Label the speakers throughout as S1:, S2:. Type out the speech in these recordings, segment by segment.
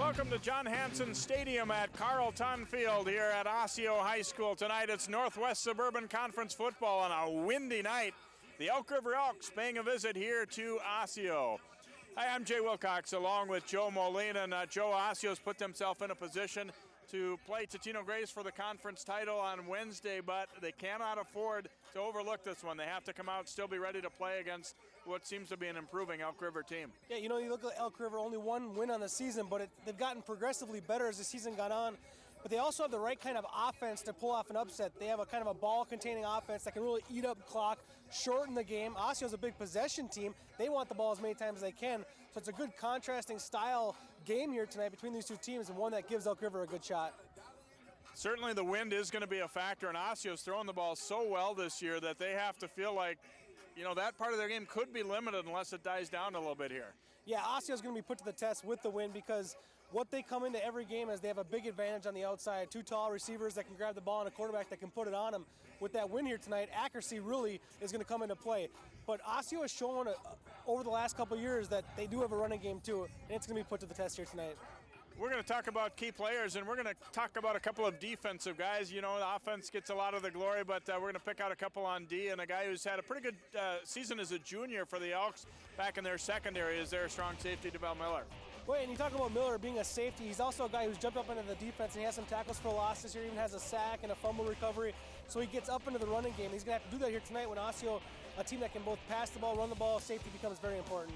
S1: Welcome to John Hanson Stadium at Carlton Field here at Osseo High School. Tonight it's Northwest Suburban Conference football on a windy night. The Elk River Elks paying a visit here to Osseo. Hi, I'm Jay Wilcox along with Joe Molina. And Joe, Osseo's put themselves in a position to play Totino Grace for the conference title on Wednesday, but they cannot afford to overlook this one. They have to come out and still be ready to play against what seems to be an improving Elk River team.
S2: Yeah, you know, you look at Elk River, only one win on the season, but they've gotten progressively better as the season got on. But they also have the right kind of offense to pull off an upset. They have a kind of a ball-containing offense that can really eat up clock, shorten the game. Osseo's a big possession team. They want the ball as many times as they can. So it's a good contrasting style game here tonight between these two teams, and one that gives Elk River a good shot.
S1: Certainly the wind is going to be a factor, and Osseo's throwing the ball so well this year that they have to feel like, you know, that part of their game could be limited unless it dies down a little bit here.
S2: Yeah, Osseo's going to be put to the test with the wind, because what they come into every game is they have a big advantage on the outside. Two tall receivers that can grab the ball and a quarterback that can put it on them. With that win here tonight, accuracy really is going to come into play. But Osseo has shown over the last couple of years that they do have a running game too, and it's going to be put to the test here tonight.
S1: We're going to talk about key players, and we're going to talk about a couple of defensive guys. You know, the offense gets a lot of the glory, but we're going to pick out a couple on D, and a guy who's had a pretty good season as a junior for the Elks back in their secondary is their strong safety, DeBell Miller.
S2: Well, and you talk about Miller being a safety. He's also a guy who's jumped up into the defense, and he has some tackles for loss this year, even has a sack and a fumble recovery. So he gets up into the running game. He's going to have to do that here tonight when Osseo, a team that can both pass the ball, run the ball, safety becomes very important.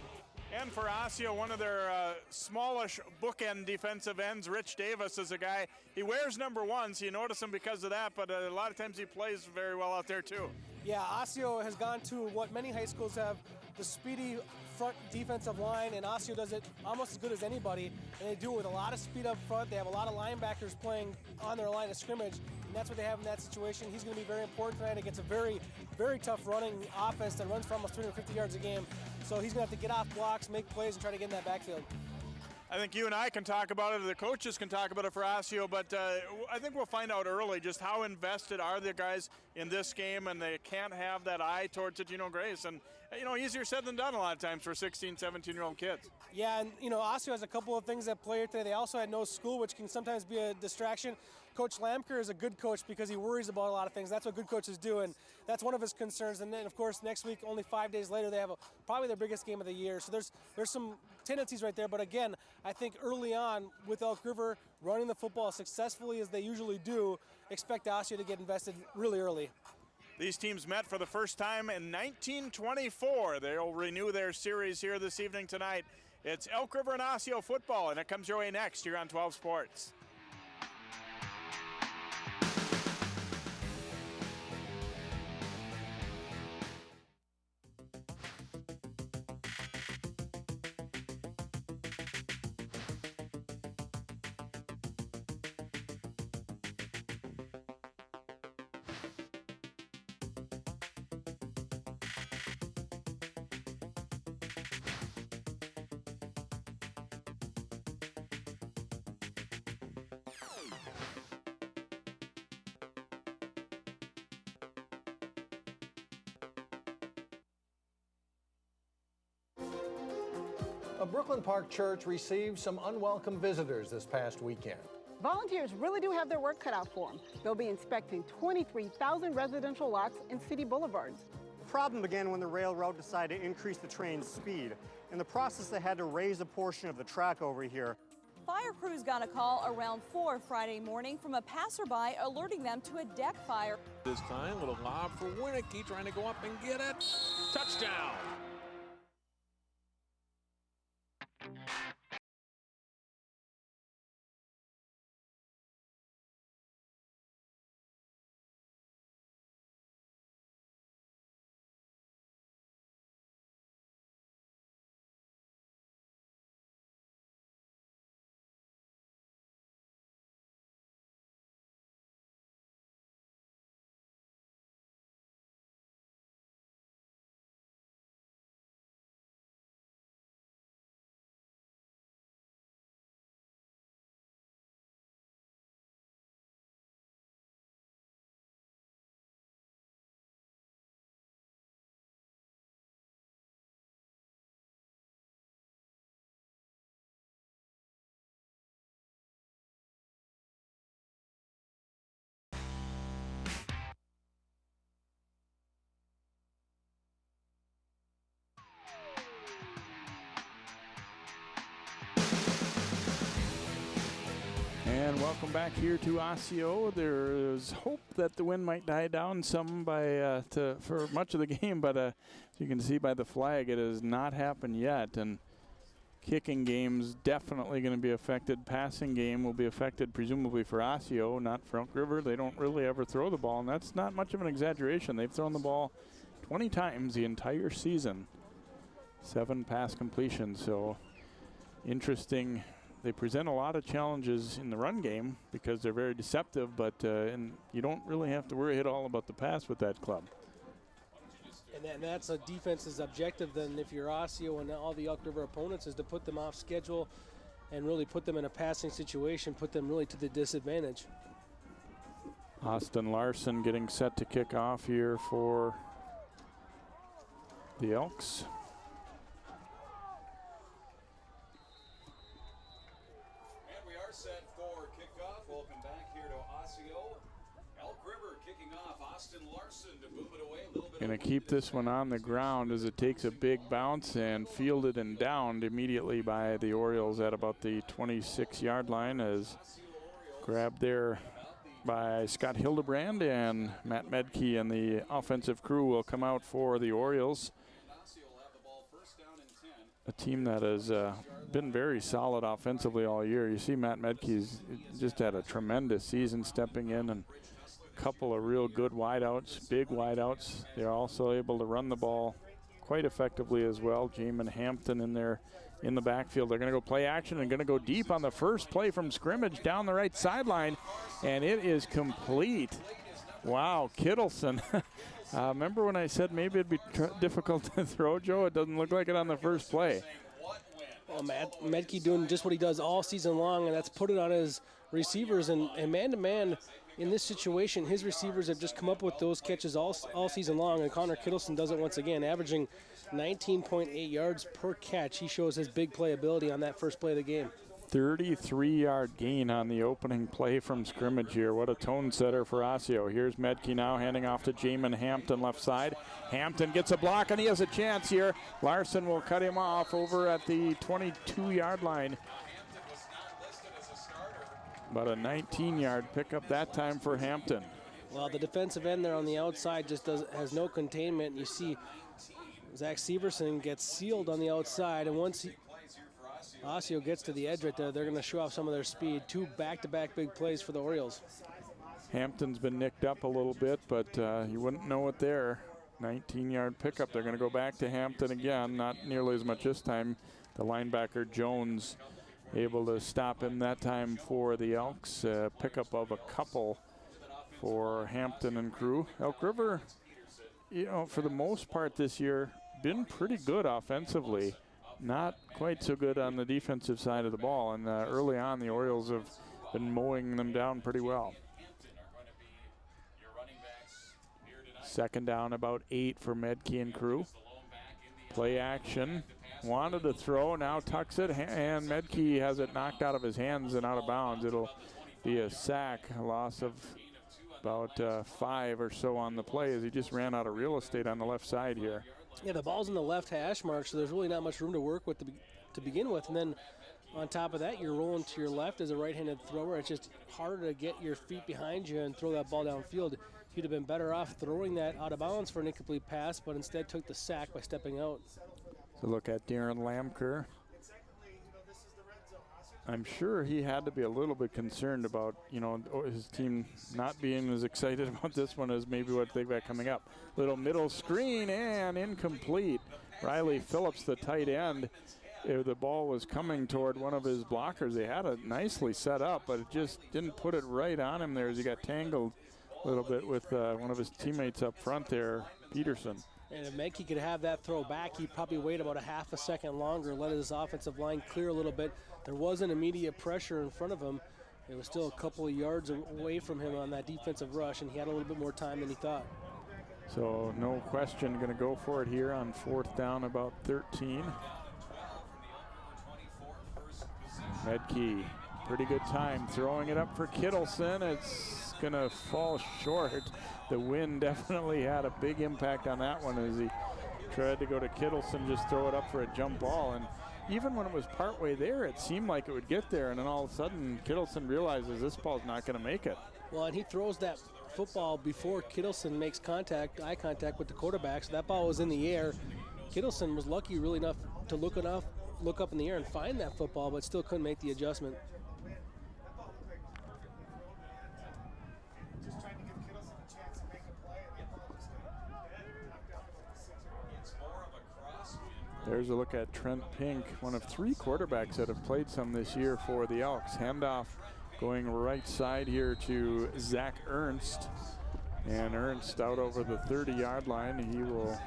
S1: And for Osseo, one of their smallish bookend defensive ends, Rich Davis, is a guy, he wears number 1, so you notice him because of that, but a lot of times he plays very well out there too.
S2: Yeah, Osseo has gone to what many high schools have, the speedy front defensive line, and Osseo does it almost as good as anybody, and they do it with a lot of speed up front. They have a lot of linebackers playing on their line of scrimmage, and that's what they have in that situation. He's going to be very important tonight against a very, very tough running offense that runs for almost 350 yards a game. So he's going to have to get off blocks, make plays, and try to get in that backfield.
S1: I think you and I can talk about it, or the coaches can talk about it for Osseo, but I think we'll find out early just how invested are the guys in this game, and they can't have that eye towards Totino Grace. And, you know, easier said than done a lot of times for 16, 17-year-old kids.
S2: Yeah, and, you know, Osseo has a couple of things that play here today. They also had no school, which can sometimes be a distraction. Coach Lamker is a good coach because he worries about a lot of things. That's what good coaches do, and that's one of his concerns. And then, of course, next week, only 5 days later, they have probably their biggest game of the year. So there's some tendencies right there. But again, I think early on with Elk River running the football as successfully as they usually do, expect Osseo to get invested really early.
S1: These teams met for the first time in 1924. They'll renew their series here this evening tonight. It's Elk River and Osseo football, and it comes your way next here on 12 Sports.
S3: A Brooklyn Park church received some unwelcome visitors this past weekend.
S4: Volunteers really do have their work cut out for them. They'll be inspecting 23,000 residential lots and city boulevards.
S5: The problem began when the railroad decided to increase the train's speed. In the process, they had to raise a portion of the track over here.
S6: Fire crews got a call around 4 Friday morning from a passerby alerting them to a deck fire.
S7: This time, little lob for Winnicky, trying to go up and get it. Touchdown!
S1: And welcome back here to Osseo. There is hope that the wind might die down some for much of the game, but as you can see by the flag, it has not happened yet. And kicking game's definitely going to be affected. Passing game will be affected presumably for Osseo, not for Elk River. They don't really ever throw the ball, and that's not much of an exaggeration. They've thrown the ball 20 times the entire season. 7 pass completions, so interesting. They present a lot of challenges in the run game because they're very deceptive, but and you don't really have to worry at all about the pass with that club.
S2: And that's a defense's objective then, if you're Osseo and all the Elk River opponents, is to put them off schedule and really put them in a passing situation, put them really to the disadvantage.
S1: Austin Larson getting set to kick off here for the Elks.
S8: Set for kickoff. Welcome back here to Osseo. Elk River kicking off. Austin Larson to boom it away a little bit.
S1: Going to keep this one on the ground as it takes a big bounce and fielded and downed immediately by the Orioles at about the 26-yard line, as grabbed there by Scott Hildebrand, and Matt Medke and the offensive crew will come out for the Orioles. A team that has been very solid offensively all year. You see Matt Medke's just had a tremendous season stepping in, and a couple of real good wideouts, big wideouts. They're also able to run the ball quite effectively as well. Jamin Hampton in there in the backfield. They're going to go play action and going to go deep on the first play from scrimmage down the right sideline, and it is complete. Wow, Kittleson. Remember when I said maybe it'd be difficult to throw, Joe? It doesn't look like it on the first play.
S2: Well, Medke doing just what he does all season long, and that's put it on his receivers. And man-to-man, in this situation, his receivers have just come up with those catches all season long, and Connor Kittleson does it once again, averaging 19.8 yards per catch. He shows his big playability on that first play of the game.
S1: 33-yard gain on the opening play from scrimmage here. What a tone setter for Osseo. Here's Medke now handing off to Jamin Hampton left side. Hampton gets a block and he has a chance here. Larson will cut him off over at the 22-yard line. About a 19-yard pickup that time for Hampton.
S2: Well, the defensive end there on the outside just has no containment. You see Zach Severson gets sealed on the outside, and once Osseo gets to the edge right there, they're going to show off some of their speed. 2 back-to-back big plays for the Orioles.
S1: Hampton's been nicked up a little bit, but you wouldn't know it there. 19-yard pickup. They're going to go back to Hampton again, not nearly as much this time. The linebacker Jones able to stop him that time for the Elks. Pickup of a couple for Hampton and crew. Elk River, you know, for the most part this year, been pretty good offensively. Not quite so good on the defensive side of the ball, and early on the Orioles have been mowing them down pretty well. Second down, about 8 for Medke and crew. Play action, wanted to throw, now tucks it, and Medke has it knocked out of his hands and out of bounds. It'll be a sack, a loss of about 5 or so on the play, as he just ran out of real estate on the left side here.
S2: Yeah, the ball's in the left hash mark, so there's really not much room to work with to begin with. And then on top of that, you're rolling to your left as a right-handed thrower. It's just harder to get your feet behind you and throw that ball downfield. You'd have been better off throwing that out of bounds for an incomplete pass, but instead took the sack by stepping out.
S1: So look at Darren Lamker. I'm sure he had to be a little bit concerned about, you know, his team not being as excited about this one as maybe what they've got coming up. Little middle screen and incomplete. Riley Phillips, the tight end, the ball was coming toward one of his blockers. They had it nicely set up, but it just didn't put it right on him there as he got tangled a little bit with one of his teammates up front there, Peterson.
S2: And if Medke could have that throw back, he'd probably wait about a half a second longer, let his offensive line clear a little bit. There wasn't immediate pressure in front of him. It was still a couple of yards away from him on that defensive rush, and he had a little bit more time than he thought.
S1: So no question, going to go for it here on 4th down, about 13. Medke, pretty good time throwing it up for Kittleson. It's going to fall short. The wind definitely had a big impact on that one as he tried to go to Kittleson, just throw it up for a jump ball. And even when it was partway there, it seemed like it would get there, and then all of a sudden, Kittleson realizes this ball's not going to make it.
S2: Well, and he throws that football before Kittleson makes eye contact with the quarterback, so that ball was in the air. Kittleson was lucky really enough to look up in the air and find that football, but still couldn't make the adjustment.
S1: There's a look at Trent Pink, one of 3 quarterbacks that have played some this year for the Elks. Handoff going right side here to Zach Ernst. And Ernst out over the 30-yard line. He will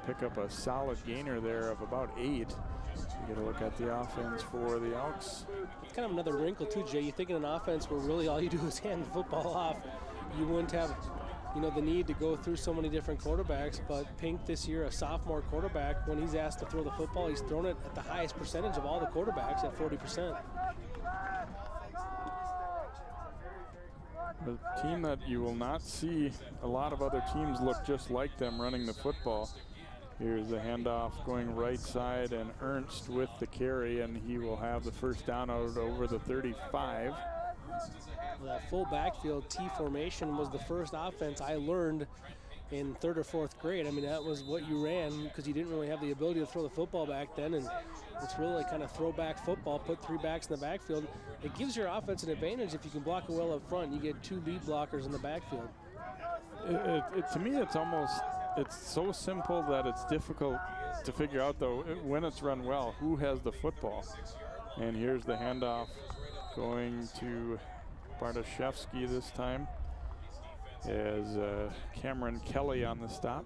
S1: pick up a solid gainer there of about 8. You get a look at the offense for the Elks.
S2: It's kind of another wrinkle too, Jay. You think in an offense where really all you do is hand the football off, you wouldn't have the need to go through so many different quarterbacks, but Pink this year, a sophomore quarterback, when he's asked to throw the football, he's thrown it at the highest percentage of all the quarterbacks at 40%.
S1: A team that you will not see a lot of other teams look just like them running the football. Here's the handoff going right side, and Ernst with the carry, and he will have the first down out over the 35.
S2: Well, that full backfield T formation was the first offense I learned in 3rd or 4th grade. I mean, that was what you ran because you didn't really have the ability to throw the football back then, and it's really like kind of throwback football, put 3 backs in the backfield. It gives your offense an advantage if you can block it well up front. You get 2 lead blockers in the backfield.
S1: To me, it's so simple that it's difficult to figure out, though, when it's run well, who has the football. And here's the handoff going to Bartoszewski this time, as Cameron Kelly on the stop.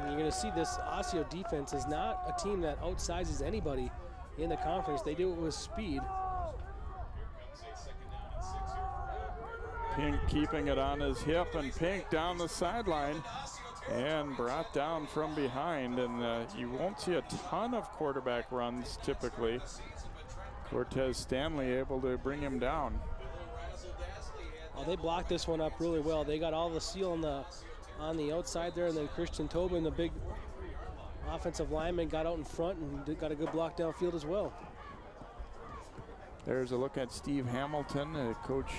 S2: You're going to see this Osseo defense is not a team that outsizes anybody in the conference. They do it with speed.
S1: Pink keeping it on his hip, and Pink down the sideline and brought down from behind. And you won't see a ton of quarterback runs typically. Cortez Stanley able to bring him down.
S2: Oh, they blocked this one up really well. They got all the seal on the outside there, and then Christian Tobin, the big offensive lineman, got out in front and got a good block downfield as well.
S1: There's a look at Steve Hamilton, a coach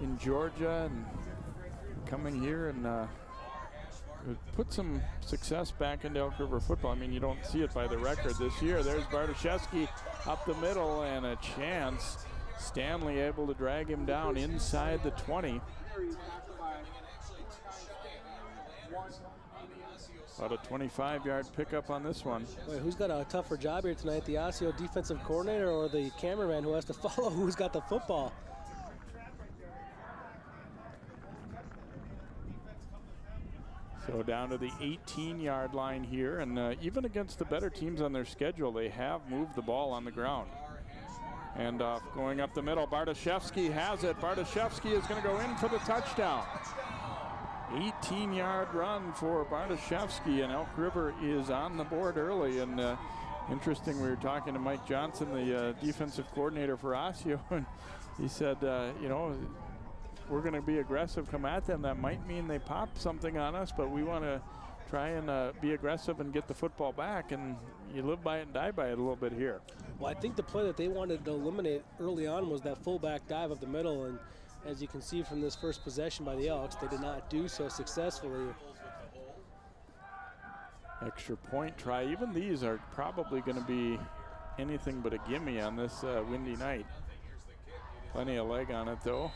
S1: in Georgia, and coming here and put some success back into Elk River football. I mean, you don't see it by the record this year. There's Bartoszewski up the middle, and a chance. Stanley able to drag him down inside the 20. About a 25-yard pickup on this one.
S2: Wait, who's got a tougher job here tonight, the Osseo defensive coordinator or the cameraman who has to follow who's got the football?
S1: So down to the 18-yard line here, and even against the better teams on their schedule, they have moved the ball on the ground. And going up the middle, Bartoszewski has it. Bartoszewski is going to go in for the touchdown. 18-yard run for Bartoszewski, and Elk River is on the board early. And interesting, we were talking to Mike Johnson, the defensive coordinator for Osseo, and he said, we're going to be aggressive, come at them. That might mean they pop something on us, but we want to try and be aggressive and get the football back, and you live by it and die by it a little bit here.
S2: Well, I think the play that they wanted to eliminate early on was that fullback dive up the middle, and as you can see from this first possession by the Elks, they did not do so successfully.
S1: Extra point try. Even these are probably going to be anything but a gimme on this windy night. Plenty of leg on it, though.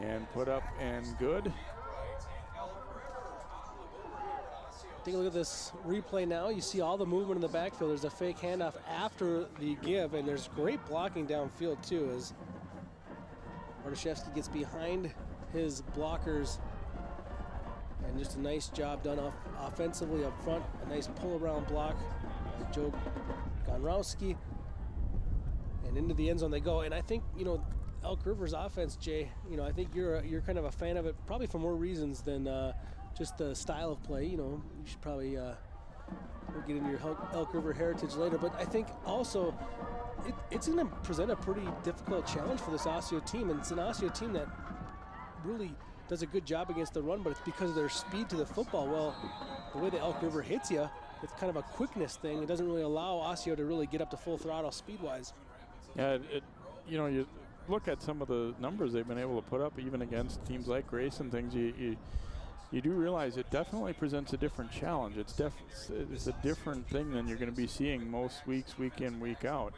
S1: And put up and good.
S2: Take a look at this replay now. You see all the movement in the backfield. There's a fake handoff after the give, and there's great blocking downfield, too, as Bartoszewski gets behind his blockers. And just a nice job done offensively up front. A nice pull-around block by Joe Gonrowski. And into the end zone they go. And I think, Elk River's offense, Jay, I think you're kind of a fan of it, probably for more reasons than just the style of play. You should probably we'll get into your Elk River heritage later, but I think also it's going to present a pretty difficult challenge for this Osseo team, and it's an Osseo team that really does a good job against the run, but it's because of their speed to the football. Well, the way the Elk River hits you, it's kind of a quickness thing. It doesn't really allow Osseo to really get up to full throttle speed-wise.
S1: Yeah, you know, you look at some of the numbers they've been able to put up, even against teams like Grace and things. You do realize it definitely presents a different challenge. It's a different thing than you're going to be seeing most weeks, week in, week out.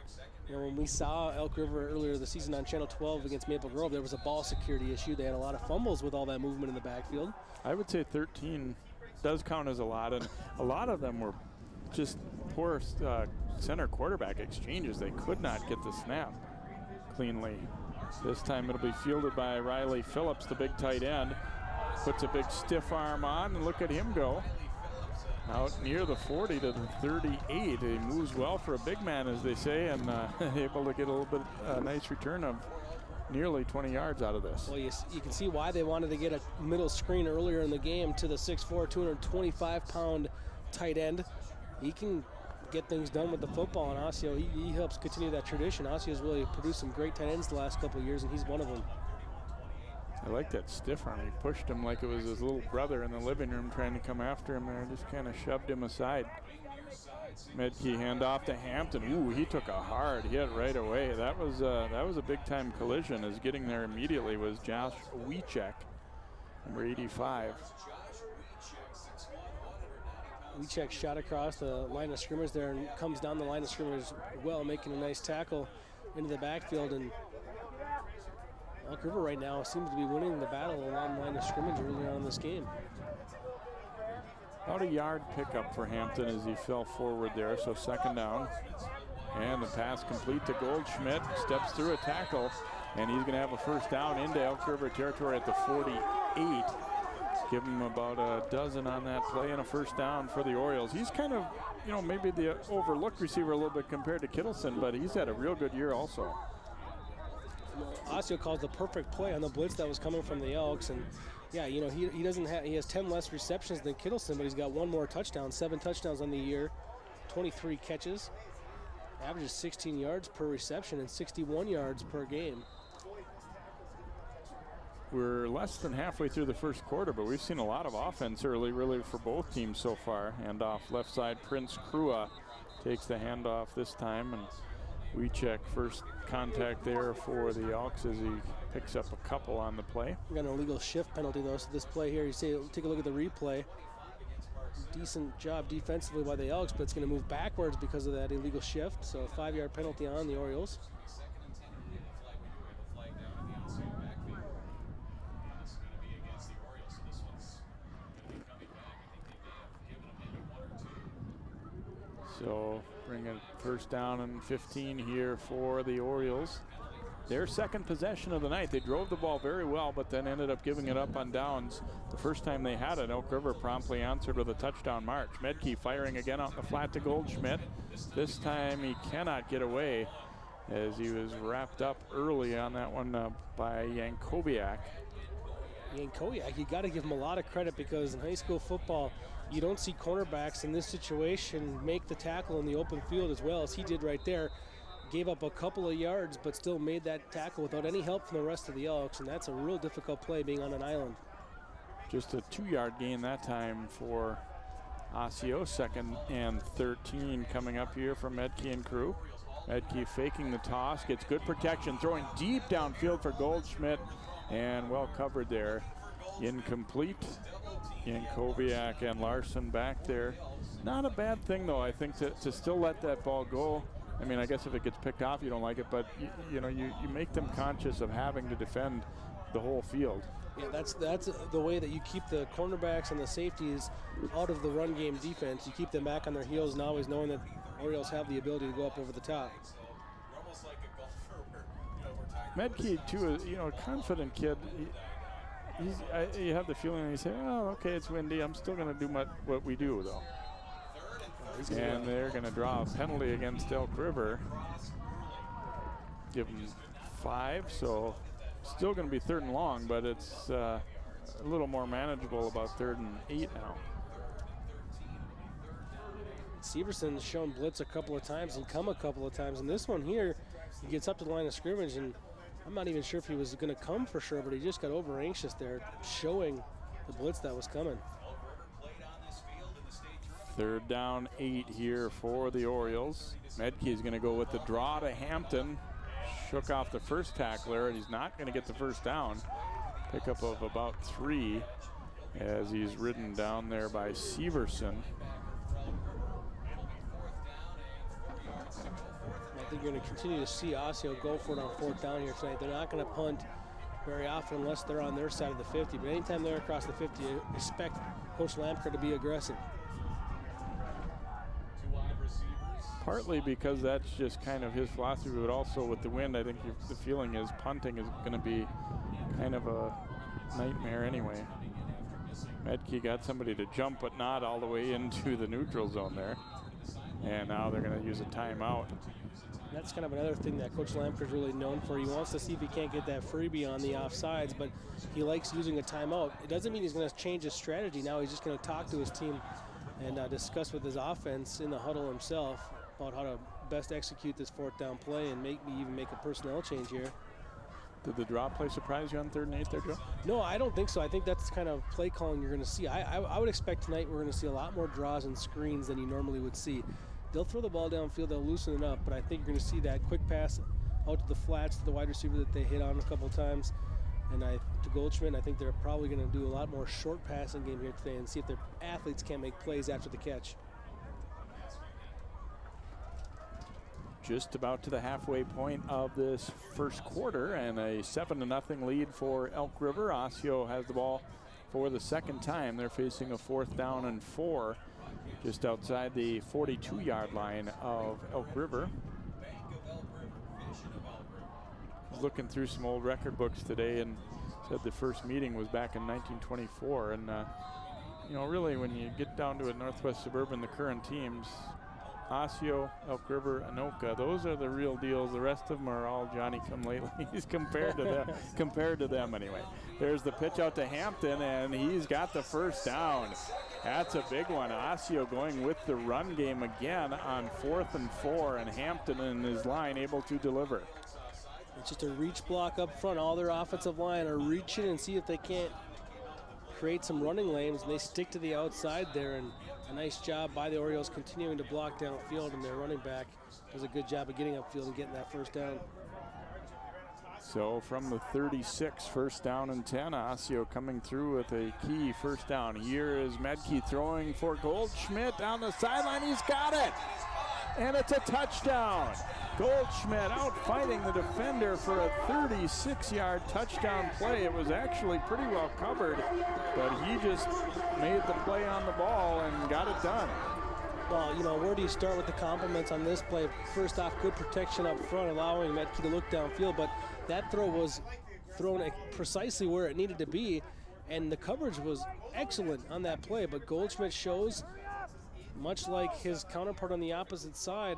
S2: You know, when we saw Elk River earlier this season on Channel 12 against Maple Grove, there was a ball security issue. They had a lot of fumbles with all that movement in the backfield.
S1: I would say 13 does count as a lot, and a lot of them were just poor center quarterback exchanges. They could not get the snap cleanly. This time it'll be fielded by Riley Phillips, the big tight end. Puts a big stiff arm on, and look at him go. Out near the 40 to the 38. He moves well for a big man, as they say, and able to get a little bit nice return of nearly 20 yards out of this.
S2: Well, you can see why they wanted to get a middle screen earlier in the game to the 6'4", 225-pound tight end. He can get things done with the football, and Osseo, he helps continue that tradition. Osseo's really produced some great tight ends the last couple of years, and he's one of them.
S1: I like that stiff arm. He pushed him like it was his little brother in the living room trying to come after him there. Just kind of shoved him aside. Medkey handoff to Hampton. Ooh, he took a hard hit right away. That was a big-time collision. As getting there immediately was Josh Wiechek, number 85.
S2: Wiechek shot across the line of scrimmage there and comes down the line of scrimmage well, making a nice tackle into the backfield. And Elk River right now seems to be winning the battle along the line of scrimmage early on in this game.
S1: About a yard pickup for Hampton as he fell forward there, so second down. And the pass complete to Goldschmidt, steps through a tackle, and he's going to have a first down into Elk River territory at the 48. Give him about a dozen on that play and a first down for the Orioles. He's kind of, you know, maybe the overlooked receiver a little bit compared to Kittleson, but he's had a real good year also.
S2: Osseo calls the perfect play on the blitz that was coming from the Elks, and yeah, you know, he has 10 less receptions than Kittleson, but he's got one more touchdown, 7 touchdowns on the year, 23 catches, averages 16 yards per reception and 61 yards per game.
S1: We're less than halfway through the first quarter, but we've seen a lot of offense early, really, for both teams so far. Handoff left side, Prince Krua takes the handoff this time, and Wiechek first contact there for the Elks as he picks up a couple on the play.
S2: We got an illegal shift penalty though, so this play here, you see, take a look at the replay. Decent job defensively by the Elks, but it's going to move backwards because of that illegal shift. So a 5-yard penalty on the Orioles.
S1: So bring a first down and 15 here for the Orioles. Their second possession of the night. They drove the ball very well, but then ended up giving it up on downs. The first time they had it, Elk River promptly answered with a touchdown march. Medkey firing again out in the flat to Goldschmidt. This time he cannot get away as he was wrapped up early on that one by Yankoviak.
S2: Yankoviak, you got to give him a lot of credit because in high school football, you don't see cornerbacks in this situation make the tackle in the open field as well as he did right there. Gave up a couple of yards, but still made that tackle without any help from the rest of the Elks, and that's a real difficult play being on an island.
S1: Just a 2-yard gain that time for Osseo. 2nd and 13 coming up here from Medkey and crew. Medkey faking the toss, gets good protection, throwing deep downfield for Goldschmidt, and well covered there. Incomplete. Yankoviak and Larson back there. Not a bad thing, though, I think, to still let that ball go. I mean, I guess if it gets picked off, you don't like it, but you make them conscious of having to defend the whole field.
S2: Yeah, that's the way that you keep the cornerbacks and the safeties out of the run game defense. You keep them back on their heels and always knowing that Orioles have the ability to go up over the top.
S1: Medkey, too, a confident kid. You have the feeling that you say, oh, okay, it's windy. I'm still going to do what we do, though. And they're going to draw a penalty against Elk River. Give them 5, so still going to be 3rd and long, but it's a little more manageable about 3rd and 8 now.
S2: Severson's shown blitz a couple of times and come a couple of times. And this one here, he gets up to the line of scrimmage, and I'm not even sure if he was going to come for sure, but he just got over anxious there, showing the blitz that was coming.
S1: 3rd down 8 here for the Orioles. Medkey's going to go with the draw to Hampton. Shook off the first tackler, and he's not going to get the first down. Pickup of about 3 as he's ridden down there by Severson.
S2: I think you're going to continue to see Osseo go for it on 4th down here tonight. They're not going to punt very often unless they're on their side of the 50. But anytime they're across the 50, you expect Coach Lampker to be aggressive.
S1: Partly because that's just kind of his philosophy, but also with the wind, I think the feeling is punting is going to be kind of a nightmare anyway. Medkey got somebody to jump, but not all the way into the neutral zone there. And now they're going to use a timeout.
S2: That's kind of another thing that Coach Lampker's really known for. He wants to see if he can't get that freebie on the offsides, but he likes using a timeout. It doesn't mean he's going to change his strategy. Now he's just going to talk to his team and discuss with his offense in the huddle himself about how to best execute this 4th down play and maybe even make a personnel change here.
S1: Did the draw play surprise you on 3rd and 8 there, Joe?
S2: No, I don't think so. I think that's the kind of play calling you're going to see. I would expect tonight we're going to see a lot more draws and screens than you normally would see. They'll throw the ball downfield, they'll loosen it up, but I think you're going to see that quick pass out to the flats to the wide receiver that they hit on a couple times. And to Goldschmidt, I think they're probably going to do a lot more short passing game here today and see if their athletes can make plays after the catch.
S1: Just about to the halfway point of this first quarter, and a 7-0 lead for Elk River. Osseo has the ball for the second time. They're facing a 4th down and 4 just outside the 42-yard line of Elk River. I was looking through some old record books today and said the first meeting was back in 1924. And, you know, really when you get down to it, Northwest Suburban, the current teams, Osseo, Elk River, Anoka, those are the real deals. The rest of them are all Johnny-come-latelys compared to them anyway. There's the pitch out to Hampton, and he's got the first down. That's a big one. Osseo going with the run game again on 4th and 4, and Hampton and his line able to deliver.
S2: It's just a reach block up front. All their offensive line are reaching and see if they can't create some running lanes, and they stick to the outside there. And a nice job by the Orioles continuing to block downfield, and their running back does a good job of getting upfield and getting that first down.
S1: So from the 36, 1st down and 10, Osseo coming through with a key first down. Here is Medkey throwing for Goldschmidt down the sideline. He's got it, and it's a touchdown. Goldschmidt out fighting the defender for a 36-yard touchdown play. It was actually pretty well covered, but he just made the play on the ball and got it done.
S2: Well, you know, where do you start with the compliments on this play? First off, good protection up front, allowing Medkey to look downfield, but that throw was thrown precisely where it needed to be, and the coverage was excellent on that play. But Goldschmidt shows, much like his counterpart on the opposite side,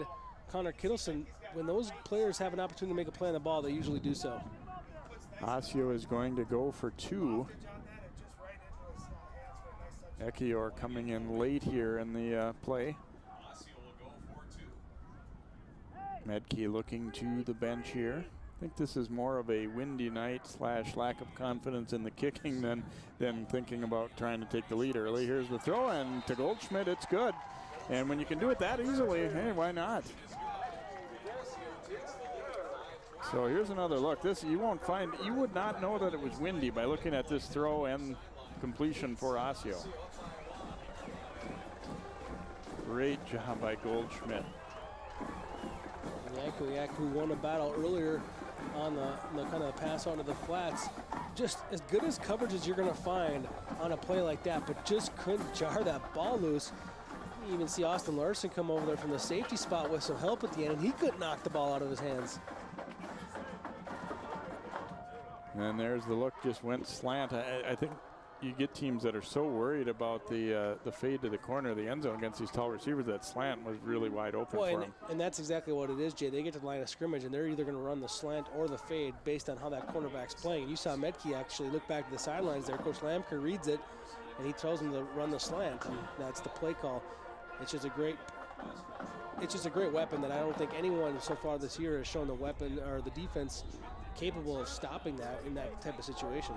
S2: Connor Kittleson, when those players have an opportunity to make a play on the ball, they usually do so.
S1: Osseo is going to go for 2. Ekior coming in late here in the play. Medkey looking to the bench here. I think this is more of a windy night / lack of confidence in the kicking than thinking about trying to take the lead early. Here's the throw, and to Goldschmidt, it's good. And when you can do it that easily, hey, why not? So here's another look. This you would not know that it was windy by looking at this throw and completion for Osseo. Great job by Goldschmidt.
S2: Yankowiak, who won a battle earlier on the kind of pass onto the flats, just as good as coverage as you're going to find on a play like that, but just couldn't jar that ball loose. You even see Austin Larson come over there from the safety spot with some help at the end, and he couldn't knock the ball out of his hands.
S1: And there's the look, just went slant. I think you get teams that are so worried about the fade to the corner of the end zone against these tall receivers. That slant was really wide open for them.
S2: And that's exactly what it is, Jay. They get to the line of scrimmage, and they're either going to run the slant or the fade based on how that cornerback's playing. You saw Medkey actually look back to the sidelines there. Coach Lamker reads it, and he tells him to run the slant, and that's the play call. It's just a great it's just a great weapon that I don't think anyone so far this year has shown the weapon or the defense capable of stopping that in that type of situation.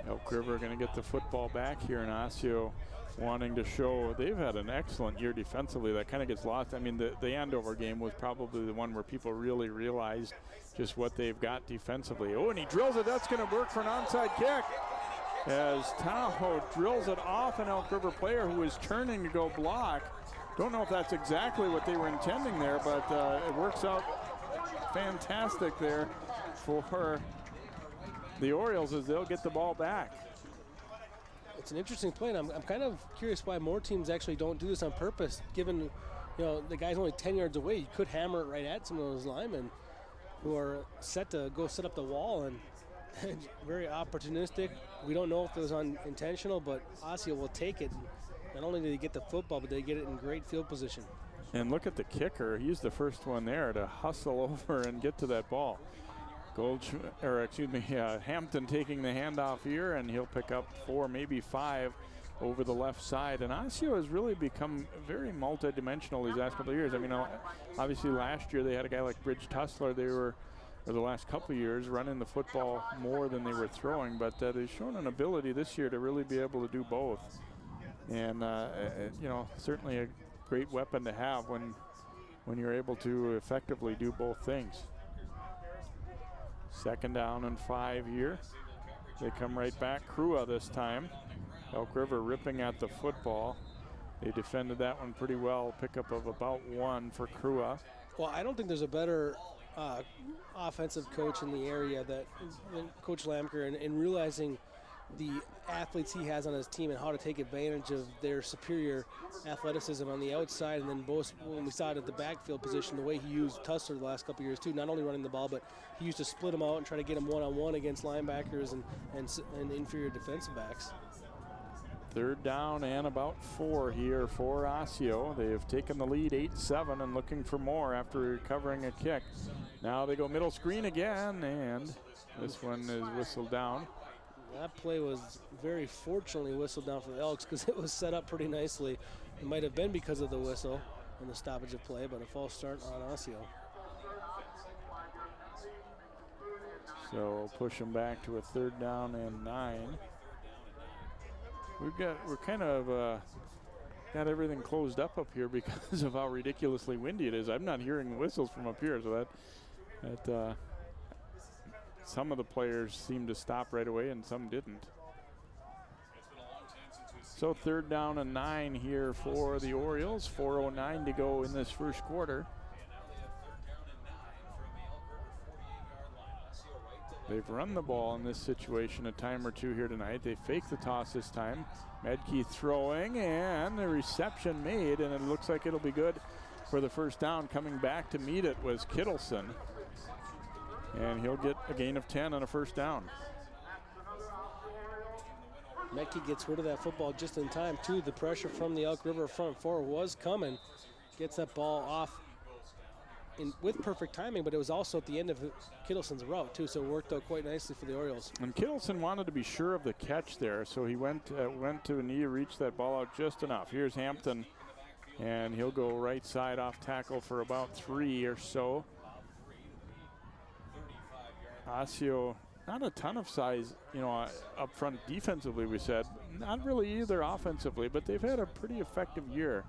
S1: Elk River going to get the football back here in Osseo, wanting to show they've had an excellent year defensively. That kind of gets lost. I mean, the Andover game was probably the one where people really realized just what they've got defensively. Oh, and he drills it. That's going to work for an onside kick, as Tahoe drills it off an Elk River player who is turning to go block. Don't know if that's exactly what they were intending there, but it works out fantastic there for the Orioles as they'll get the ball back.
S2: It's an interesting play, and I'm kind of curious why more teams actually don't do this on purpose, given, you know, the guy's only 10 yards away. You could hammer it right at some of those linemen who are set to go set up the wall, and very opportunistic. We don't know if it was unintentional, but Osseo will take it. Not only did they get the football, but they get it in great field position.
S1: And look at the kicker. He's the first one there to hustle over and get to that ball. Hampton taking the handoff here, and he'll pick up 4, maybe 5 over the left side. And Osseo has really become very multi-dimensional these last couple of years. I mean, obviously last year they had a guy like Bridge Tussler. They were, for the last couple of years, running the football more than they were throwing. But they've shown an ability this year to really be able to do both. And, you know, certainly a great weapon to have when you're able to effectively do both things. 2nd down and 5 here. They come right back. Crua this time. Elk River ripping at the football. They defended that one pretty well. Pickup of about 1 for Crua.
S2: Well, I don't think there's a better offensive coach in the area than Coach Lamker, and realizing the athletes he has on his team and how to take advantage of their superior athleticism on the outside, and then both when we saw it at the backfield position, the way he used Tussler the last couple of years too, not only running the ball, but he used to split them out and try to get them one-on-one against linebackers and inferior defensive backs.
S1: 3rd down and about 4 here for Osseo. They have taken the lead 8-7 and looking for more after recovering a kick. Now they go middle screen again, and this one is whistled down.
S2: That play was very fortunately whistled down for the Elks because it was set up pretty nicely. It might have been because of the whistle and the stoppage of play, but a false start on Osseo.
S1: So we'll push them back to a 3rd down and 9. We're kind of got everything closed up here because of how ridiculously windy it is. I'm not hearing whistles from up here, so that some of the players seemed to stop right away and some didn't. So 3rd down and 9 here for the Orioles. 4:09 to go in this first quarter. They've run the ball in this situation a time or two here tonight. They fake the toss this time. Medke throwing, and the reception made, and it looks like it'll be good for the first down. Coming back to meet it was Kittleson. And he'll get a gain of 10 on a first down.
S2: Medke gets rid of that football just in time, too. The pressure from the Elk River front 4 was coming. Gets that ball off with perfect timing, but it was also at the end of Kittleson's route, too, so it worked out quite nicely for the Orioles.
S1: And Kittleson wanted to be sure of the catch there, so he went to a knee to reach that ball out just enough. Here's Hampton, and he'll go right side off tackle for about 3 or so. Osseo, not a ton of size, you know, up front defensively, we said. Not really either offensively, but they've had a pretty effective year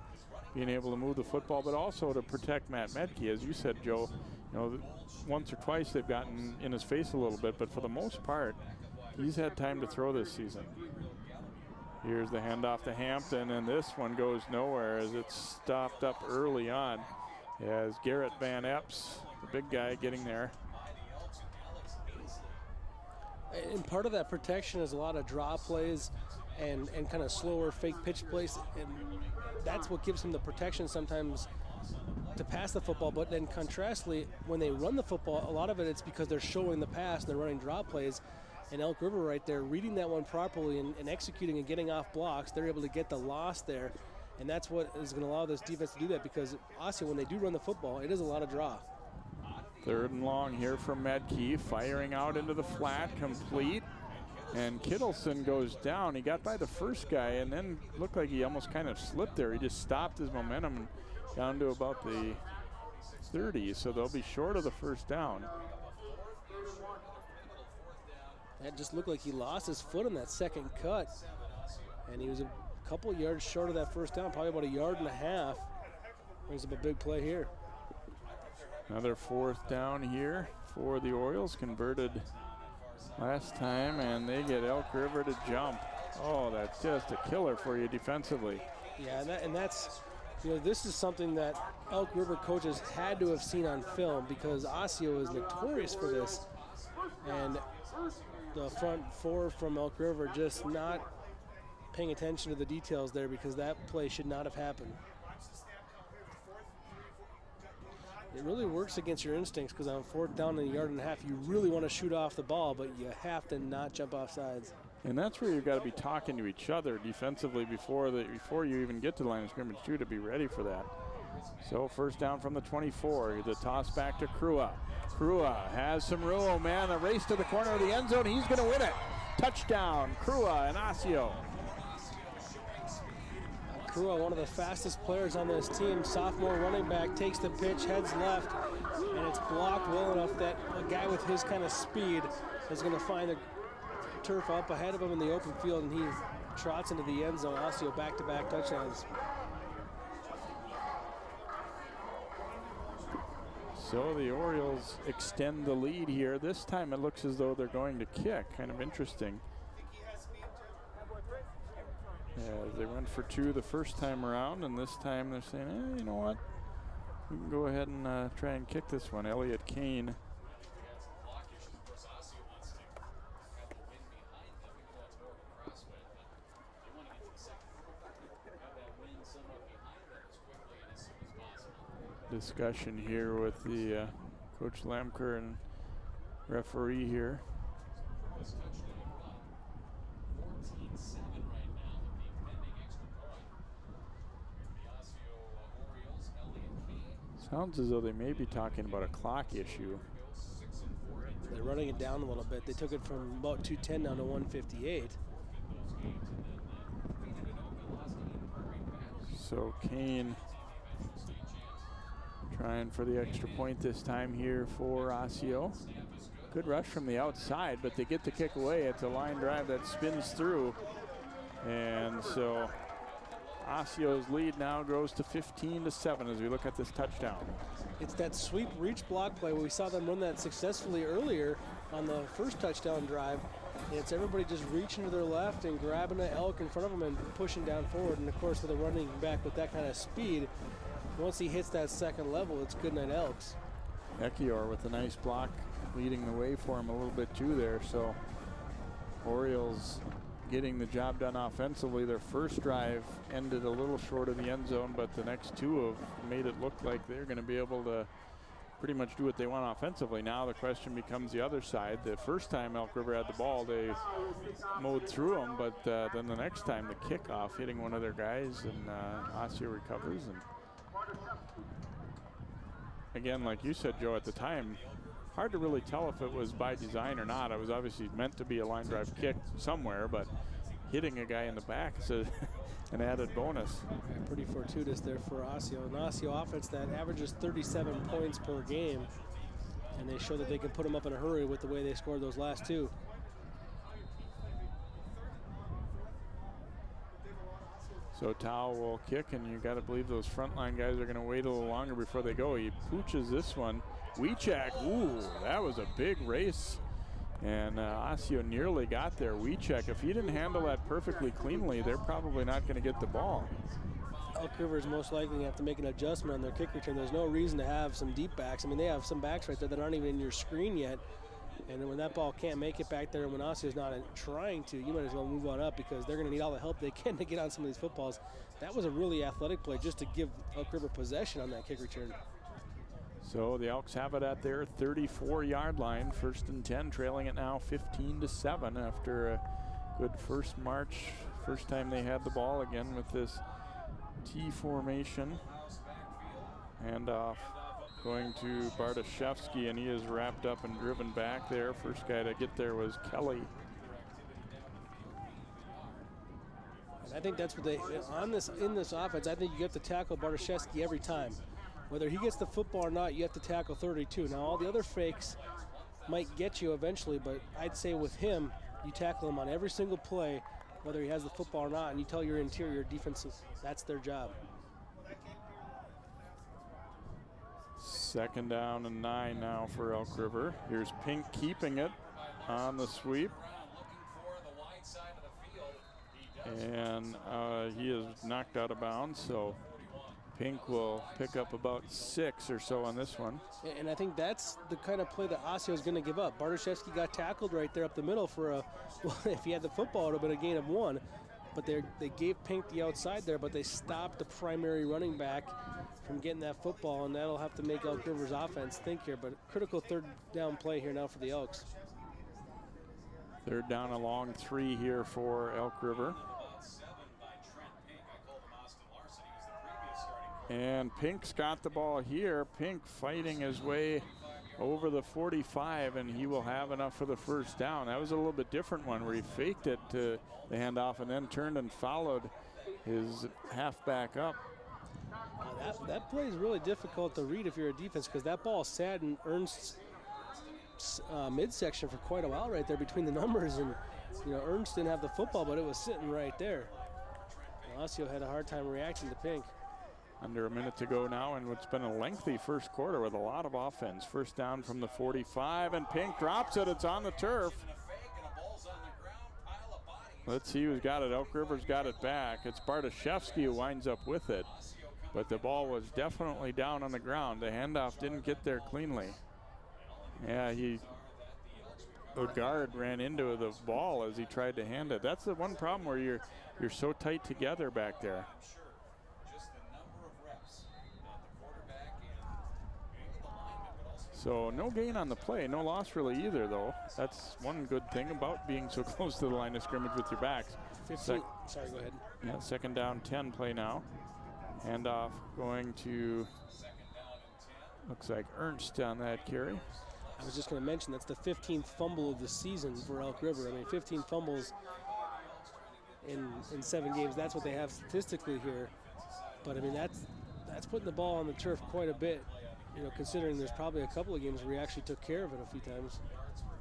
S1: being able to move the football, but also to protect Matt Medke. As you said, Joe, you know, once or twice they've gotten in his face a little bit, but for the most part, he's had time to throw this season. Here's the handoff to Hampton, and this one goes nowhere as it's stopped up early on as Garrett Van Epps, the big guy, getting there.
S2: And part of that protection is a lot of draw plays and kind of slower fake pitch plays, and that's what gives him the protection sometimes to pass the football. But then contrastly, when they run the football, a lot of it's because they're showing the pass and they're running draw plays. And Elk River right there, reading that one properly and executing and getting off blocks, they're able to get the loss there. And that's what is going to allow this defense to do that, because Osseo, when they do run the football, it is a lot of draw.
S1: 3rd and long here from Medke, firing out into the flat, complete. And Kittleson goes down. He got by the first guy and then looked like he almost kind of slipped there. He just stopped his momentum and down to about the 30, so they'll be short of the first down.
S2: That just looked like he lost his foot on that second cut. And he was a couple yards short of that first down, probably about a yard and a half. Brings up a big play here.
S1: Another fourth down here for the Orioles, converted last time, and they get Elk River to jump. Oh, that's just a killer for you defensively.
S2: Yeah, and that's, you know, this is something that Elk River coaches had to have seen on film, because Osseo is notorious for this. And the front four from Elk River just not paying attention to the details there, because that play should not have happened. It really works against your instincts, because on fourth down and a yard and a half, you really want to shoot off the ball, but you have to not jump off sides.
S1: And that's where you've got to be talking to each other defensively before you even get to the line of scrimmage too, to be ready for that. So first down from the 24, the toss back to Crua. Crua has some room. Oh man, a race to the corner of the end zone. He's going to win it. Touchdown, Crua and Osseo.
S2: Crua, one of the fastest players on this team, sophomore running back, takes the pitch, heads left, and it's blocked well enough that a guy with his kind of speed is going to find the turf up ahead of him in the open field, and he trots into the end zone. Osseo back-to-back touchdowns.
S1: So the Orioles extend the lead here. This time it looks as though they're going to kick. Kind of interesting. They went for two the first time around, and this time they're saying, you know what? We can go ahead and try and kick this one. Elliott Kane. Discussion here with the Coach Lamker and referee here. Sounds as though they may be talking about a clock issue.
S2: They're running it down a little bit. They took it from about 210 down to 158.
S1: So Kane trying for the extra point this time here for Osseo. Good rush from the outside, but they get the kick away. It's a line drive that spins through. And so Osseo's lead now grows to 15-7 as we look at this touchdown.
S2: It's that sweep reach block play where we saw them run that successfully earlier on the first touchdown drive. It's everybody just reaching to their left and grabbing an elk in front of them and pushing down forward. And of course, with a running back with that kind of speed, once he hits that second level, it's good night Elks.
S1: Ekior with a nice block leading the way for him a little bit too there. So Orioles getting the job done offensively. Their first drive ended a little short of the end zone, but the next two have made it look like they're going to be able to pretty much do what they want offensively. Now the question becomes the other side. The first time Elk River had the ball, they mowed through them, but then the next time the kickoff hitting one of their guys, and Osseo recovers. And again, like you said, Joe, at the time, hard to really tell if it was by design or not. It was obviously meant to be a line drive kick somewhere, but hitting a guy in the back is an added bonus.
S2: Yeah, pretty fortuitous there for Osseo. An Osseo offense that averages 37 points per game, and they show that they can put them up in a hurry with the way they scored those last two.
S1: So Tao will kick, and you got to believe those frontline guys are going to wait a little longer before they go. He pooches this one. Wiechek, ooh, that was a big race. And Osseo nearly got there. Wiechek, if he didn't handle that perfectly cleanly, they're probably not going to get the ball.
S2: Elk River is most likely going to have to make an adjustment on their kick return. There's no reason to have some deep backs. I mean, they have some backs right there that aren't even in your screen yet. And when that ball can't make it back there, and when Osseo's not trying to, you might as well move on up, because they're going to need all the help they can to get on some of these footballs. That was a really athletic play just to give Elk River possession on that kick return.
S1: So the Elks have it at their 34-yard line, 1st and 10, trailing it now 15-7 after a good first march. First time they had the ball again with this T formation. Handoff going to Bartoszewski, and he is wrapped up and driven back there. First guy to get there was Kelly.
S2: I think that's what they in this offense. I think you have to tackle Bartoszewski every time, whether he gets the football or not. You have to tackle 32. Now all the other fakes might get you eventually, but I'd say with him, you tackle him on every single play, whether he has the football or not, and you tell your interior defenses that's their job.
S1: 2nd down and 9 now for Elk River. Here's Pink keeping it on the sweep. And he is knocked out of bounds, so Pink will pick up about 6 or so on this one.
S2: And I think that's the kind of play that Osseo is going to give up. Bartoszewski got tackled right there up the middle for well, if he had the football, it would have been a gain of 1. But they gave Pink the outside there, but they stopped the primary running back from getting that football, and that'll have to make Elk River's offense think here. But critical 3rd down play here now for the Elks.
S1: 3rd down, a long 3 here for Elk River. And Pink's got the ball here. Pink fighting his way over the 45, and he will have enough for the 1st down. That was a little bit different one where he faked it to the handoff and then turned and followed his halfback up.
S2: That play is really difficult to read if you're a defense, because that ball sat in Ernst's midsection for quite a while right there between the numbers, and Ernst didn't have the football, but it was sitting right there. Osseo had a hard time reacting to Pink.
S1: Under a minute to go now, and what's been a lengthy 1st quarter with a lot of offense. 1st down from the 45, and Pink drops it. It's on the turf. Let's see who's got it. Elk River's got it back. It's Bartoszewski who winds up with it, but the ball was definitely down on the ground. The handoff didn't get there cleanly. Yeah, the guard ran into the ball as he tried to hand it. That's the one problem where you're so tight together back there. So no gain on the play, no loss really either, though. That's one good thing about being so close to the line of scrimmage with your backs.
S2: Sorry, go ahead.
S1: Yeah, 2nd down, 10 play now. Handoff going to, looks like Ernst on that carry.
S2: I was just going to mention that's the 15th fumble of the season for Elk River. I mean, 15 fumbles in 7 games. That's what they have statistically here. But I mean, that's putting the ball on the turf quite a bit. Considering there's probably a couple of games where he actually took care of it a few times.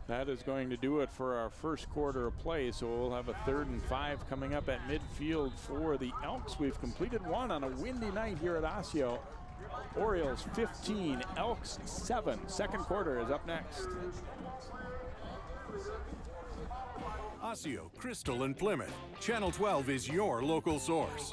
S1: That is going to do it for our 1st quarter of play. So we'll have a 3rd and 5 coming up at midfield for the Elks. We've completed one on a windy night here at Osseo. Orioles 15, Elks 7. 2nd quarter is up next.
S9: Osseo, Crystal, and Plymouth. Channel 12 is your local source.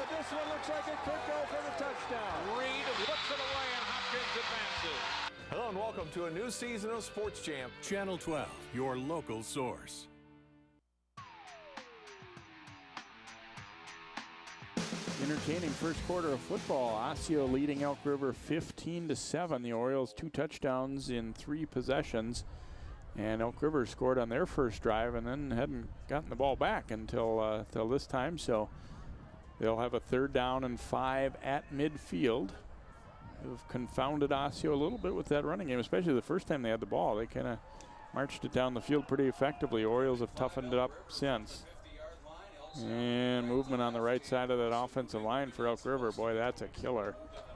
S1: This one looks like it could go for the touchdown.
S7: Reed looks it away, and Hopkins advances.
S3: Hello and welcome to a new season of Sports Jam.
S9: Channel 12, your local source.
S1: Entertaining 1st quarter of football. Osseo leading Elk River 15-7. The Orioles 2 touchdowns in 3 possessions. And Elk River scored on their 1st drive and then hadn't gotten the ball back until this time. So they'll have a 3rd down and 5 at midfield. They've confounded Osseo a little bit with that running game, especially the first time they had the ball. They kind of marched it down the field pretty effectively. Orioles have toughened it up since. And movement on the right side of that offensive line for Elk River. Boy, that's a killer,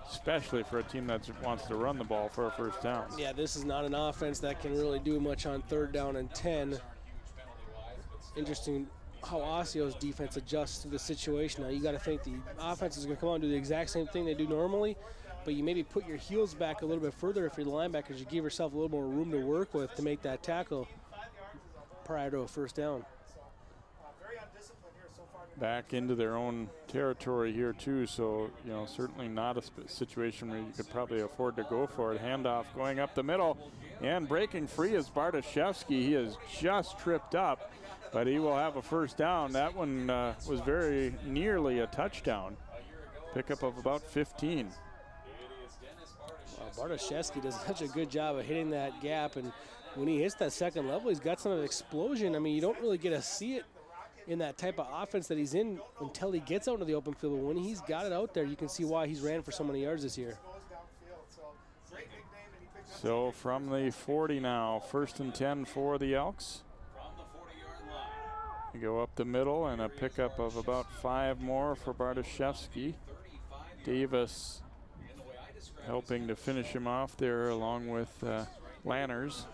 S1: especially for a team that wants to run the ball for a 1st down.
S2: Yeah, this is not an offense that can really do much on 3rd down and 10. Interesting how Osseo's defense adjusts to the situation. Now, you got to think the offense is going to come out and do the exact same thing they do normally, but you maybe put your heels back a little bit further if you're the linebackers. You give yourself a little more room to work with to make that tackle prior to a 1st down.
S1: Back into their own territory here too, so certainly not a situation where you could probably afford to go for it. Handoff going up the middle and breaking free is Bartoszewski. He is just tripped up, but he will have a 1st down. That one was very nearly a touchdown. Pickup of about 15.
S2: Bartoszewski does such a good job of hitting that gap, and when he hits that 2nd level, he's got some explosion. I mean, you don't really get to see it in that type of offense that he's in until he gets out into the open field. But when he's got it out there, you can see why he's ran for so many yards this year.
S1: So from the 40 now, 1st and 10 for the Elks. They go up the middle and a pickup of about 5 more for Bartoszewski. Davis helping to finish him off there along with Lanners.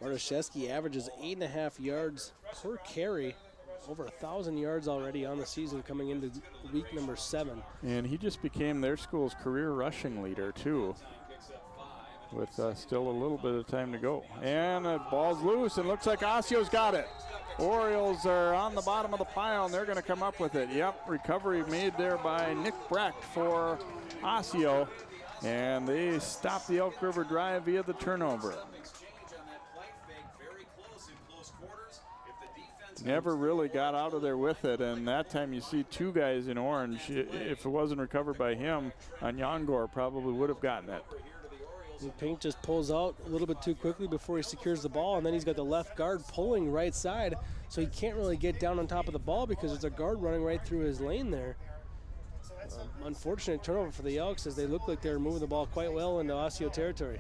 S2: Bartoszewski averages 8.5 yards per carry. Over 1,000 yards already on the season coming into week number 7.
S1: And he just became their school's career rushing leader too, with still a little bit of time to go. And the ball's loose and looks like Osseo's got it. Orioles are on the bottom of the pile and they're going to come up with it. Yep, recovery made there by Nick Brecht for Osseo. And they stop the Elk River drive via the turnover. Never really got out of there with it, and that time you see 2 guys in orange. If it wasn't recovered by him, Anyangor probably would have gotten it.
S2: And Pink just pulls out a little bit too quickly before he secures the ball, and then he's got the left guard pulling right side, so he can't really get down on top of the ball because there's a guard running right through his lane there. Unfortunate turnover for the Elks as they look like they're moving the ball quite well into Osseo territory.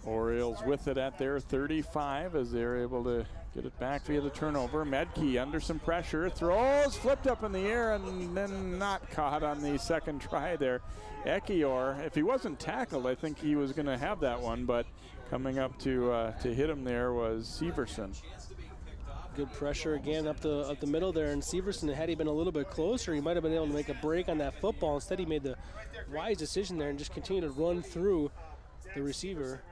S1: Orioles with it at their 35 as they're able to get it back via the turnover. Medke under some pressure, throws, flipped up in the air and then not caught on the second try there. Ekior, if he wasn't tackled, I think he was going to have that one, but coming up to hit him there was Severson.
S2: Good pressure again up the middle there, and Severson, had he been a little bit closer, he might have been able to make a break on that football. Instead, he made the wise decision there and just continued to run through the receiver.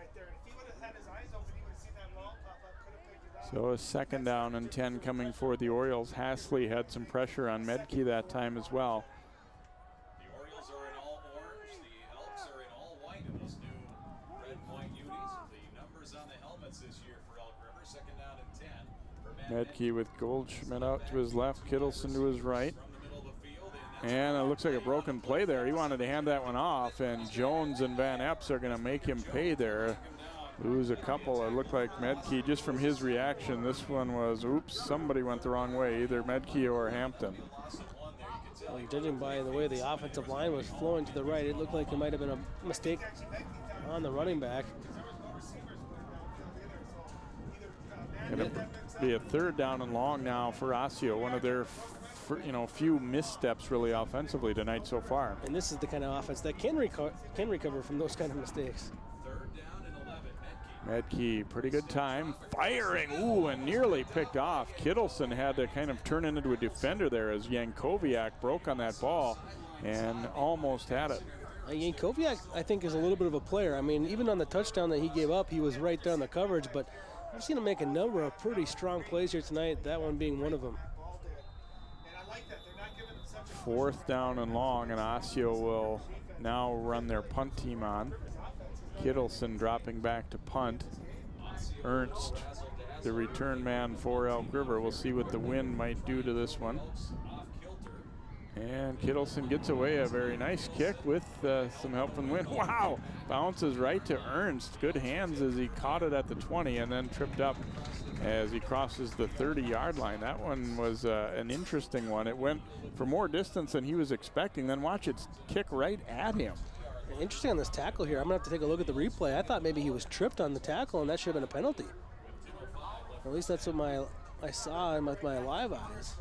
S1: So a 2nd down and 10 coming for the Orioles. Hasley had some pressure on Medke that time as well.
S8: The Orioles are in all orange. The Elks are in all white in those new red and white unis. The numbers on the helmets this year for Elk River. 2nd down and 10.
S1: Medke with Goldschmidt out to his left, Kittleson to his right. And it looks like a broken play there. He wanted to hand that one off, and Jones and Van Epps are going to make him pay there. Lose a couple. It looked like Medke, just from his reaction, this one was, oops, somebody went the wrong way, either Medke or Hampton.
S2: Well, judging by the way the offensive line was flowing to the right, it looked like it might have been a mistake on the running back.
S1: Going to be a 3rd down and long now for Osseo, one of their few missteps really offensively tonight so far.
S2: And this is the kind of offense that can recover from those kind of mistakes.
S1: Medke, pretty good time, firing, ooh, and nearly picked off. Kittleson had to kind of turn into a defender there as Yankoviak broke on that ball and almost had it.
S2: Yankoviak, I think, is a little bit of a player. I mean, even on the touchdown that he gave up, he was right there on the coverage, but I've seen him make a number of pretty strong plays here tonight, that one being one of them.
S1: 4th down and long, and Osseo will now run their punt team on. Kittleson dropping back to punt. Ernst, the return man for Elk River. We'll see what the wind might do to this one. And Kittleson gets away a very nice kick with some help from the wind. Wow! Bounces right to Ernst. Good hands as he caught it at the 20 and then tripped up as he crosses the 30-yard line. That one was an interesting one. It went for more distance than he was expecting. Then watch it kick right at him.
S2: Interesting on this tackle here. I'm going to have to take a look at the replay. I thought maybe he was tripped on the tackle, and that should have been a penalty. Or at least that's what I saw with my live eyes.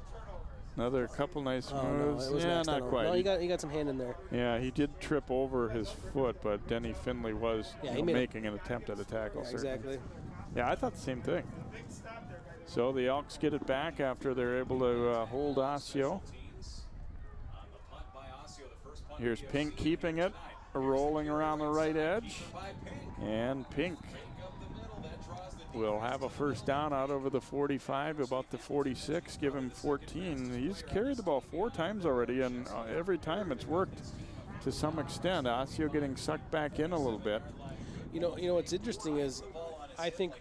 S1: Another couple nice moves.
S2: No, it was
S1: yeah, not quite.
S2: No, he got some hand in there.
S1: Yeah, he did trip over his foot, but Denny Finley was making an attempt at a tackle.
S2: Yeah, exactly.
S1: Yeah, I thought the same thing. So the Elks get it back after they're able to hold Osseo. Here's Pink keeping it, rolling around the right edge, and Pink will have a 1st down out over the 45, about the 46, give him 14. He's carried the ball 4 times already, and every time it's worked to some extent. Osseo getting sucked back in a little bit.
S2: You know what's interesting is, I think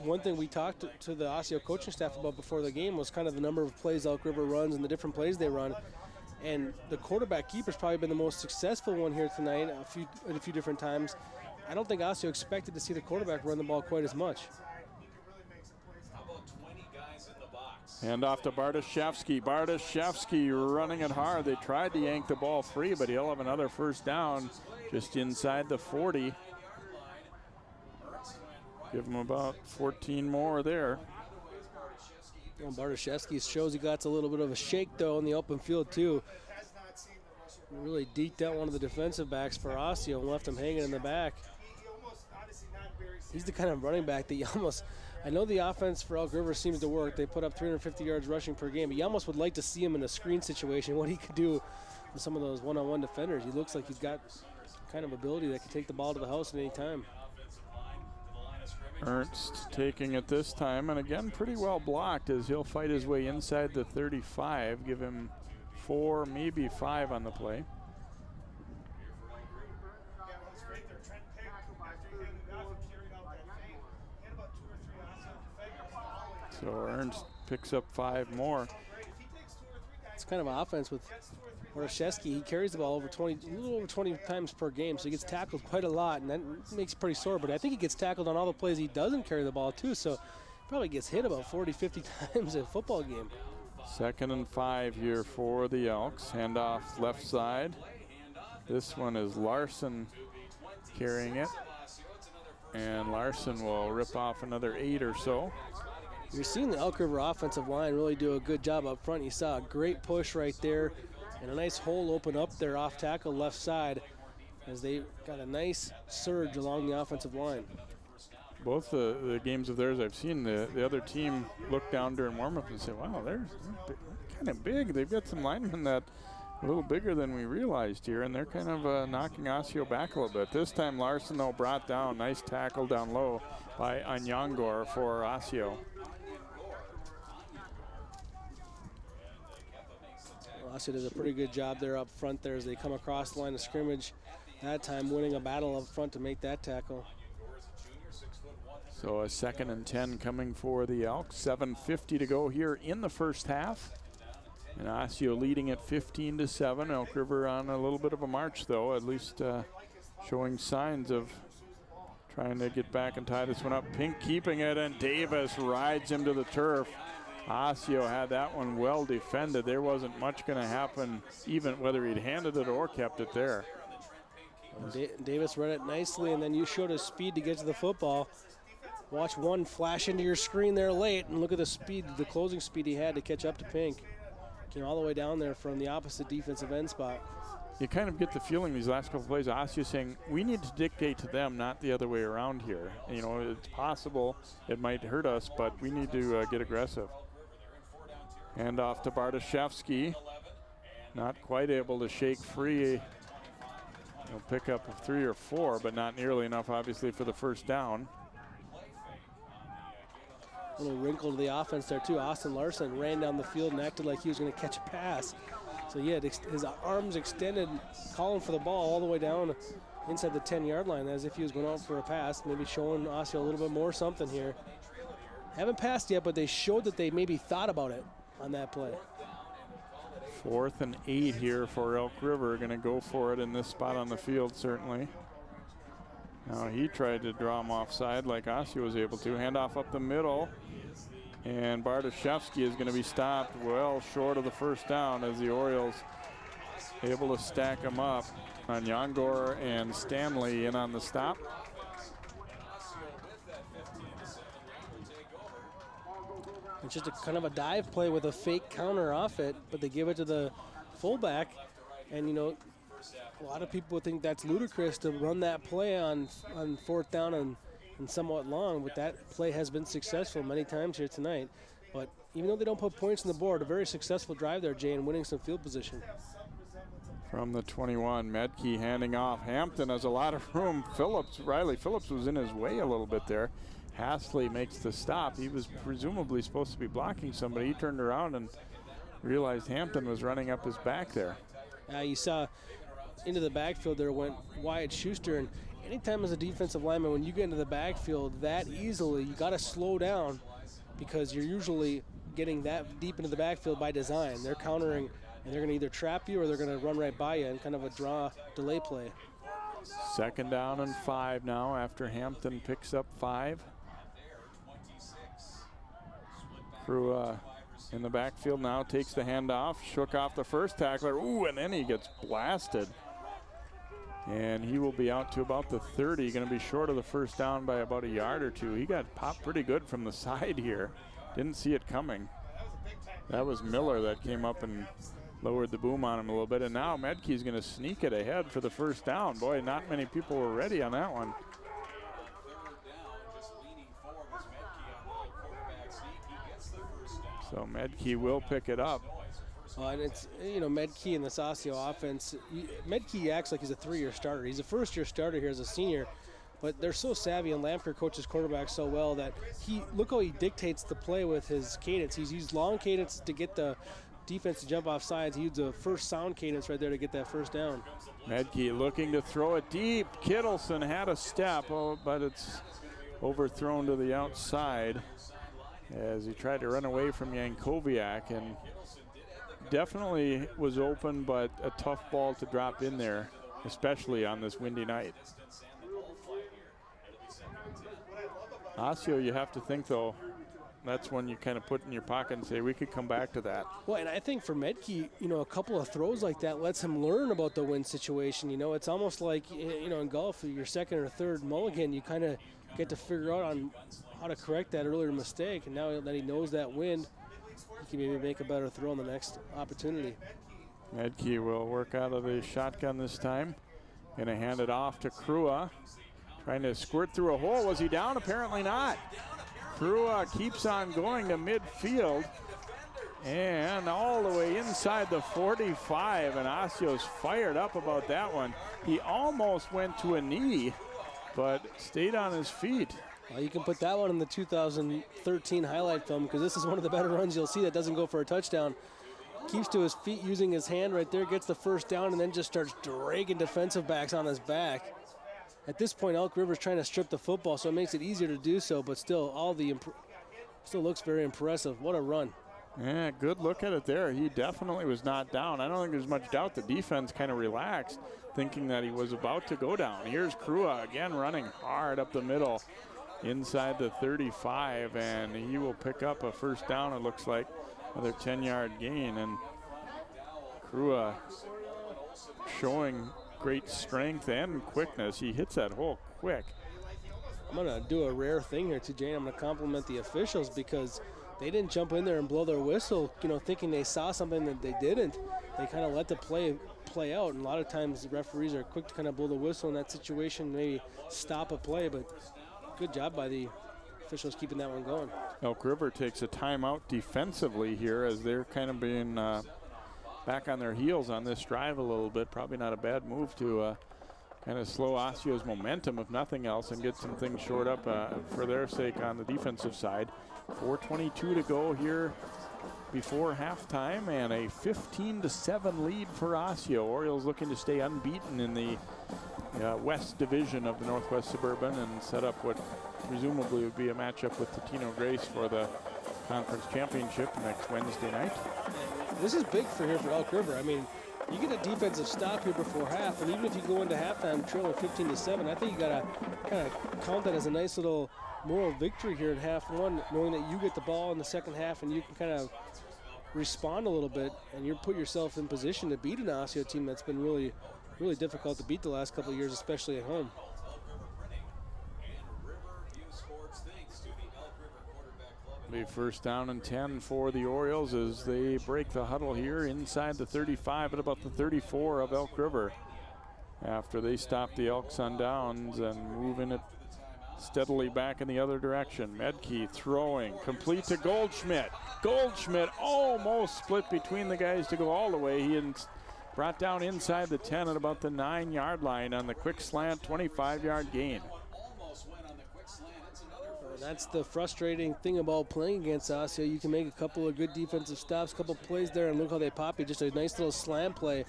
S2: one thing we talked to the Osseo coaching staff about before the game was kind of the number of plays Elk River runs and the different plays they run. And the quarterback keeper's probably been the most successful one here tonight a few different times. I don't think Osseo expected to see the quarterback run the ball quite as much.
S8: How about 20 guys in the box?
S1: Hand off to Bartoszewski. Bartoszewski running it hard. They tried to yank the ball free, but he'll have another first down just inside the 40. Give him about 14 more there.
S2: Well, Bartoszewski shows he got a little bit of a shake, though, in the open field, too. Really deked out one of the defensive backs for Osseo and left him hanging in the back. He's the kind of running back that you almost, I know the offense for Elk River seems to work. They put up 350 yards rushing per game, but you almost would like to see him in a screen situation, what he could do with some of those one-on-one defenders. He looks like he's got kind of ability that can take the ball to the house at any time.
S1: Ernst taking it this time, and again pretty well blocked as he'll fight his way inside the 35. Give him 4, maybe 5 on the play. So Ernst picks up 5 more.
S2: It's kind of an offense with Bartoszewski. He carries the ball over 20, a little over 20 times per game, so he gets tackled quite a lot, and that makes it pretty sore. But I think he gets tackled on all the plays he doesn't carry the ball too, so probably gets hit about 40, 50 times a football game.
S1: 2nd and 5 here for the Elks. Handoff left side. This one is Larson carrying it, and Larson will rip off another 8 or so.
S2: You're seeing the Elk River offensive line really do a good job up front. You saw a great push right there and a nice hole open up there off tackle left side as they got a nice surge along the offensive line.
S1: Both the games of theirs I've seen, the other team look down during warm-up and say, wow, they're kind of big. They've got some linemen that a little bigger than we realized here, and they're kind of knocking Osseo back a little bit. This time Larson, though, brought down. Nice tackle down low by Anyangor for Osseo.
S2: Osseo does a pretty good job there up front there as they come across the line of scrimmage. That time winning a battle up front to make that tackle.
S1: So a 2nd and 10 coming for the Elks. 7:50 to go here in the first half. And Osseo leading at 15-7. Elk River on a little bit of a march, though, at least showing signs of trying to get back and tie this one up. Pink keeping it, and Davis rides him to the turf. Osseo had that one well defended. There wasn't much going to happen, even whether he'd handed it or kept it there.
S2: Davis read it nicely, and then you showed his speed to get to the football. Watch one flash into your screen there late, and look at the speed, the closing speed he had to catch up to Pink. Came all the way down there from the opposite defensive end spot.
S1: You kind of get the feeling these last couple plays, Osseo saying, we need to dictate to them, not the other way around here. You know, it's possible it might hurt us, but we need to get aggressive. Hand off to Bartoszewski. Not quite able to shake free. He'll pick up 3 or 4, but not nearly enough, obviously, for the first down.
S2: A little wrinkle to the offense there, too. Austin Larson ran down the field and acted like he was going to catch a pass. So, yeah, his arms extended, calling for the ball all the way down inside the 10-yard line as if he was going out for a pass, maybe showing Osseo a little bit more something here. Haven't passed yet, but they showed that they maybe thought about it on that play.
S1: 4th and 8 here for Elk River. Going to go for it in this spot on the field, certainly. Now he tried to draw him offside like Osseo was able to. Handoff up the middle. And Bartoszewski is going to be stopped well short of the first down as the Orioles able to stack him up. Anyangor and Stanley in on the stop.
S2: It's just a kind of a dive play with a fake counter off it, but they give it to the fullback. And, you know, a lot of people would think that's ludicrous to run that play on 4th down and somewhat long, but that play has been successful many times here tonight. But even though they don't put points on the board, a very successful drive there, Jay, and winning some field position.
S1: From the 21, Medke handing off. Hampton has a lot of room. Riley Phillips was in his way a little bit there. Hasley makes the stop. He was presumably supposed to be blocking somebody. He turned around and realized Hampton was running up his back there.
S2: You saw into the backfield there went Wyatt Schuster, and anytime as a defensive lineman, when you get into the backfield that easily, you got to slow down because you're usually getting that deep into the backfield by design. They're countering, and they're going to either trap you or they're going to run right by you in kind of a draw delay play.
S1: 2nd down and 5 now after Hampton picks up 5. Crew in the backfield now, takes the handoff, shook off the first tackler. Ooh, and then he gets blasted. And he will be out to about the 30, going to be short of the first down by about a yard or two. He got popped pretty good from the side here. Didn't see it coming. That was Miller that came up and lowered the boom on him a little bit. And now Medkey's going to sneak it ahead for the first down. Boy, not many people were ready on that one. So Medkey will pick it up.
S2: And it's, you know, Medkey in this Osseo offense, Medkey acts like he's a 3-year starter. He's a first-year starter here as a senior, but they're so savvy, and Lamker coaches quarterbacks so well that look how he dictates the play with his cadence. He's used long cadence to get the defense to jump off sides. He used the first sound cadence right there to get that first down.
S1: Medkey looking to throw it deep. Kittleson had a step, but it's overthrown to the outside as he tried to run away from Yankoviak, and definitely was open, but a tough ball to drop in there, especially on this windy night. Osseo, you have to think, though, that's when you kind of put in your pocket and say, we could come back to that.
S2: Well, and I think for Medkey, you know, a couple of throws like that lets him learn about the wind situation. You know, it's almost like, you know, in golf, your second or third mulligan, you kind of get to figure out on how to correct that earlier mistake. And now that he knows that wind, he can maybe make a better throw on the next opportunity.
S1: Medkey will work out of the shotgun this time. Gonna hand it off to Krua. Trying to squirt through a hole. Was he down? Apparently not. Krua keeps on going to midfield and all the way inside the 45, and Osseo's fired up about that one. He almost went to a knee, but stayed on his feet.
S2: Well, you can put that one in the 2013 highlight film, because this is one of the better runs you'll see that doesn't go for a touchdown. Keeps to his feet using his hand right there, gets the first down, and then just starts dragging defensive backs on his back. At this point, Elk River's trying to strip the football, so it makes it easier to do so, but still, still looks very impressive. What a run.
S1: Yeah, good look at it there. He definitely was not down. I don't think there's much doubt the defense kind of relaxed, thinking that he was about to go down. Here's Krua again running hard up the middle inside the 35, and he will pick up a first down, it looks like. Another 10-yard gain, and Krua showing great strength and quickness. He hits that hole quick.
S2: I'm going to do a rare thing here too, Jane. I'm going to compliment the officials, because they didn't jump in there and blow their whistle, you know, thinking they saw something that they didn't. They kind of let the play out, and a lot of times the referees are quick to kind of blow the whistle in that situation, maybe stop a play, but good job by the officials keeping that one going.
S1: Elk River takes a timeout defensively here as they're kind of being back on their heels on this drive a little bit. Probably not a bad move to kind of slow Osseo's momentum, if nothing else, and get some things shored up for their sake on the defensive side. 4:22 to go here before halftime, and a 15-7 lead for Osseo. Orioles looking to stay unbeaten in the West Division of the Northwest Suburban and set up what presumably would be a matchup with Totino Grace for the conference championship next Wednesday night.
S2: This is big for Elk River. I mean, you get a defensive stop here before half, and even if you go into halftime trailing 15-7, I think you got to kind of count that as a nice little moral victory here in half one, knowing that you get the ball in the second half and you can kind of respond a little bit, and you put yourself in position to beat an Osseo team that's been really, really difficult to beat the last couple of years, especially at home.
S1: Be first down and 10 for the Orioles as they break the huddle here inside the 35 at about the 34 of Elk River, after they stop the Elks on downs and moving it steadily back in the other direction. Medkey throwing, complete to Goldschmidt. Goldschmidt almost split between the guys to go all the way. He brought down inside the 10 at about the 9-yard line on the quick slant, 25-yard gain.
S2: That's the frustrating thing about playing against Osseo. You can make a couple of good defensive stops, a couple plays there, and look how they pop you. Just a nice little slam play.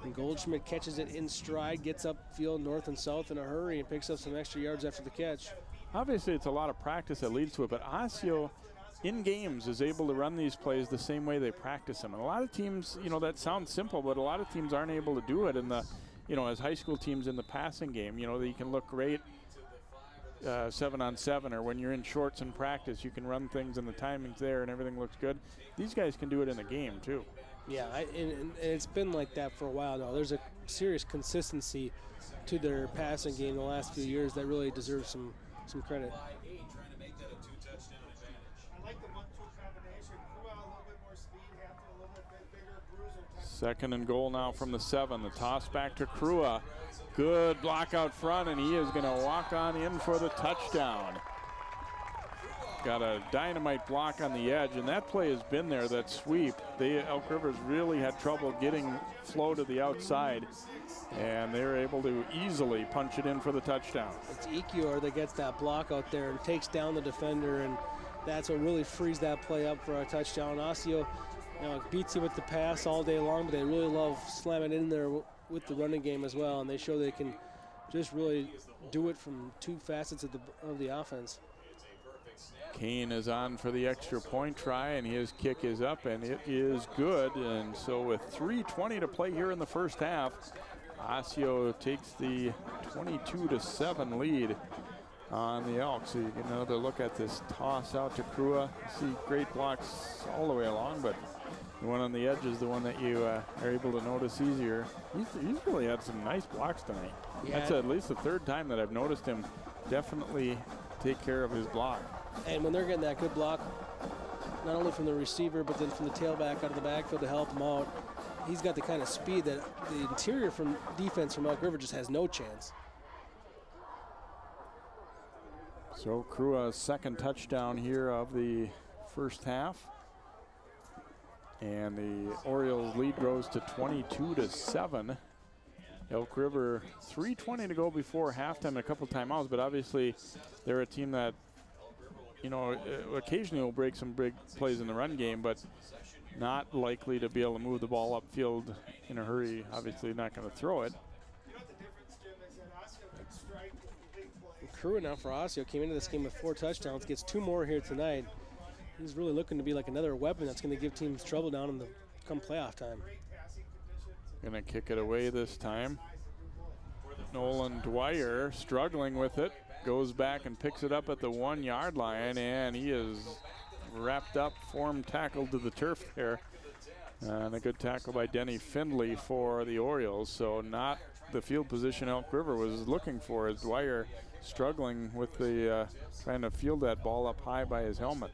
S2: And Goldschmidt catches it in stride, gets upfield north and south in a hurry, and picks up some extra yards after the catch.
S1: Obviously, it's a lot of practice that leads to it, but Osseo in games is able to run these plays the same way they practice them. And a lot of teams, you know, that sounds simple, but a lot of teams aren't able to do it. And you know, as high school teams in the passing game, you know, you can look great 7-on-7, or when you're in shorts in practice, you can run things and the timing's there and everything looks good. These guys can do it in a game too.
S2: Yeah, and it's been like that for a while now. There's a serious consistency to their passing game the last few years that really deserves some credit.
S1: Second and goal now from the 7. The toss back to Krua. Good block out front, and he is going to walk on in for the touchdown. Got a dynamite block on the edge, and that play has been there, that sweep. Elk River's really had trouble getting flow to the outside, and they're able to easily punch it in for the touchdown.
S2: It's Ekior that gets that block out there and takes down the defender, and that's what really frees that play up for a touchdown. Osseo, you know, beats you with the pass all day long, but they really love slamming in there with the running game as well, and they show they can just really do it from two facets of the offense.
S1: Kane is on for the extra point try, and his kick is up, and it is good. And so with 3:20 to play here in the first half, Osseo takes the 22-7 lead on the Elks. So you get another look at this toss out to Krua. You see great blocks all the way along, but the one on the edge is the one that you are able to notice easier. He's really had some nice blocks tonight. Yeah. That's at least the third time that I've noticed him definitely take care of his block.
S2: And when they're getting that good block, not only from the receiver, but then from the tailback out of the backfield to help him out, he's got the kind of speed that the interior from defense from Elk River just has no chance.
S1: So Krua's second touchdown here of the first half. And the Orioles lead grows to 22-7. Elk River, 3:20 to go before halftime, a couple timeouts, but obviously they're a team that, you know, occasionally will break some big plays in the run game, but not likely to be able to move the ball upfield in a hurry. Obviously not going to throw it.
S2: Krua now for Osseo came into this game with 4 touchdowns, gets 2 more here tonight. He's really looking to be like another weapon that's going to give teams trouble down in the come playoff time.
S1: Going to kick it away this time. Nolan Dwyer struggling with it. Goes back and picks it up at the 1-yard line, and he is wrapped up, form tackled to the turf there. And a good tackle by Denny Findley for the Orioles. So not the field position Elk River was looking for, as Dwyer struggling with the trying to field that ball up high by his helmet.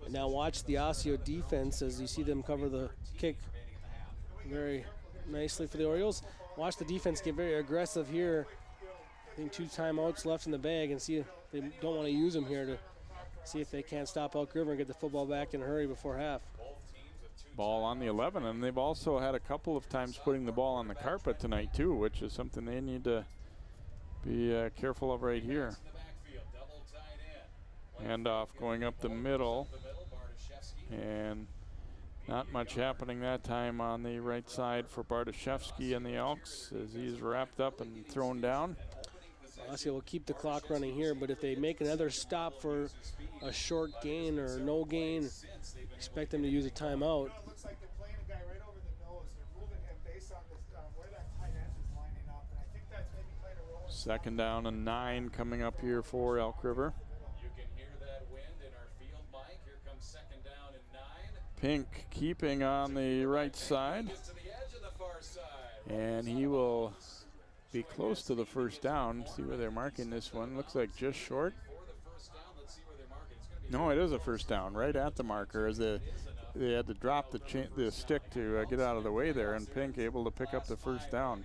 S2: And now watch the Osseo defense as you see them cover the kick very nicely for the Orioles. Watch the defense get very aggressive here. I think 2 timeouts left in the bag, and see if they don't want to use them here to see if they can't stop Elk River and get the football back in a hurry before half.
S1: Ball on the 11, and they've also had a couple of times putting the ball on the carpet tonight too, which is something they need to be careful of right here. Handoff going up the middle, and not much happening that time on the right side for Bartoszewski and the Elks as he's wrapped up and thrown down.
S2: Osseo will keep the clock running here, but if they make another stop for a short gain or no gain, expect them to use a timeout.
S1: Second down and 9 coming up here for Elk River. Pink keeping on the right side, and he will be close to the first down. See where they're marking this one. Looks like just short. No, it is a first down, right at the marker, as they had to drop the stick to get out of the way there, and Pink able to pick up the first down.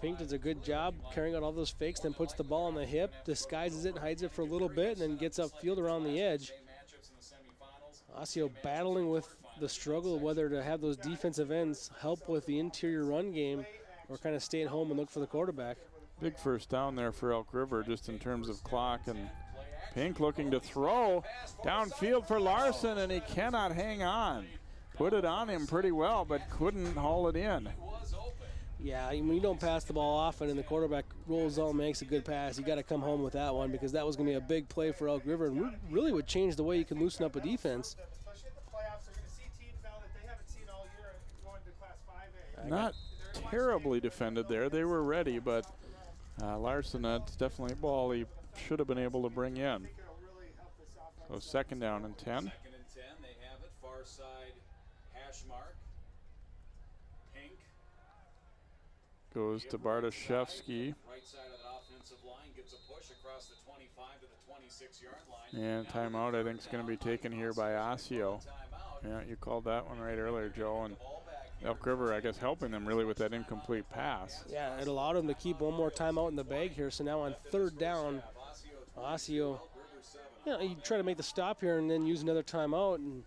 S2: Pink does a good job carrying out all those fakes, then puts the ball on the hip, disguises it, and hides it for a little bit, and then gets upfield around the edge. Osseo battling with the struggle of whether to have those defensive ends help with the interior run game or kind of stay at home and look for the quarterback.
S1: Big first down there for Elk River just in terms of clock, and Pink looking to throw downfield for Larson, and he cannot hang on. Put it on him pretty well, but couldn't haul it in.
S2: Yeah, when you don't pass the ball often and the quarterback rolls out and makes a good pass, you got to come home with that one, because that was going to be a big play for Elk River and really would change the way you can loosen up a defense.
S1: Not terribly defended there. They were ready, but Larson, that's definitely a ball he should have been able to bring in. So 2nd down and 10.
S8: 2nd and 10, they have it. Far side hash mark. Pink.
S1: Goes to Bartoszewski.
S8: Right side of the offensive line gets a push across the 25 to the 26-yard line.
S1: And timeout, I think, is going to be taken here by Osseo. Yeah, you called that one right earlier, Joe. And Elk River, I guess, helping them really with that incomplete pass.
S2: Yeah, it allowed him to keep one more timeout in the bag here. So now on 3rd down, Osseo, you know, you try to make the stop here and then use another timeout. And,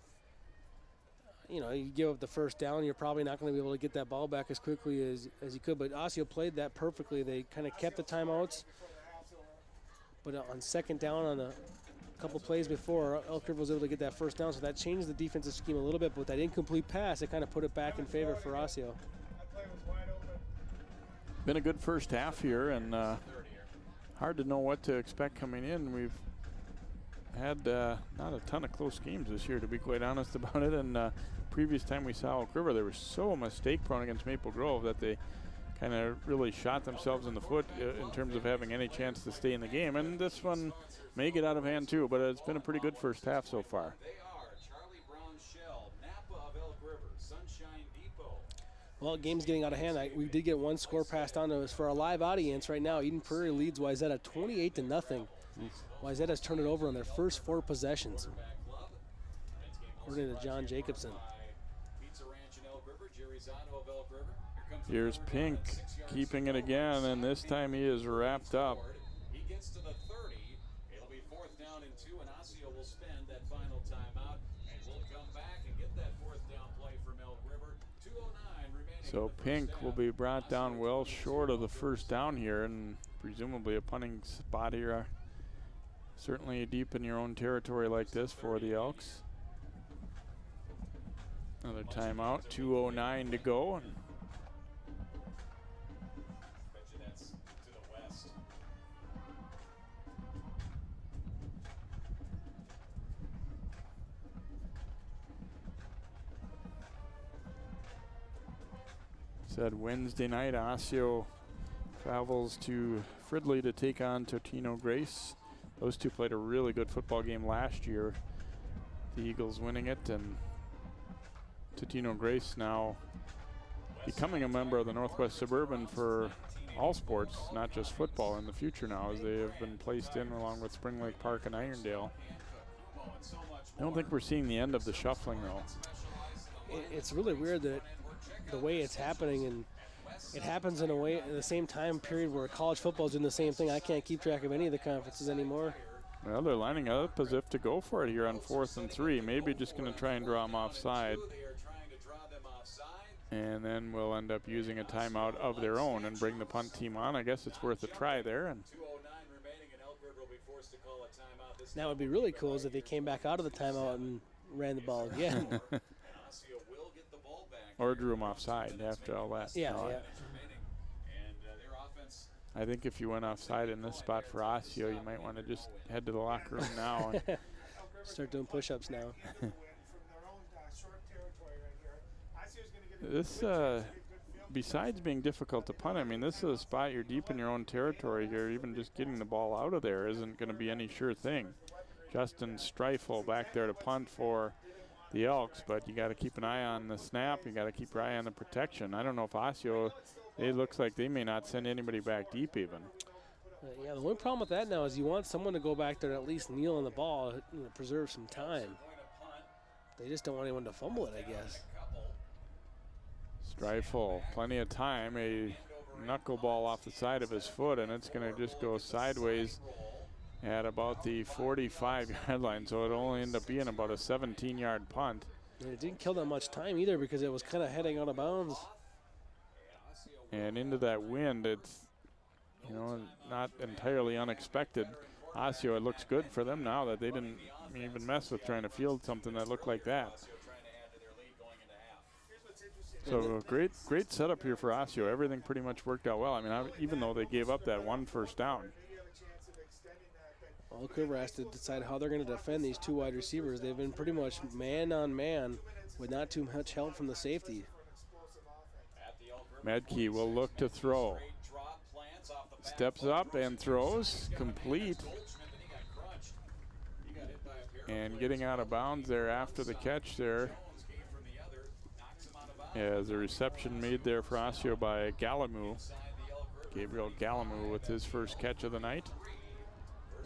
S2: you know, you give up the 1st down, you're probably not going to be able to get that ball back as quickly as you could. But Osseo played that perfectly. They kind of kept the timeouts. But on 2nd down on a couple plays before, Elk River was able to get that 1st down, so that changed the defensive scheme a little bit. But with that incomplete pass, it kind of put it back in favor for Osseo.
S1: Been a good first half here, and hard to know what to expect coming in. We've had not a ton of close games this year, to be quite honest about it. And previous time we saw Elk River, they were so mistake prone against Maple Grove that they kind of really shot themselves in the foot in terms of having any chance to stay in the game. And this one may get out of hand too, but it's been a pretty good first half so far.
S8: They are Charlie Brown Shell, Napa of Elk River, Sunshine Depot.
S2: Well, game's getting out of hand. We did get one score passed on to us for our live audience right now. Eden Prairie leads Wayzata 28-0. Wayzata has turned it over on their first 4 possessions, according to John Jacobson.
S8: Pizza Ranch in Elk River, Jerry Zotto of Elk River.
S1: Here's Pink keeping it again, and this time he is wrapped up.
S8: He gets to the 30. It'll be 4th down and 2, and Osseo will spend that final timeout, and we'll come back and get that 4th down play from Elk River. 2:09 remaining.
S1: So Pink will be brought down well short of the 1st down here, and presumably a punting spot here. Certainly deep in your own territory like this for the Elks. Another timeout, 2:09 to go.
S8: That's to the west.
S1: Said Wednesday night, Osseo travels to Fridley to take on Totino Grace. Those two played a really good football game last year. The Eagles winning it, and Totino Grace now becoming a member of the Northwest Suburban for all sports, not just football in the future now, as they have been placed in along with Spring Lake Park and Irondale. I don't think we're seeing the end of the shuffling though.
S2: It's really weird that the way it's happening, and it happens in a way in the same time period where college football is doing the same thing. I can't keep track of any of the conferences anymore.
S1: Well, they're lining up as if to go for it here on 4th and 3. Maybe just going to try and draw them offside. And then we'll end up using a timeout of their own and bring the punt team on. I guess it's worth a try there. And
S2: that would be really cool is if they came back out of the timeout and ran the ball again.
S1: Or drew them offside after all that.
S2: Yeah,
S1: no,
S2: yeah.
S1: I think if you went offside in this spot for Osseo, you might want to just head to the locker room now. And
S2: start doing push-ups now.
S1: This, besides being difficult to punt, I mean, this is a spot you're deep in your own territory here. Even just getting the ball out of there isn't going to be any sure thing. Justin Streifel back there to punt for the Elks, but you got to keep an eye on the snap. You got to keep your eye on the protection. I don't know if Osseo, it looks like they may not send anybody back deep even.
S2: Yeah, the only problem with that now is you want someone to go back there and at least kneel on the ball, you know, preserve some time. They just don't want anyone to fumble it, I guess.
S1: Streifel, plenty of time, a knuckleball off the side of his foot, and it's going to just go sideways at about the 45-yard line, so it'll only end up being about a 17-yard punt.
S2: And it didn't kill that much time either because it was kind of heading out of bounds.
S1: And into that wind, it's, you know, not entirely unexpected. Osseo, it looks good for them now that they didn't even mess with trying to field something that looked like that. So great setup here for Osseo. Everything pretty much worked out well. I mean, even though they gave up that one first down.
S2: Elk River has to decide how they're going to defend these two wide receivers. They've been pretty much man on man with not too much help from the safety.
S1: Medke will look to throw. Steps up and throws, complete. And getting out of bounds there after the catch there. As a reception made there for Osseo by Galamou. Gabriel Galamou with his first catch of the night.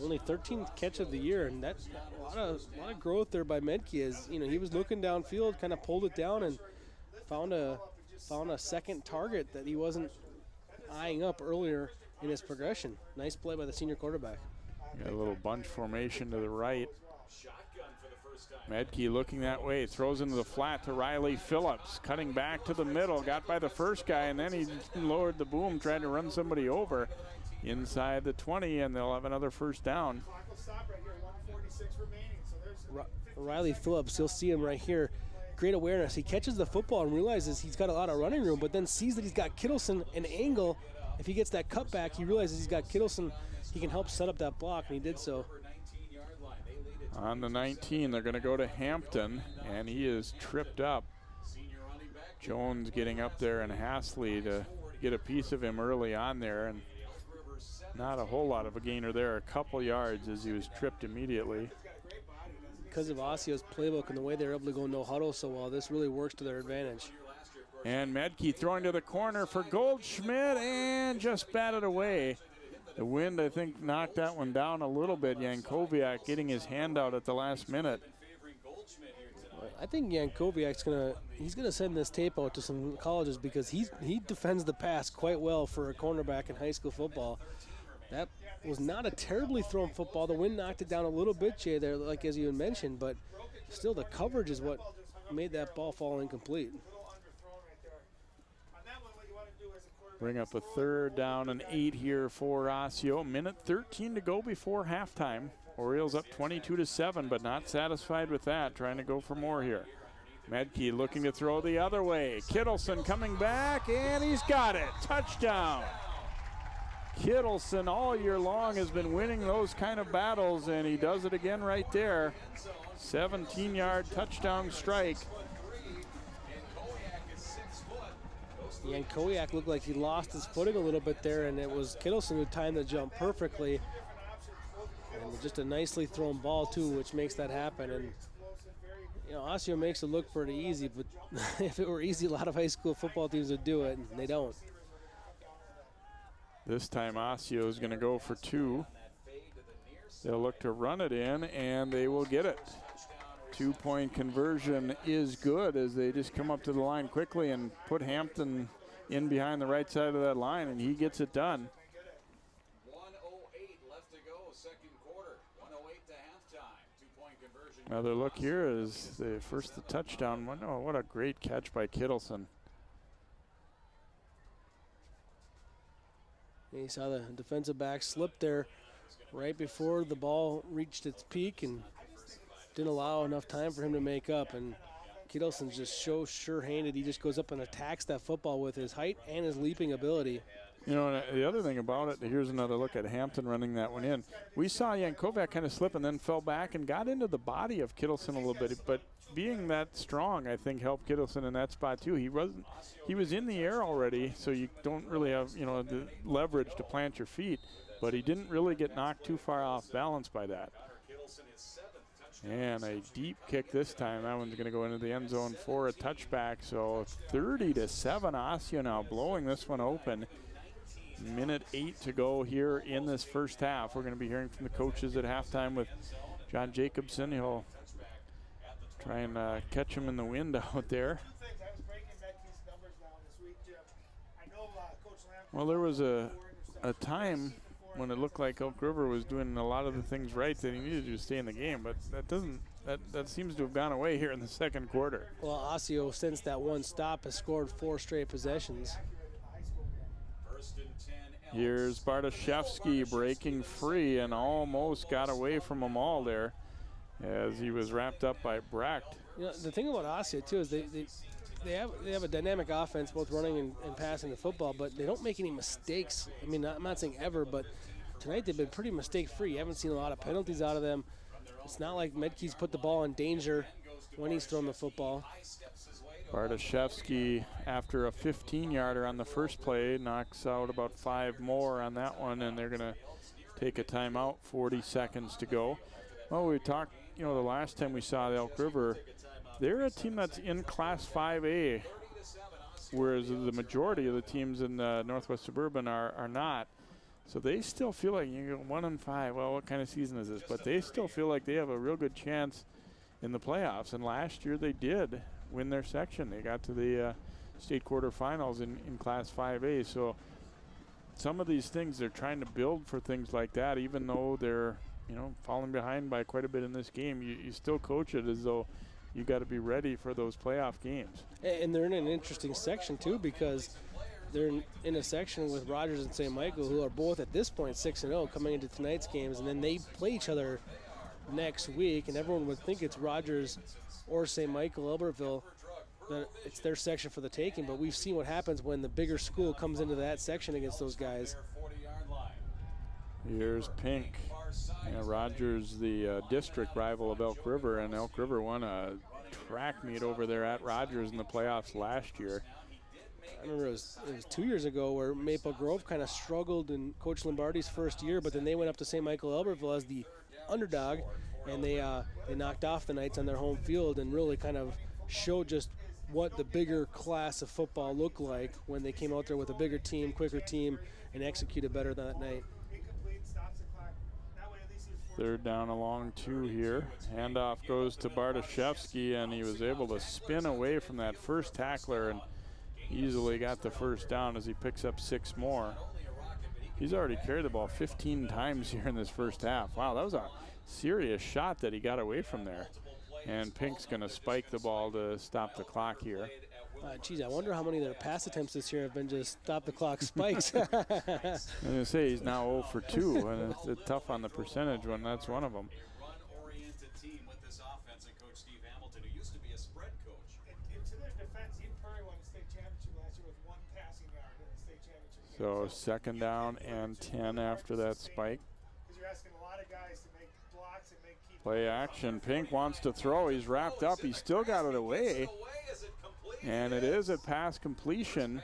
S2: Only 13th catch of the year, and that's a lot of growth there by Medke. As you know, he was looking downfield, kind of pulled it down, and found a second target that he wasn't eyeing up earlier in his progression. Nice play by the senior quarterback.
S1: Got a little bunch formation to the right. Medke looking that way, throws into the flat to Riley Phillips, cutting back to the middle, got by the first guy, and then he lowered the boom, tried to run somebody over inside the 20, and they'll have another first down.
S2: Riley Phillips, you'll see him right here. Great awareness. He catches the football and realizes he's got a lot of running room, but then sees that he's got Kittleson an angle. If he gets that cutback, he realizes he's got Kittleson. He can help set up that block, and he did so.
S1: On the 19, they're going to go to Hampton, and he is tripped up. Jones getting up there, and Hasley to get a piece of him early on there, and not a whole lot of a gainer there, a couple yards as he was tripped immediately.
S2: Because of Osseo's playbook and the way they're able to go no huddle so well, this really works to their advantage.
S1: And Medke throwing to the corner for Goldschmidt, and just batted away. The wind, I think, knocked that one down a little bit. Yankoviak getting his hand out at the last minute.
S2: I think Yankoviak's gonna send this tape out to some colleges because he defends the pass quite well for a cornerback in high school football. That was not a terribly thrown football. The wind knocked it down a little bit, Jay, there, like as you had mentioned, but still the coverage is what made that ball fall incomplete.
S1: Bring up a 3rd down and 8 here for Osseo. Minute 13 to go before halftime. Orioles up 22-7, but not satisfied with that. Trying to go for more here. Medke looking to throw the other way. Kittleson coming back, and he's got it. Touchdown. Kittleson all year long has been winning those kind of battles, and he does it again right there. 17-yard touchdown strike.
S2: Yankoviak looked like he lost his footing a little bit there, and it was Kittleson who timed the jump perfectly. And just a nicely thrown ball, too, which makes that happen. And, you know, Osseo makes it look pretty easy, but if it were easy, a lot of high school football teams would do it, and they don't.
S1: This time Osseo is going to go for 2. They'll look to run it in, and they will get it. 2-point conversion is good as they just come up to the line quickly and put Hampton in behind the right side of that line, and he gets it done.
S8: 1:08 left to go, second quarter. 1:08 to halftime. 2-point conversion.
S1: Another look here is the touchdown. Oh, what a great catch by Kittleson.
S2: You saw the defensive back slip there right before the ball reached its peak and didn't allow enough time for him to make up. And Kittleson's just so sure-handed. He just goes up and attacks that football with his height and his leaping ability.
S1: You know, the other thing about it, here's another look at Hampton running that one in. We saw Yankoviak kind of slip and then fell back and got into the body of Kittleson a little bit, but being that strong, I think, helped Kittleson in that spot too. He was in the air already, so you don't really have, you know, the leverage to plant your feet, but he didn't really get knocked too far off balance by that. And a deep kick this time. That one's going to go into the end zone for a touchback. So 30-7, Osseo now blowing this one open. Minute 8 to go here in this first half. We're going to be hearing from the coaches at halftime with John Jacobson. He'll try and catch him in the wind out there. Well, there was a time when it looked like Elk River was doing a lot of the things right that he needed to stay in the game, but that seems to have gone away here in the second quarter.
S2: Well, Osseo, since that one stop, has scored 4 straight possessions.
S1: Here's Bartoszewski breaking free and almost got away from them all there as he was wrapped up by Brecht.
S2: You know, the thing about Osseo too is they have a dynamic offense, both running and passing the football, but they don't make any mistakes. I mean, I'm not saying ever, but tonight they've been pretty mistake-free. You haven't seen a lot of penalties out of them. It's not like Medke's put the ball in danger when he's thrown the football.
S1: Bartoszewski, after a 15-yarder on the first play, knocks out about 5 more on that one, and they're going to take a timeout, 40 seconds to go. Well, we talked, the last time we saw the Elk River, they're a team that's in Class 5A, whereas the majority of the teams in Northwest Suburban are not. So they still feel like, 1-5, well, what kind of season is this? But they still feel like they have a real good chance in the playoffs, and last year they did win their section. They got to the state quarterfinals in Class 5A. So some of these things, they're trying to build for things like that, even though they're, falling behind by quite a bit in this game. You still coach it as though you got to be ready for those playoff games.
S2: And they're in an interesting section, too, because they're in a section with Rogers and St. Michael, who are both at this point 6-0 coming into tonight's games, and then they play each other next week, and everyone would think it's Rogers or St. Michael, Albertville, that it's their section for the taking, but we've seen what happens when the bigger school comes into that section against those guys.
S1: Here's Pink. Rogers, the district rival of Elk River, and Elk River won a track meet over there at Rogers in the playoffs last year.
S2: I remember it was 2 years ago where Maple Grove kind of struggled in Coach Lombardi's first year, but then they went up to St. Michael Albertville as the underdog, and they knocked off the Knights on their home field and really kind of showed just what the bigger class of football looked like when they came out there with a bigger team, quicker team, and executed better that night.
S1: Third down along 2 here. Handoff goes to Bartoszewski, and he was able to spin away from that first tackler and easily got the first down as he picks up 6 more. He's already carried the ball 15 times here in this first half. Wow, that was a serious shot that he got away from there. And Pink's going to spike the ball to stop the clock here.
S2: Geez, I wonder how many of their pass attempts this year have been just stop the clock spikes.
S1: I'm going to say he's now 0 for 2, and it's tough on the percentage when that's one of them.
S8: Run-oriented team with this offense, and Coach Steve Hamilton, who used to be a spread coach.
S10: And to their defense, Eden Prairie won the state championship last year with 1 passing yard in the state championship.
S1: So second down and 10 after that spike.
S10: Because you're asking a lot of guys to make blocks and make key
S1: Play action. Pink wants to throw. He's wrapped up. He still got it away. And it is a pass completion.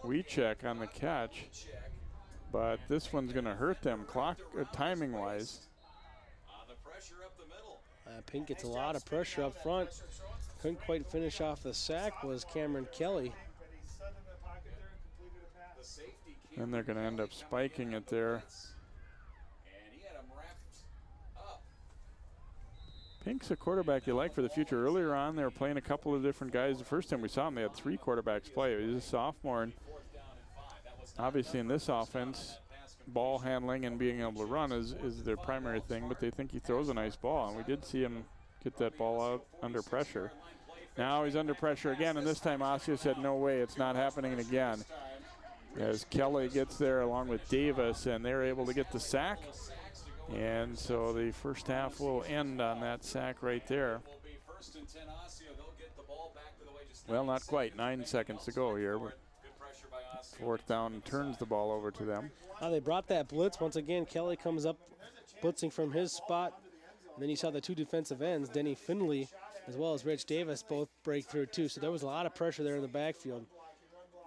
S1: We check on the catch. But this one's going to hurt them timing-wise.
S2: Pink gets a lot of pressure up front. Couldn't quite finish off the sack was Cameron Kelly.
S1: And they're going to end up spiking it there. Pink's a quarterback you like for the future. Earlier on, they were playing a couple of different guys. The first time we saw him, they had 3 quarterbacks play. He's a sophomore, and obviously in this offense, ball handling and being able to run is their primary thing, but they think he throws a nice ball, and we did see him get that ball out under pressure. Now he's under pressure again, and this time Osseo said, no way, it's not happening again. As Kelly gets there along with Davis, and they're able to get the sack. And so the first half will end on that sack right there. Well, not quite. 9 seconds to go here. Fourth down, turns the ball over to them.
S2: They brought that blitz. Once again, Kelly comes up blitzing from his spot. And then you saw the 2 defensive ends, Denny Finley as well as Rich Davis, both break through too. So there was a lot of pressure there in the backfield.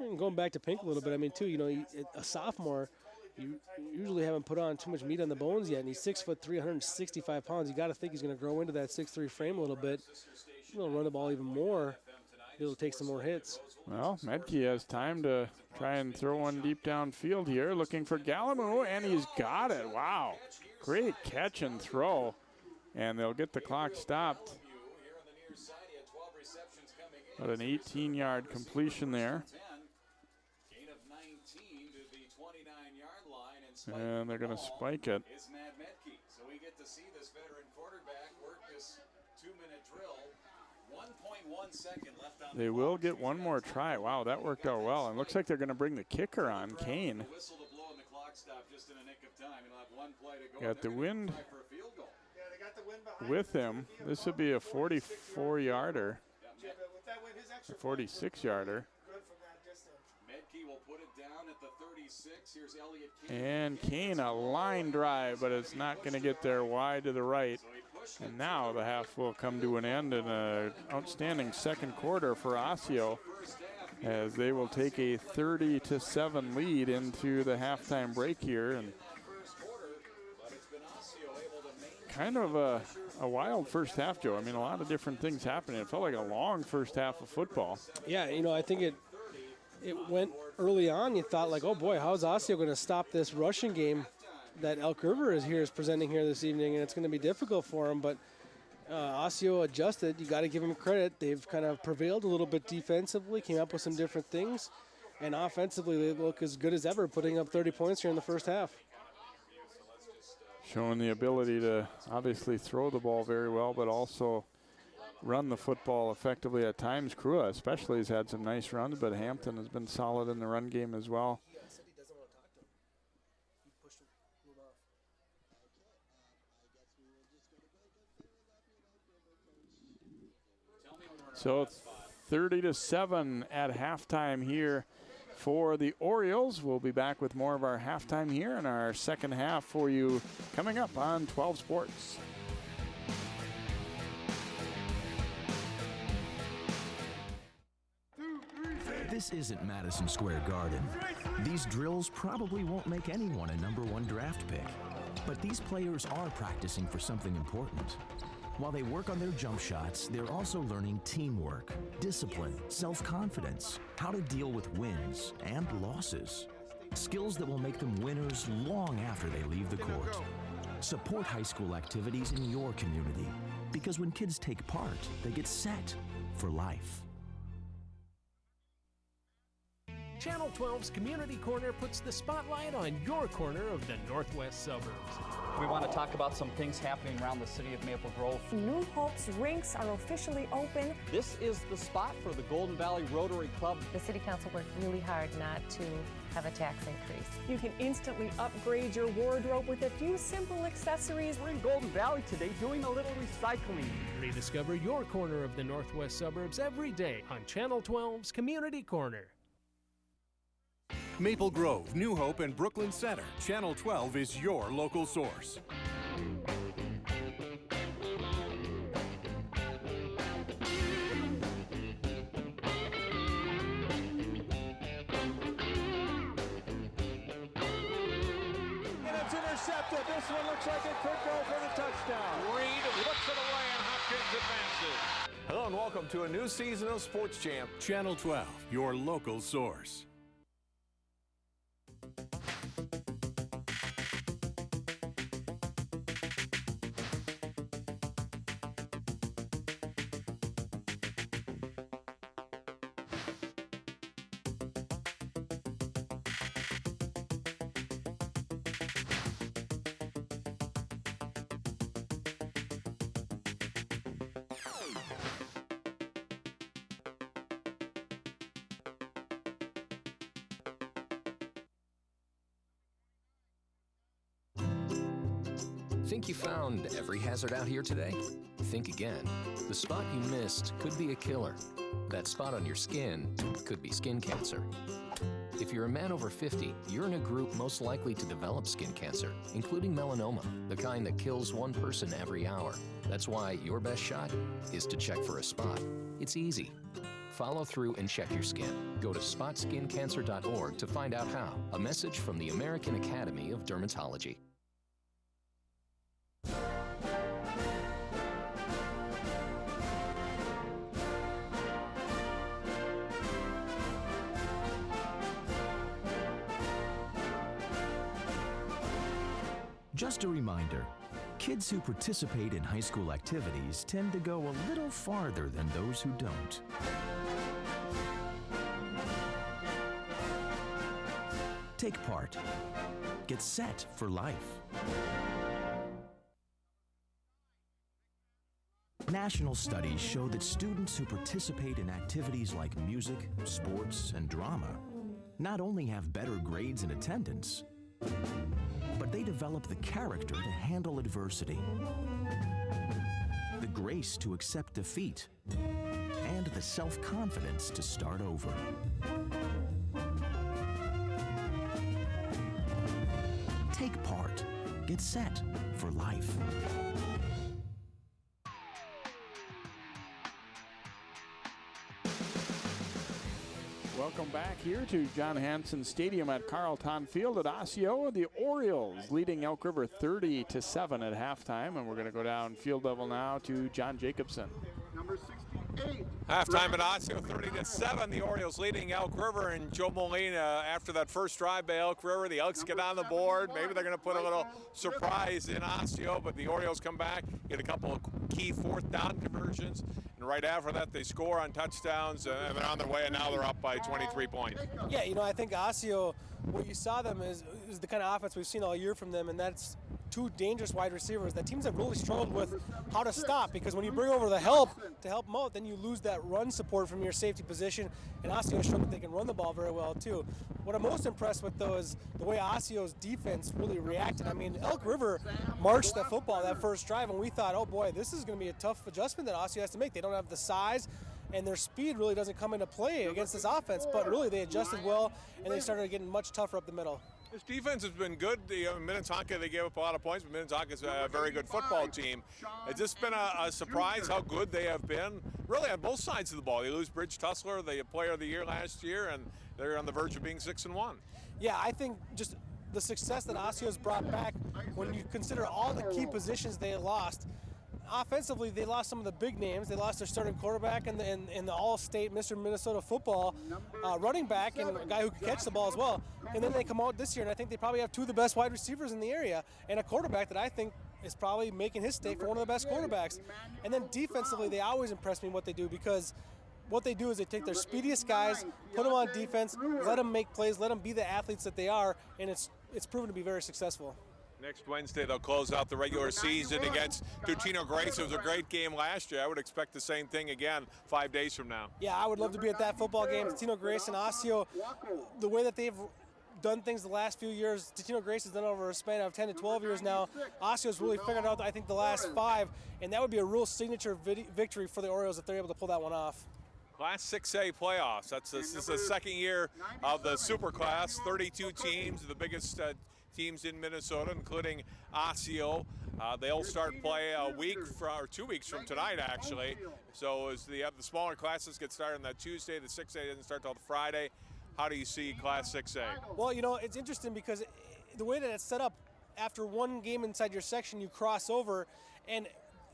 S2: And going back to Pink a little bit, I mean, too, a sophomore, you usually haven't put on too much meat on the bones yet, and he's 6'3", 365 pounds. You got to think he's going to grow into that 6'3" frame a little bit. He'll run the ball even more. He'll take some more hits.
S1: Well, Medke has time to try and throw one deep downfield here, looking for Gallimore, and he's got it. Wow, great catch and throw, and they'll get the clock stopped. But an 18-yard completion there. And they're going to spike it.
S8: So we get to see this veteran quarterback work this 2-minute drill. 1.1 second left on
S1: they will get one more try. Wow, that worked out well. And looks like they're going to bring the kicker on, Kane. Got the wind with him. This would be a 44-yarder, a 46-yarder.
S8: Medke will put it down at the 36. Here's Elliott
S1: And Kane, a line drive, but it's not going to get there wide to the right. And now the half will come to an end in an outstanding second quarter for Osseo, as they will take a 30-7 lead into the halftime break here. And kind of a wild first half, Joe. I mean, a lot of different things happening. It felt like a long first half of football.
S2: Yeah, you know, I think it went early on. You thought, like, oh boy, how's Osseo going to stop this rushing game that Elk River is presenting here this evening, and it's going to be difficult for them. But Osseo adjusted. You got to give them credit. They've kind of prevailed a little bit defensively, came up with some different things, and offensively they look as good as ever, putting up 30 points here in the first half.
S1: Showing the ability to obviously throw the ball very well, but also run the football effectively at times. Krua especially has had some nice runs, but Hampton has been solid in the run game as well. So 30-7 at halftime here for the Orioles. We'll be back with more of our halftime here in our second half for you coming up on 12 Sports.
S11: This isn't Madison Square Garden. These drills probably won't make anyone a #1 draft pick. But these players are practicing for something important. While they work on their jump shots, they're also learning teamwork, discipline, self-confidence, how to deal with wins and losses. Skills that will make them winners long after they leave the court. Support high school activities in your community, because when kids take part, they get set for life.
S12: Channel 12's Community Corner puts the spotlight on your corner of the northwest suburbs.
S13: We want to talk about some things happening around the city of Maple Grove.
S14: New Hope's rinks are officially open.
S13: This is the spot for the Golden Valley Rotary Club.
S15: The City Council worked really hard not to have a tax increase.
S14: You can instantly upgrade your wardrobe with a few simple accessories.
S13: We're in Golden Valley today doing a little recycling.
S12: Rediscover your corner of the northwest suburbs every day on Channel 12's Community Corner.
S9: Maple Grove, New Hope, and Brooklyn Center. Channel 12 is your local source.
S1: Intercepted. This one looks like it could go for the touchdown.
S7: Reed looks it away and Hopkins advances.
S16: Hello and welcome to a new season of Sports Champ.
S9: Channel 12, your local source.
S17: Think you found every hazard out here today? Think again. The spot you missed could be a killer. That spot on your skin could be skin cancer. If you're a man over 50, you're in a group most likely to develop skin cancer, including melanoma, the kind that kills one person every hour. That's why your best shot is to check for a spot. It's easy. Follow through and check your skin. Go to spotskincancer.org to find out how. A message from the American Academy of Dermatology.
S11: Just a reminder, kids who participate in high school activities tend to go a little farther than those who don't. Take part. Get set for life. National studies show that students who participate in activities like music, sports, and drama not only have better grades and attendance, but they develop the character to handle adversity, the grace to accept defeat, and the self-confidence to start over. It's set for life.
S1: Welcome back here to John Hanson Stadium at Carlton Field at Osseo. The Orioles leading Elk River 30-7 at halftime, and we're going to go down field level now to John Jacobson.
S16: Number 68. Halftime at Osseo, 30-7. The Orioles leading Elk River, and Joe Molina, after that first drive by Elk River, the Elks get on the board. Maybe they're going to put a little surprise in Osseo, but the Orioles come back, get a couple of key fourth down conversions, and right after that they score on touchdowns, and they're on their way, and now they're up by 23 points.
S2: Yeah, you know, I think Osseo, what you saw them is the kind of offense we've seen all year from them, and that's two dangerous wide receivers that teams have really struggled with how to stop, because when you bring over the help to help them out, then you lose that run support from your safety position, and Osseo has shown that they can run the ball very well too. What I'm most impressed with though is the way Osseo's defense really reacted. I mean, Elk River marched that football that first drive, and we thought, oh boy, this is going to be a tough adjustment that Osseo has to make. They don't have the size, and their speed really doesn't come into play against this offense, but really they adjusted well, and they started getting much tougher up the middle.
S16: This defense has been good. Minnetonka, they gave up a lot of points, but Minnetonka's a very good football team. It's just been a surprise how good they have been, really on both sides of the ball. They lose Bridge Tussler, the player of the year last year, and they're on the verge of being 6-1.
S2: Yeah, I think just the success that Osseo's brought back, when you consider all the key positions they lost. Offensively, they lost some of the big names. They lost their starting quarterback and the all-state Mr. Minnesota football running back, and a guy who could catch the ball as well. And then they come out this year, and I think they probably have two of the best wide receivers in the area, and a quarterback that I think is probably making his stake for one of the best quarterbacks. And then defensively, they always impress me what they do, because what they do is they take their speediest guys, put them on defense, let them make plays, let them be the athletes that they are, and it's proven to be very successful.
S16: Next Wednesday, they'll close out the regular season against Tutino Grace. It was a great game last year. I would expect the same thing again 5 days from now.
S2: Yeah, I would love to be at that football game. Tutino Grace and Osseo, the way that they've done things the last few years, Tutino Grace has done over a span of 10 to 12 years now. Osseo's really figured out, I think, the last 5, and that would be a real signature victory for the Orioles if they're able to pull that one off.
S16: Class 6A playoffs. This is the second year of the Super Class. 32 teams, the biggest teams in Minnesota, including Osseo. They'll start play a week or 2 weeks from tonight, actually. So as the smaller classes get started on that Tuesday, the 6A doesn't start till Friday. How do you see Class 6A?
S2: Well, you know, it's interesting because the way that it's set up, after one game inside your section, you cross over, and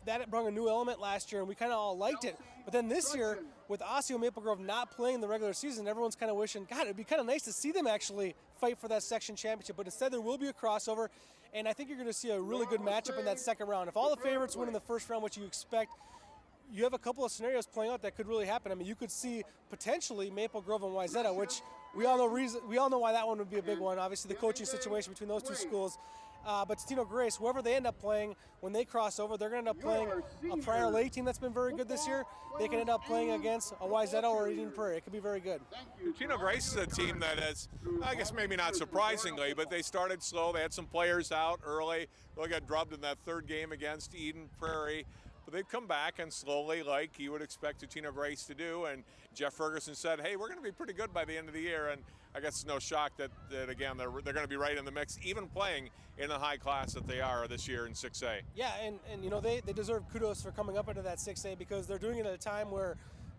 S2: that brought a new element last year, and we kind of all liked it. But then this year, with Osseo Maple Grove not playing the regular season, everyone's kind of wishing, God, it'd be kind of nice to see them actually fight for that section championship. But instead, there will be a crossover, and I think you're going to see a really good matchup in that second round. If all the favorites win in the first round, which you expect, you have a couple of scenarios playing out that could really happen. I mean, you could see potentially Maple Grove and Wayzata, which we all know why that one would be a big one. Obviously, the coaching situation between those two schools. But Tutino Grace, whoever they end up playing, when they cross over, they're going to end up playing a Prior Lake team that's been very good this year. They can end up playing against a Wayzata or Eden Prairie. It could be very good.
S16: Tutino Grace is a team that has, I guess maybe not surprisingly, but they started slow. They had some players out early. Really got drubbed in that third game against Eden Prairie. But they've come back and slowly, like you would expect Tutino Grace to do. And Jeff Ferguson said, hey, we're going to be pretty good by the end of the year. And I guess it's no shock that again, they're going to be right in the mix, even playing in the high class that they are this year in 6A.
S2: Yeah, and you know, they deserve kudos for coming up into that 6A, because they're doing it at a time where,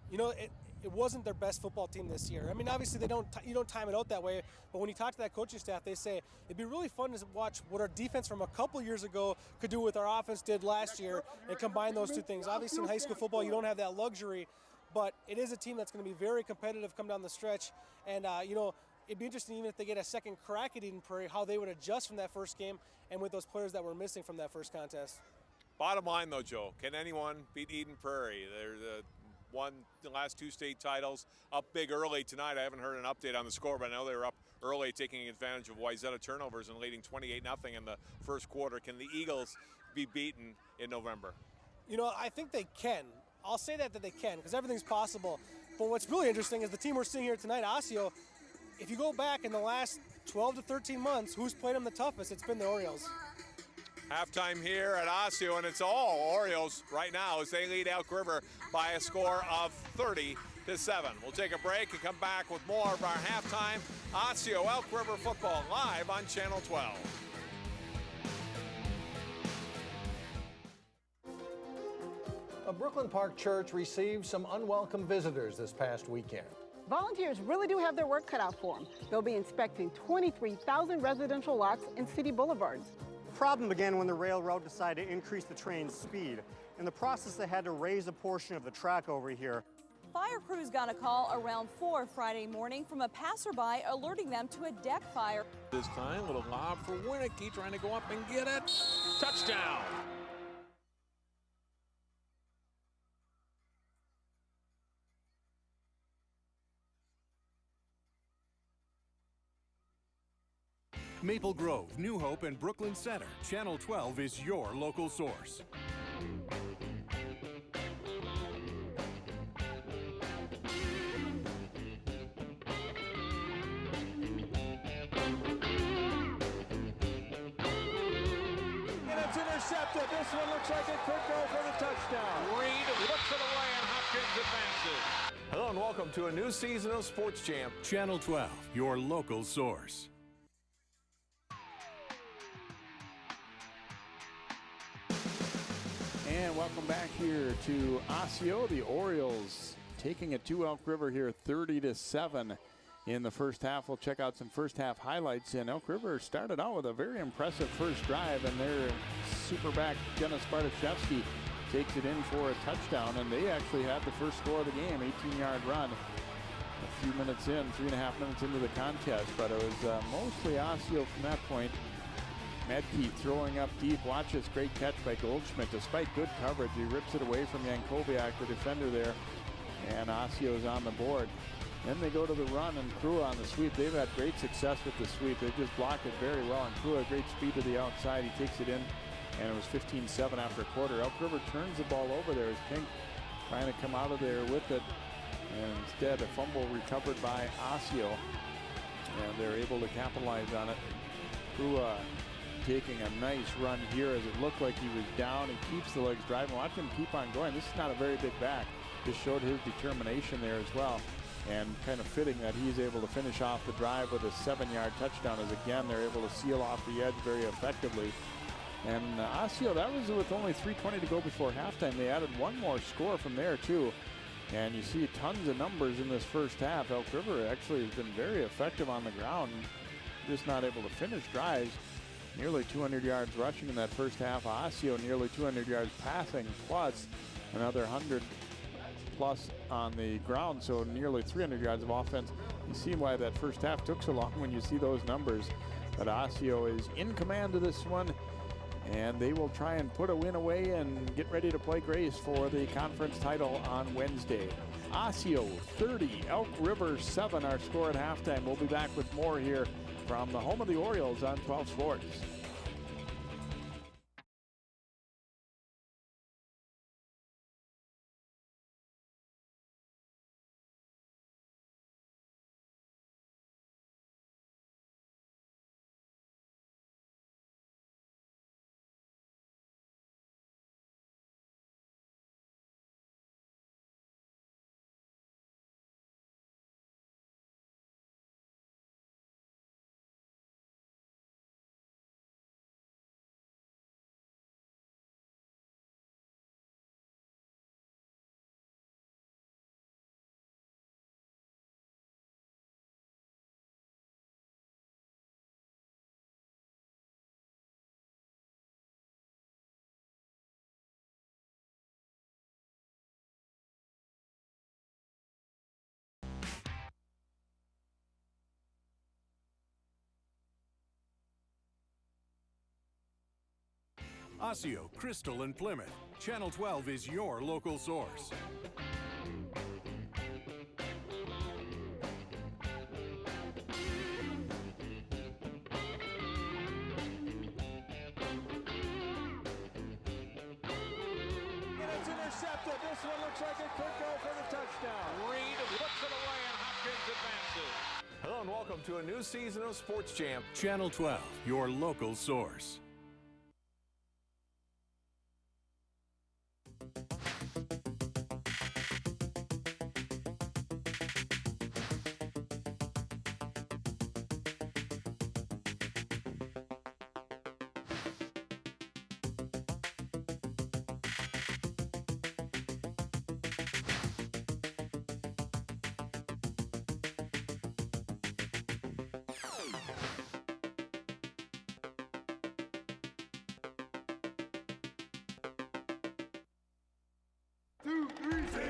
S2: you know, it wasn't their best football team this year. I mean, obviously you don't time it out that way, but when you talk to that coaching staff, they say it'd be really fun to watch what our defense from a couple years ago could do with our offense did last year, and combine those two things. Obviously in high school football, you don't have that luxury, but it is a team that's going to be very competitive come down the stretch. And you know, it'd be interesting even if they get a second crack at Eden Prairie, how they would adjust from that first game and with those players that were missing from that first contest.
S16: Bottom line though, Joe, can anyone beat Eden Prairie? They're won the last 2 state titles, up big early tonight. I haven't heard an update on the score, but I know they were up early, taking advantage of Wayzata turnovers and leading 28-0 in the first quarter. Can the Eagles be beaten in November?
S2: You know, I think they can. I'll say that they can, because everything's possible. But what's really interesting is the team we're seeing here tonight, Osseo. If you go back in the last 12 to 13 months, who's played them the toughest? It's been the Orioles.
S16: Halftime here at Osseo, and it's all Orioles right now as they lead Elk River by a score of 30-7. We'll take a break and come back with more of our halftime Osseo Elk River football live on Channel 12.
S3: A Brooklyn Park church received some unwelcome visitors this past weekend.
S4: Volunteers really do have their work cut out for them. They'll be inspecting 23,000 residential lots and city boulevards.
S5: The problem began when the railroad decided to increase the train's speed. In the process, they had to raise a portion of the track over here.
S6: Fire crews got a call around 4 Friday morning from a passerby alerting them to a deck fire.
S7: This time, little lob for Winicky, trying to go up and get it. Touchdown!
S9: Maple Grove, New Hope, and Brooklyn Center. Channel 12 is your local source.
S10: Intercepted. This one looks like it could go for the touchdown.
S7: Reed looks it away and Hopkins advances.
S18: Hello and welcome to a new season of Sports Champ.
S9: Channel 12, your local source.
S19: And welcome back here to Osseo. The Orioles taking it to Elk River here 30-7 in the first half. We'll check out some first half highlights. And Elk River started out with a very impressive first drive, and their super back Dennis Bartoszewski takes it in for a touchdown, and they actually had the first score of the game, 18-yard run. A few minutes in, 3.5 minutes into the contest, but it was mostly Osseo from that point. Medke throwing up deep. Watch this great catch by Goldschmidt. Despite good coverage, he rips it away from Yankoviak, the defender there, and Osseo's on the board. Then they go to the run, and Krua on the sweep. They've had great success with the sweep. They just blocked it very well, and Krua, great speed to the outside. He takes it in, and it was 15-7 after a quarter. Elk River turns the ball over there as Pink trying to come out of there with it, and instead a fumble recovered by Osseo, and they're able to capitalize on it. Krua taking a nice run here as it looked like he was down. He keeps the legs driving. Watch him keep on going. This is not a very big back. Just showed his determination there as well. And kind of fitting that he's able to finish off the drive with a 7-yard touchdown, as again they're able to seal off the edge very effectively. And Osseo, that was with only 3:20 to go before halftime. They added one more score from there too. And you see tons of numbers in this first half. Elk River actually has been very effective on the ground, just not able to finish drives. Nearly 200 yards rushing in that first half. Osseo nearly 200 yards passing, plus another 100 plus on the ground, so nearly 300 yards of offense. You see why that first half took so long when you see those numbers. But Osseo is in command of this one, and they will try and put a win away and get ready to play Grace for the conference title on Wednesday. Osseo 30, Elk River 7, our score at halftime. We'll be back with more here from the home of the Orioles on 12 Sports.
S9: Osseo, Crystal, and Plymouth. Channel 12 is your local source.
S10: Intercepted. This one looks like it could go for the touchdown.
S7: Reed looks it away and Hopkins advances.
S18: Hello and welcome to a new season of Sports Champ.
S9: Channel 12, your local source.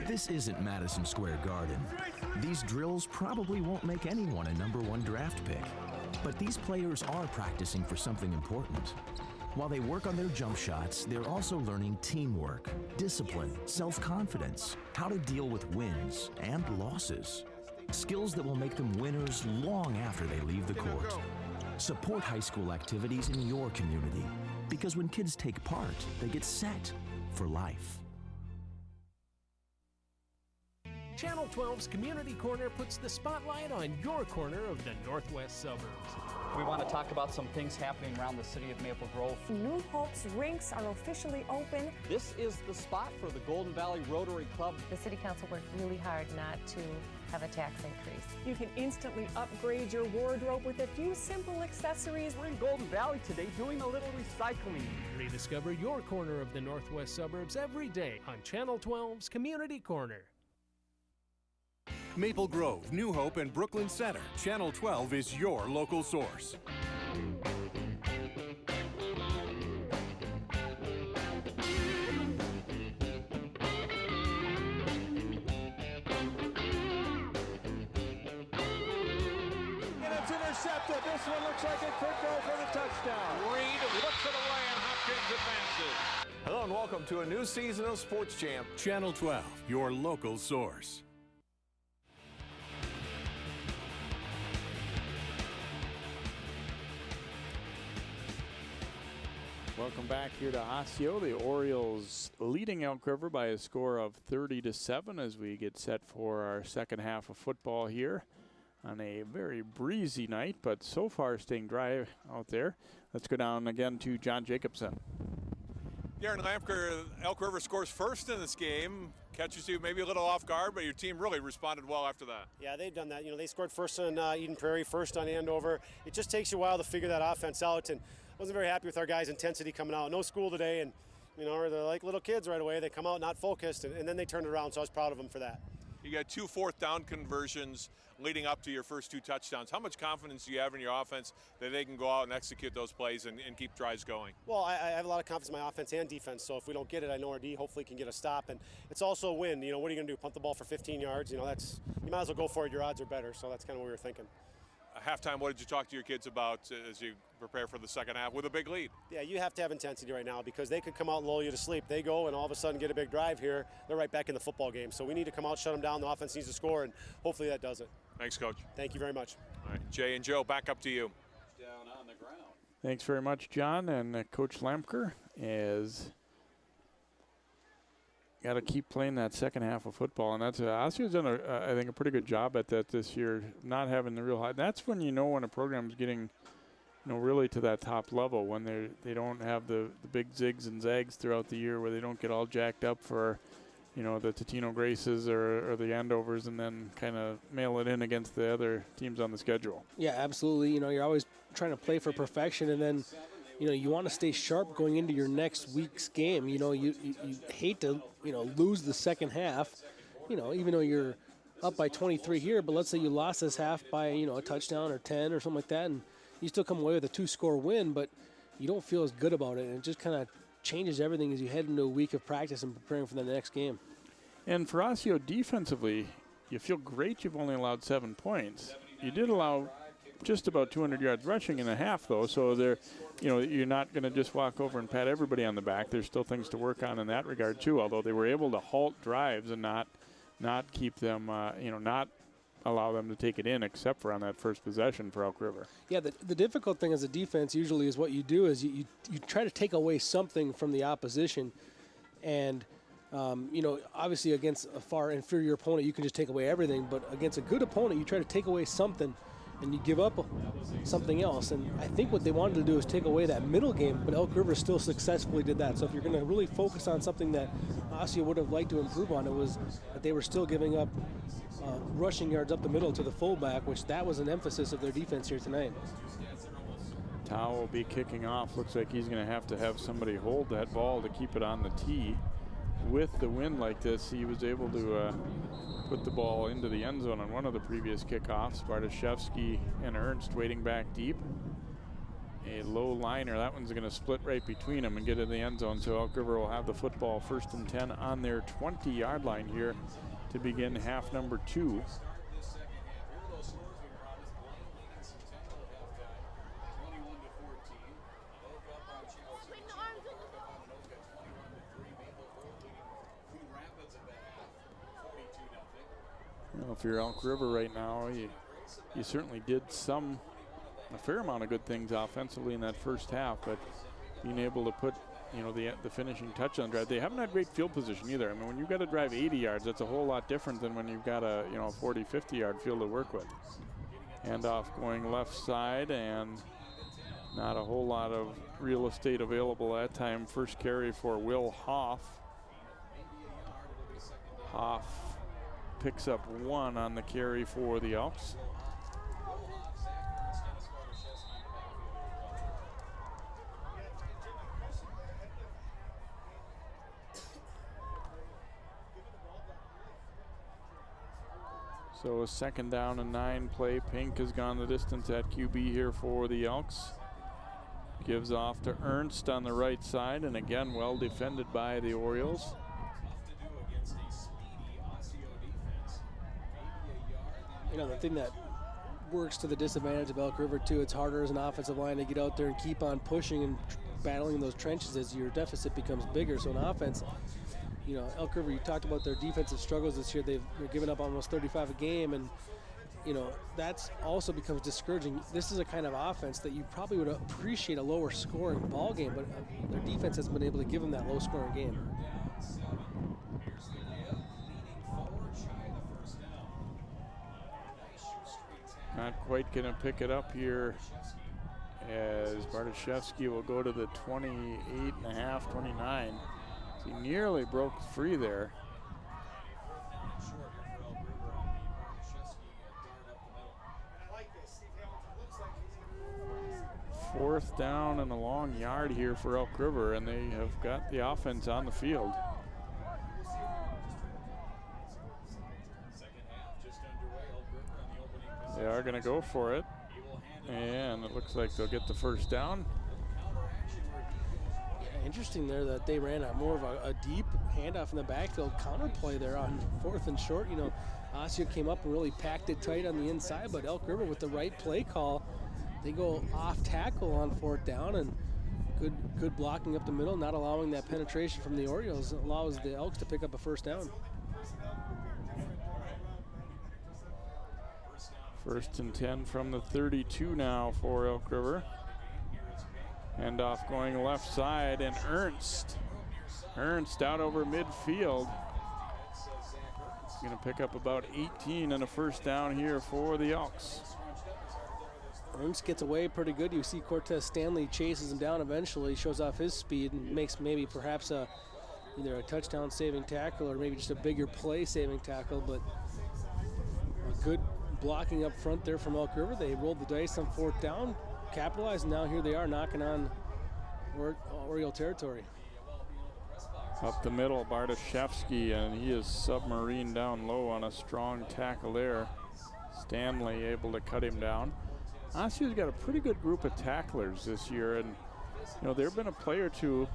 S11: This isn't Madison Square Garden. These drills probably won't make anyone a #1 draft pick. But these players are practicing for something important. While they work on their jump shots, they're also learning teamwork, discipline, self-confidence, how to deal with wins and losses. Skills that will make them winners long after they leave the court. Support high school activities in your community, because when kids take part, they get set for life.
S12: Channel 12's Community Corner puts the spotlight on your corner of the northwest suburbs.
S13: We want to talk about some things happening around the city of Maple Grove.
S14: New Hope's rinks are officially open.
S13: This is the spot for the Golden Valley Rotary Club.
S15: The City Council worked really hard not to have a tax increase.
S14: You can instantly upgrade your wardrobe with a few simple accessories.
S13: We're in Golden Valley today doing a little recycling.
S12: Rediscover your corner of the northwest suburbs every day on Channel 12's Community Corner.
S9: Maple Grove, New Hope, and Brooklyn Center. Channel 12 is your local source.
S19: Intercepted. This one looks like it could go for the touchdown.
S7: Reed looks it away and Hopkins advances.
S18: Hello and welcome to a new season of Sports Champ.
S9: Channel 12, your local source.
S19: Welcome back here to Osseo. The Orioles leading Elk River by a score of 30-7 as we get set for our second half of football here on a very breezy night, but so far staying dry out there. Let's go down again to John Jacobson.
S16: Darren Lampker, Elk River scores first in this game. Catches you maybe a little off guard, but your team really responded well after that.
S20: Yeah, they've done that. You know, they scored first on Eden Prairie, first on Andover. It just takes you a while to figure that offense out, and wasn't very happy with our guys' intensity coming out. No school today, and you know, they're like little kids right away. They come out not focused, and then they turned it around, so I was proud of them for that.
S16: You got 2 fourth down conversions leading up to your first 2 touchdowns. How much confidence do you have in your offense that they can go out and execute those plays and keep drives going?
S20: Well, I have a lot of confidence in my offense and defense, so if we don't get it, I know our D hopefully can get a stop. And it's also a win. You know, what are you going to do, punt the ball for 15 yards? You know, you might as well go for it. Your odds are better, so that's kind of what we were thinking.
S16: Halftime, what did you talk to your kids about as you prepare for the second half with a big lead?
S20: Yeah, you have to have intensity right now because they could come out and lull you to sleep. They go and all of a sudden get a big drive here. They're right back in the football game. So we need to come out, shut them down. The offense needs to score, and hopefully that does it.
S16: Thanks, Coach.
S20: Thank you very much.
S16: All right, Jay and Joe, back up to you.
S8: Down on the ground.
S19: Thanks very much, John. And Coach Lampker is got to keep playing that second half of football, and that's Osseo's done I think a pretty good job at that this year, not having the real high. That's when you know when a program's getting, you know, really to that top level, when they don't have the big zigs and zags throughout the year, where they don't get all jacked up for, you know, the Totino Graces or the Andovers, and then kind of mail it in against the other teams on the schedule.
S2: Yeah, absolutely. You know, you're always trying to play for perfection, and then, you know, you want to stay sharp going into your next week's game. You know, you hate to, you know, lose the second half, you know, even though you're up by 23 here, but let's say you lost this half by, you know, a touchdown or 10 or something like that, and you still come away with a 2-score win, but you don't feel as good about it, and it just kind of changes everything as you head into a week of practice and preparing for the next game. And for Osseo defensively, you feel great you've only allowed 7 points. You did allow just about 200 yards rushing in a half, though, so they're, you know, you're not going to just walk over and pat everybody on the back. There's still things to work on in that regard too, although they were able to halt drives and not keep them, you know, not allow them to take it in except for on that first possession for Elk River. Yeah, the difficult thing as a defense usually is what you do is you try to take away something from the opposition, and you know, obviously against a far inferior opponent you can just take away everything, but against a good opponent you try to take away something and you give up something else. And I think what they wanted to do is take away that middle game, but Elk River still successfully did that. So if you're going to really focus on something that Osseo would have liked to improve on, it was that they were still giving up rushing yards up the middle to the fullback, which that was an emphasis of their defense here tonight. Tao will be kicking off. Looks like he's going to have somebody hold that ball to keep it on the tee. With the wind like this, he was able to put the ball into the end zone on one of the previous kickoffs. Bartoszewski and Ernst waiting back deep.
S19: a low liner. That one's going to split right between them and get in the end zone. So Elk River will have the football 1st and 10 on their 20-yard line here to begin half number 2. Well, if you're Elk River right now, you certainly did a fair amount of good things offensively in that first half, but being able to put, the finishing touchdown drive. They haven't had great field position either. I mean, when you've got to drive 80 yards, that's a whole lot different than when you've got a 40, 50-yard field to work with. Handoff going left side, and not a whole lot of real estate available that time. First carry for Will Hoff. Hoff picks up 1 on the carry for the Elks. So a 2nd down and 9 play. Pink has gone the distance at QB here for the Elks. Gives off to Ernst on the right side, and again well defended by the Orioles.
S2: The thing that works to the disadvantage of Elk River too, it's harder as an offensive line to get out there and keep on pushing and battling in those trenches as your deficit becomes bigger. So in offense, Elk River, you talked about their defensive struggles this year. They're giving up almost 35 a game, and that's also becomes discouraging. This is a kind of offense that you probably would appreciate a lower scoring ball game, but their defense has been able to give them that low scoring game.
S19: Not quite going to pick it up here as Bartoszewski will go to the 28.5, 29. He nearly broke free there. 4th down and a long yard here for Elk River, and they have got the offense on the field. They are going to go for it, and it looks like they'll get the 1st down.
S2: Yeah, interesting there that they ran more of a deep handoff in the backfield counter play there on 4th and short. Osseo came up and really packed it tight on the inside, but Elk River with the right play call, they go off tackle on 4th down, and good blocking up the middle, not allowing that penetration from the Orioles allows the Elks to pick up a 1st down.
S19: 1st and 10 from the 32 now for Elk River. Handoff going left side, and Ernst out over midfield. He's going to pick up about 18 and a 1st down here for the Elks.
S2: Ernst gets away pretty good. You see Cortez Stanley chases him down eventually, shows off his speed, and makes maybe perhaps either a touchdown saving tackle or maybe just a bigger play saving tackle, but a good blocking up front there from Elk River. They rolled the dice on 4th down, capitalized, and now here they are knocking on Oriole territory.
S19: Up the middle, Bartoszewski, and he is submarine down low on a strong tackle there. Stanley able to cut him down. Osseo's got a pretty good group of tacklers this year, and there have been a play or two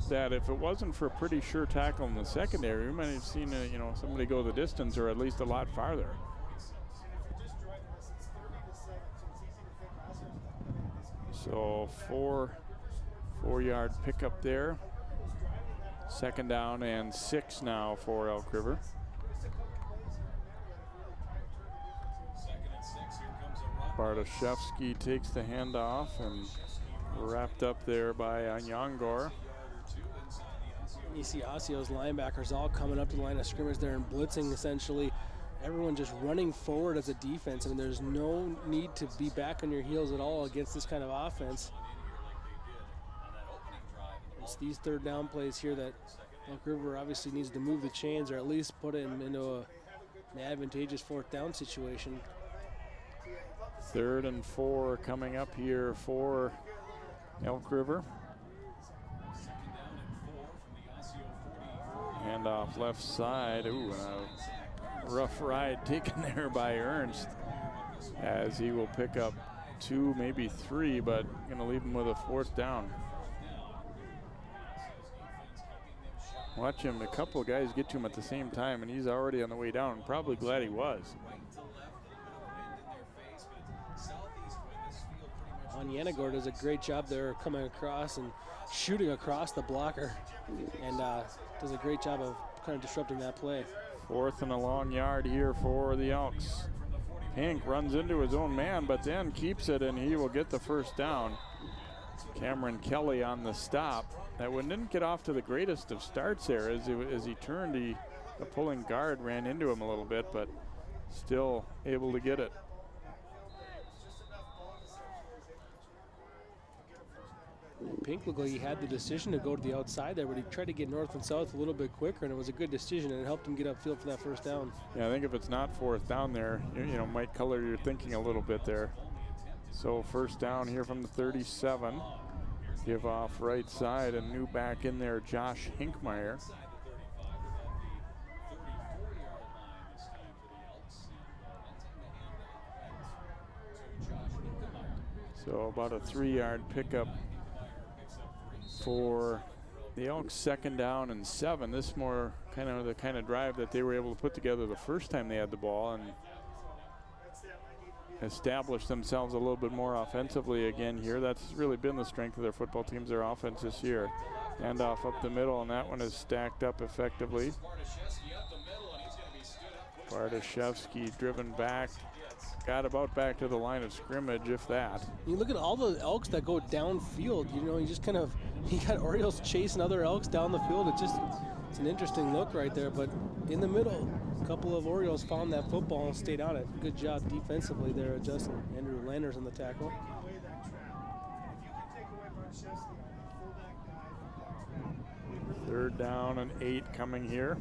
S19: that if it wasn't for a pretty sure tackle in the secondary, we might have seen somebody go the distance or at least a lot farther. So 4-yard pickup there. 2nd down and 6 now for Elk River. Bartoszewski takes the handoff and wrapped up there by Anyangor.
S2: You see Osseo's linebackers all coming up to the line of scrimmage there and blitzing essentially. Everyone just running forward as a defense. I mean, there's no need to be back on your heels at all against this kind of offense. It's these 3rd down plays here that Elk River obviously needs to move the chains or at least put him into an advantageous 4th down situation.
S19: 3rd and 4 coming up here for Elk River. Handoff left side. Ooh, a rough ride taken there by Ernst as he will pick up 2, maybe 3, but going to leave him with a 4th down. Watch him, a couple of guys get to him at the same time, and he's already on the way down. Probably glad he was.
S2: Yanagor does a great job there coming across and shooting across the blocker, and does a great job of kind of disrupting that play.
S19: 4th and a long yard here for the Elks. Pink runs into his own man, but then keeps it, and he will get the 1st down. Cameron Kelly on the stop. That one didn't get off to the greatest of starts there. As he turned, the pulling guard ran into him a little bit, but still able to get it.
S2: Pink looked like he had the decision to go to the outside there, but he tried to get north and south a little bit quicker, and it was a good decision, and it helped him get upfield for that 1st down.
S19: Yeah, I think if it's not 4th down there, you know, might color your thinking a little bit there. So 1st down here from the 37. Give off right side, and new back in there, Josh Hinkmeyer. So about a 3-yard pickup for the Elks. 2nd down and 7. This more kind of the kind of drive that they were able to put together the first time they had the ball and establish themselves a little bit more offensively again here. That's really been the strength of their football teams, their offense this year. Hand off up the middle, and that one is stacked up effectively. Bardaszewski driven back. Got about back to the line of scrimmage, if that.
S2: You look at all the Elks that go downfield. You know, you just kind of, you got Orioles chasing other Elks down the field. It's an interesting look right there. But in the middle, a couple of Orioles found that football and stayed on it. Good job defensively there, Justin. Andrew Landers on the tackle.
S19: 3rd down and 8 coming here.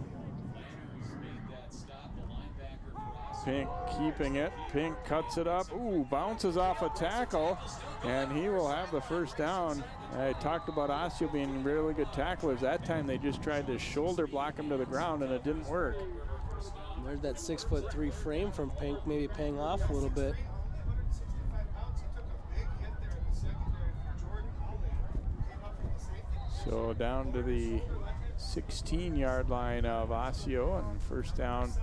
S19: Pink keeping it. Pink cuts it up. Ooh, bounces off a tackle, and he will have the 1st down. I talked about Osseo being really good tacklers. That time they just tried to shoulder block him to the ground, and it didn't work.
S2: There's that 6'3" frame from Pink, maybe paying off a little bit.
S19: So down to the 16-yard line of Osseo, and 1st down.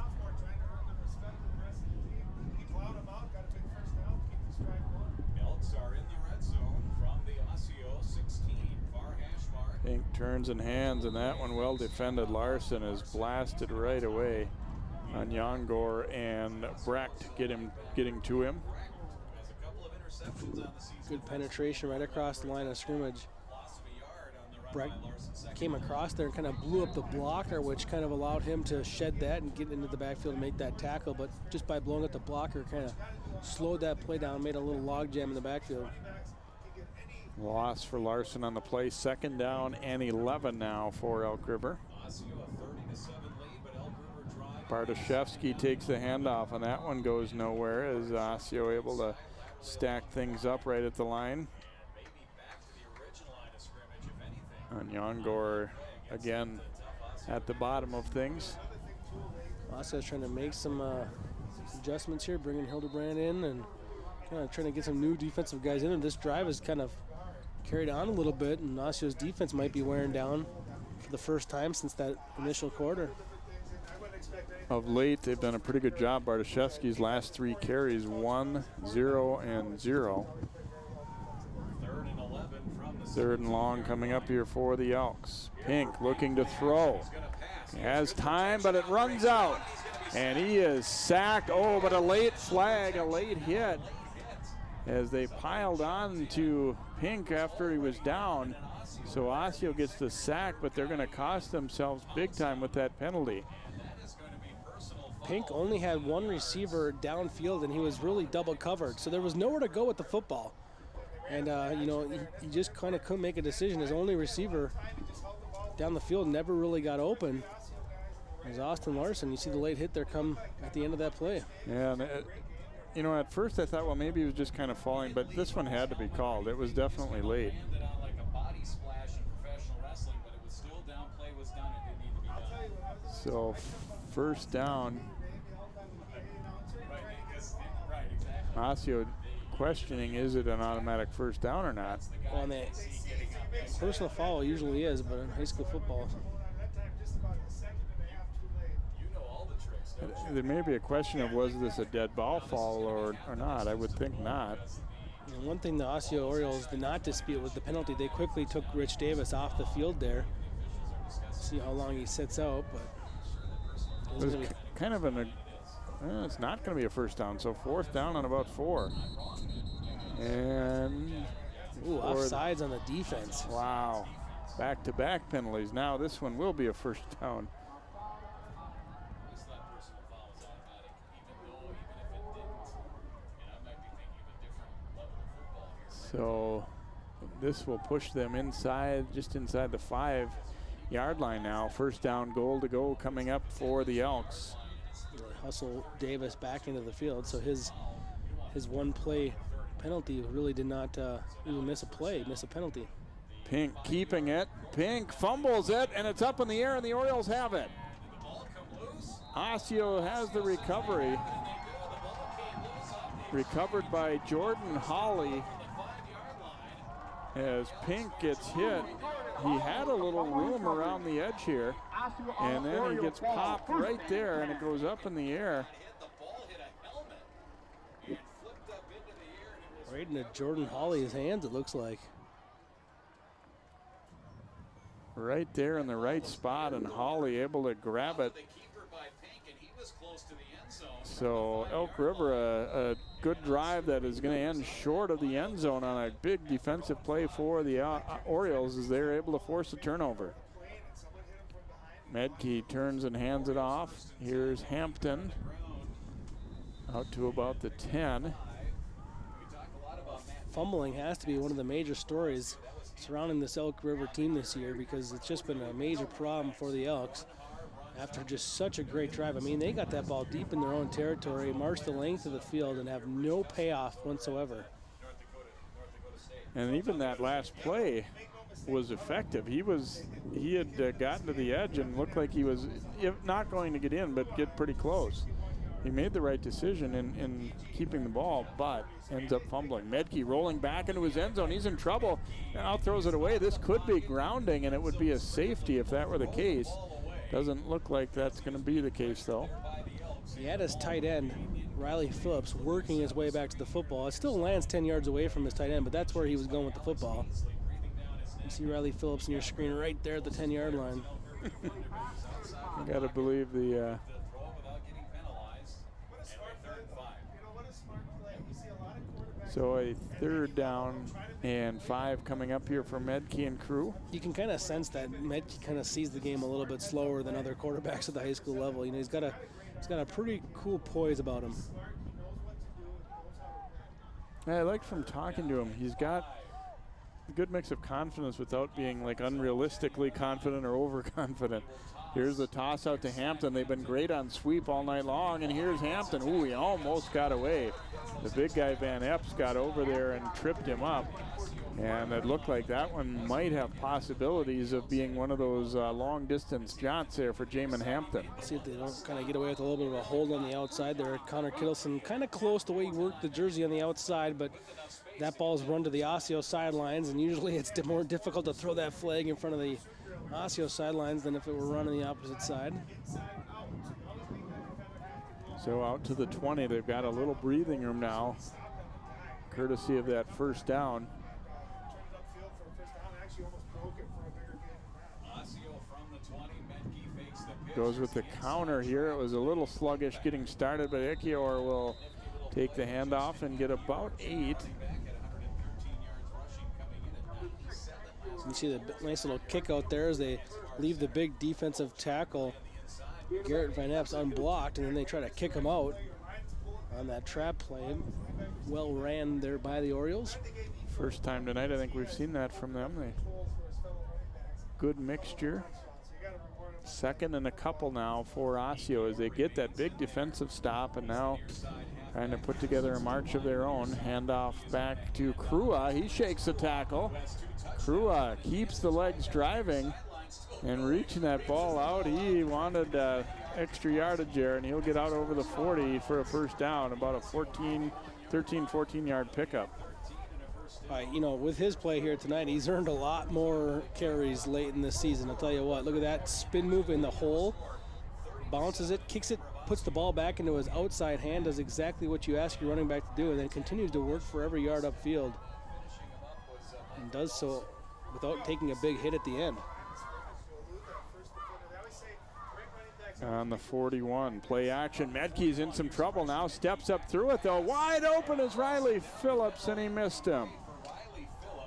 S19: Pink turns and hands, and that one well defended. Larson is blasted right away on Yongor, and Brecht getting to him.
S2: Good penetration right across the line of scrimmage. Brecht came across there and kind of blew up the blocker, which kind of allowed him to shed that and get into the backfield and make that tackle. But just by blowing up the blocker, kind of slowed that play down, made a little log jam in the backfield.
S19: Loss for Larson on the play. 2nd down and 11 now for Elk River. Bardaszewski takes the handoff, and that one goes nowhere as Osseo able to stack things up right at the line. And Yongor again at the bottom of things.
S2: Osseo's trying to make some adjustments here, bringing Hildebrand in and kind of trying to get some new defensive guys in. And this drive is kind of carried on a little bit, and Osseo's defense might be wearing down for the first time since that initial quarter.
S19: Of late, they've done a pretty good job. Bardaszewski's last 3 carries, 1, 0, and 0. 3rd and long coming up here for the Elks. Pink looking to throw. He has time, but it runs out. And he is sacked. Oh, but a late flag, a late hit, as they piled on to Pink after he was down. So Osseo gets the sack, but they're going to cost themselves big time with that penalty.
S2: Pink only had 1 receiver downfield, and he was really double covered. So there was nowhere to go with the football. And, you know, he just kind of couldn't make a decision. His only receiver down the field never really got open. It was Austin Larson. You see the late hit there come at the end of that play.
S19: Yeah, and you know, at first I thought, well, maybe he was just kind of falling, but this one had to be called. It was definitely late. So 1st down. Osseo questioning, is it an automatic first down or not?
S2: Well, and personal foul usually is, but in high school football.
S19: There may be a question of, was this a dead ball fall or not? I would think not.
S2: And one thing the Osseo Orioles did not dispute was the penalty. They quickly took Rich Davis off the field there. See how long he sits out, but
S19: it's kind of it's not going to be a first down, so 4th down on about 4. And
S2: offsides on the defense.
S19: Wow, back-to-back penalties. Now this one will be a first down. So this will push them inside, just inside the 5-yard line now. First down, goal to go coming up for the Elks.
S2: Hustle Davis back into the field, so his one play penalty really did not even miss a penalty.
S19: Pink keeping it. Pink fumbles it, and it's up in the air, and the Orioles have it. Osseo has the recovery. Recovered by Jordan Hawley. As Pink gets hit, he had a little room around the edge here, and then he gets popped right there, and it goes up in the air.
S2: Right into Jordan Hawley's hands, it looks like.
S19: Right there in the right spot, and Hawley able to grab it. So Elk River, a good drive that is going to end short of the end zone on a big defensive play for the Orioles as they're able to force a turnover. Medke turns and hands it off. Here's Hampton out to about the 10.
S2: Fumbling has to be one of the major stories surrounding this Elk River team this year, because it's just been a major problem for the Elks. After just such a great drive. I mean, they got that ball deep in their own territory, marched the length of the field, and have no payoff whatsoever.
S19: And even that last play was effective. He had gotten to the edge and looked like he was not going to get in, but get pretty close. He made the right decision in keeping the ball, but ends up fumbling. Medke rolling back into his end zone. He's in trouble. Now throws it away. This could be grounding, and it would be a safety if that were the case. Doesn't look like that's going to be the case, though.
S2: He had his tight end, Riley Phillips, working his way back to the football. It still lands 10 yards away from his tight end, but that's where he was going with the football. You see Riley Phillips in your screen right there at the 10-yard line.
S19: You got to believe the so a 3rd down and 5 coming up here for Medke and crew.
S2: You can kind of sense that Medke kind of sees the game a little bit slower than other quarterbacks at the high school level. You know, he's got a pretty cool poise about him.
S19: I like from talking to him, he's got a good mix of confidence without being like unrealistically confident or overconfident. Here's the toss out to Hampton. They've been great on sweep all night long, and here's Hampton. Ooh, he almost got away. The big guy Van Epps got over there and tripped him up, and it looked like that one might have possibilities of being one of those long distance jaunts there for Jamin Hampton.
S2: See if they don't kind of get away with a little bit of a hold on the outside there. Connor Kittleson kind of close the way he worked the jersey on the outside, but that ball's run to the Osseo sidelines, and usually it's more difficult to throw that flag in front of the Osseo sidelines than if it were run on the opposite side.
S19: So out to the 20, they've got a little breathing room now, courtesy of that first down. Goes with the counter here. It was a little sluggish getting started, but Ekior will take the handoff and get about 8.
S2: You see the nice little kick out there as they leave the big defensive tackle, Garrett Van Epps, unblocked, and then they try to kick him out on that trap play. Well ran there by the Orioles.
S19: First time tonight I think we've seen that from them. Good mixture. 2nd and a couple now for Osseo as they get that big defensive stop, and now trying to put together a march of their own. Handoff back to Krua. He shakes the tackle. Krua keeps the legs driving and reaching that ball out. He wanted extra yardage there, and he'll get out over the 40 for a first down, about a 13, 14-yard pickup.
S2: You know, with his play here tonight, he's earned a lot more carries late in this season. I'll tell you what, look at that spin move in the hole. Bounces it, kicks it, puts the ball back into his outside hand, does exactly what you ask your running back to do, and then continues to work for every yard upfield. And does so without taking a big hit at the end.
S19: On the 41, play action. Medke's in some trouble now, steps up through it though. Wide open is Riley Phillips, and he missed him.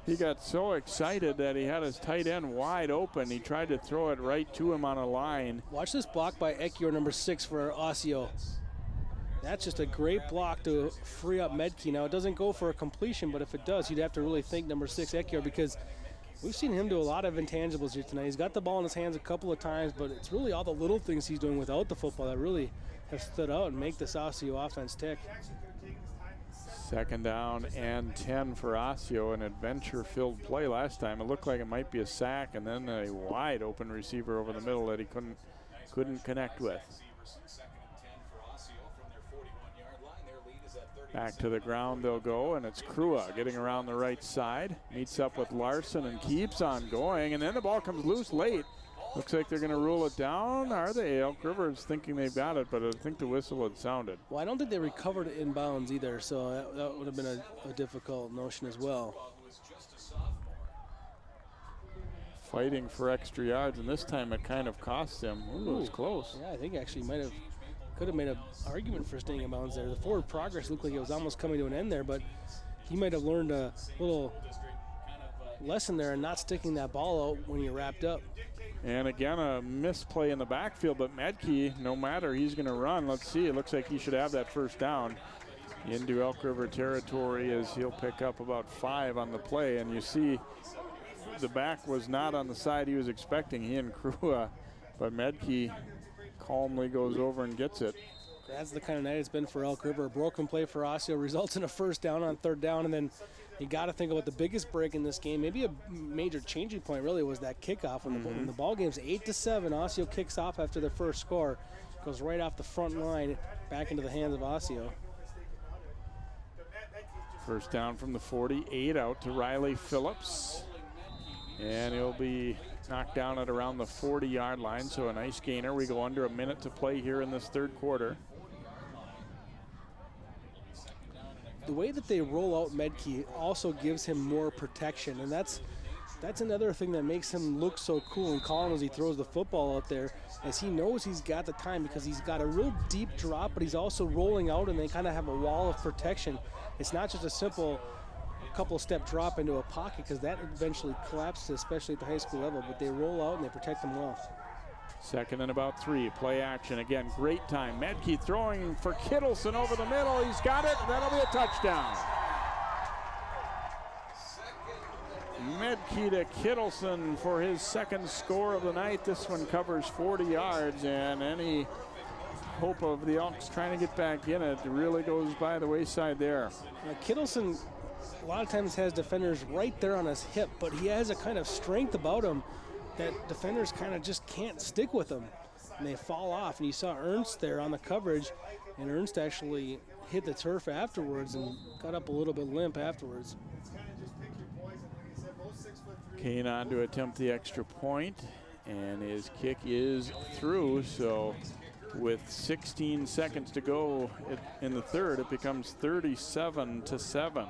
S19: He got so excited that he had his tight end wide open. He tried to throw it right to him on a line.
S2: Watch this block by Ekior, number 6 for Osseo. That's just a great block to free up Medke. Now, it doesn't go for a completion, but if it does, you'd have to really thank number 6, Ekior, because we've seen him do a lot of intangibles here tonight. He's got the ball in his hands a couple of times, but it's really all the little things he's doing without the football that really have stood out and make this Osseo offense tick.
S19: Second down and 10 for Osseo, an adventure-filled play last time. It looked like it might be a sack, and then a wide open receiver over the middle that he couldn't connect with. Back to the ground they'll go, and it's Krua getting around the right side. Meets up with Larson and keeps on going, and then the ball comes loose late. Looks like they're going to rule it down. Are they? Elk River's thinking they've got it, but I think the whistle had sounded.
S2: Well, I don't think they recovered it in bounds either, so that would have been a difficult notion as well.
S19: Fighting for extra yards, and this time it kind of cost him. Ooh, it was close.
S2: Yeah, I think actually could have made an argument for staying in bounds there. The forward progress looked like it was almost coming to an end there, but he might have learned a little lesson there and not sticking that ball out when you're wrapped up.
S19: And again, a misplay in the backfield, but Medke, no matter, he's going to run. Let's see, it looks like he should have that first down into Elk River territory, as he'll pick up about 5 on the play. And you see the back was not on the side he was expecting, he and Krua, but Medke calmly goes over and gets it.
S2: That's the kind of night it's been for Elk River. A broken play for Osseo results in a first down on third down, and then you got to think about the biggest break in this game. Maybe a major changing point really was that kickoff when the ball game's 8-7. Osseo kicks off after their first score, goes right off the front line back into the hands of Osseo.
S19: First down from the 48 out to Riley Phillips, and he'll be knocked down at around the 40-yard line, so a nice gainer. We go under a minute to play here in this third quarter.
S2: The way that they roll out Medke also gives him more protection, and that's another thing that makes him look so cool and calm as he throws the football out there, as he knows he's got the time because he's got a real deep drop, but he's also rolling out and they kind of have a wall of protection. It's not just a simple couple-step drop into a pocket, because that eventually collapses, especially at the high school level, but they roll out and they protect them well.
S19: Second and about 3, play action again, great time. Medke throwing for Kittleson over the middle, he's got it, and that'll be a touchdown. Medke to Kittleson for his second score of the night. This one covers 40 yards, and any hope of the Elks trying to get back in it really goes by the wayside there.
S2: Kittleson a lot of times has defenders right there on his hip, but he has a kind of strength about him that defenders kind of just can't stick with him, and they fall off. And you saw Ernst there on the coverage, and Ernst actually hit the turf afterwards and got up a little bit limp afterwards.
S19: Kane on to attempt the extra point, and his kick is through. So with 16 seconds to go in the third, it becomes 37-7.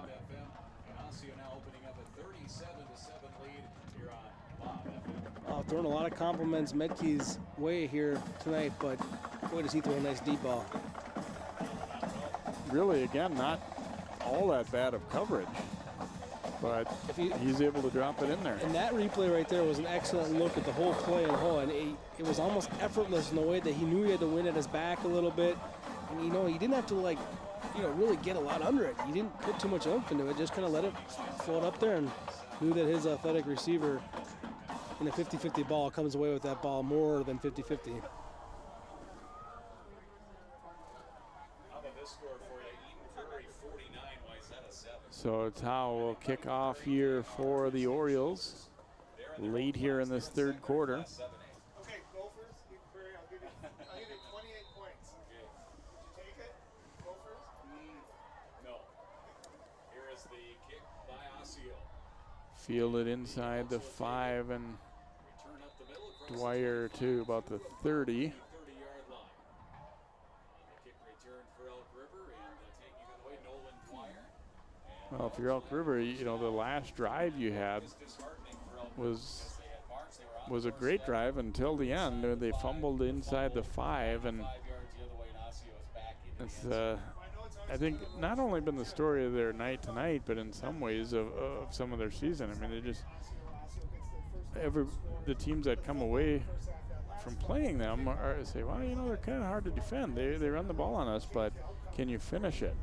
S2: Throwing a lot of compliments Medke's way here tonight, but boy, does he throw a nice deep ball.
S19: Really, again, not all that bad of coverage, but he's able to drop it in there.
S2: And that replay right there was an excellent look at the whole play and it was almost effortless in the way that he knew he had to win at his back a little bit. And, he didn't have to, really get a lot under it. He didn't put too much oomph into it, just kind of let it float up there, and knew that his athletic receiver in a 50-50 ball comes away with that ball more than 50-50.
S19: So Tao will kick off here for the Orioles late here in this third quarter.
S10: Okay, Gophers, I'll give you 20
S19: Fielded inside the 5, and Dwyer to about the 30. Well, if you're Elk River, you know, the last drive you had was a great drive until the end. They fumbled inside the 5, and it's I think not only been the story of their night tonight, but in some ways of some of their season. I mean, they just the teams that come away from playing them say, well, you know, they're kind of hard to defend. They run the ball on us, but can you finish it?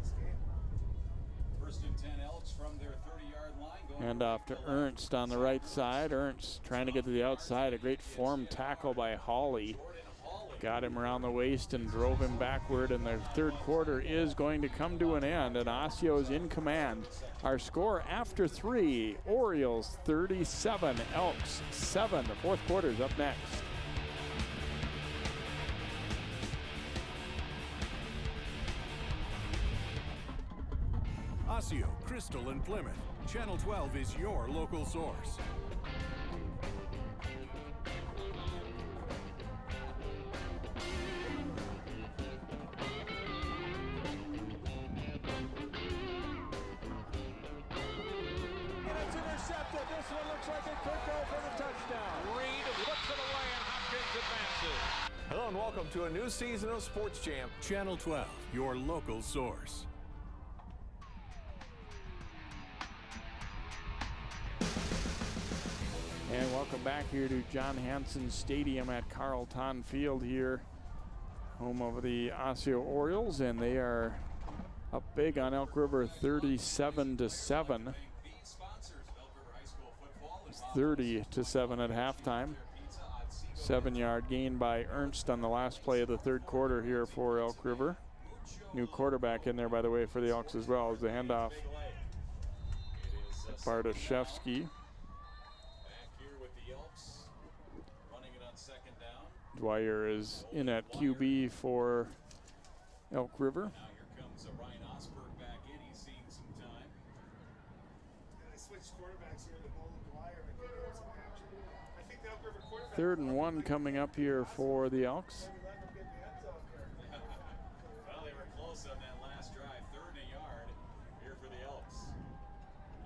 S8: First and 10 Elks from their 30-yard line.
S19: Hand off to Ernst on the right side. Ernst trying to get to the outside. A great form tackle by Hawley. Got him around the waist and drove him backward, and the third quarter is going to come to an end, and Osseo is in command. Our score after 3, Orioles 37, Elks 7. The fourth quarter is up next.
S9: Osseo, Crystal, and Plymouth. Channel 12 is your local source.
S18: This one looks like it could go for the touchdown.
S7: Reed puts it away, and Hopkins advances.
S18: Hello and welcome to a new season of Sports Jam.
S9: Channel 12, your local source.
S19: And welcome back here to John Hanson Stadium at Carlton Field here, home of the Osseo Orioles, and they are up big on Elk River 37-7. 30-7 at halftime. 7-yard gain by Ernst on the last play of the third quarter here for Elk River. New quarterback in there, by the way, for the Elks as well, as the handoff. Bartoszewski. Dwyer is in at QB for Elk River. Third and 1 coming up here for the Elks.
S8: Well, they were close on that last drive. 3rd and a yard here for the Elks.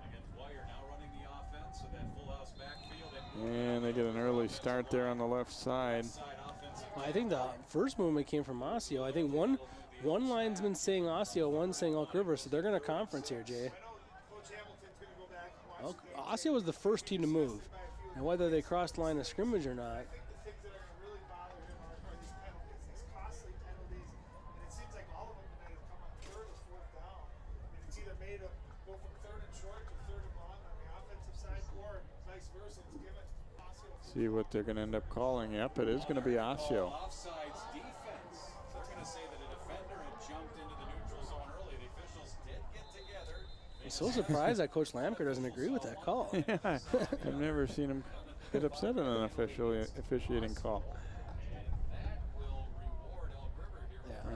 S8: Again, Dwyer now running the offense with that full house backfield.
S19: And they get an early start there on the left side.
S2: I think the first movement came from Osseo. I think one linesman saying Osseo, one saying Elk River, so they're going to conference here, Jay. Osseo was the first team to move. And whether they crossed the line of scrimmage or not.
S19: See what they're going to end up calling. Yep, it is going to be Osseo.
S8: Offsides defense. They're going to say that a defender had jumped into the neutral zone early. The officials did get together.
S2: I'm so surprised that Coach Lamker doesn't agree with that call.
S19: Yeah, I've never seen him get upset at an officiating call.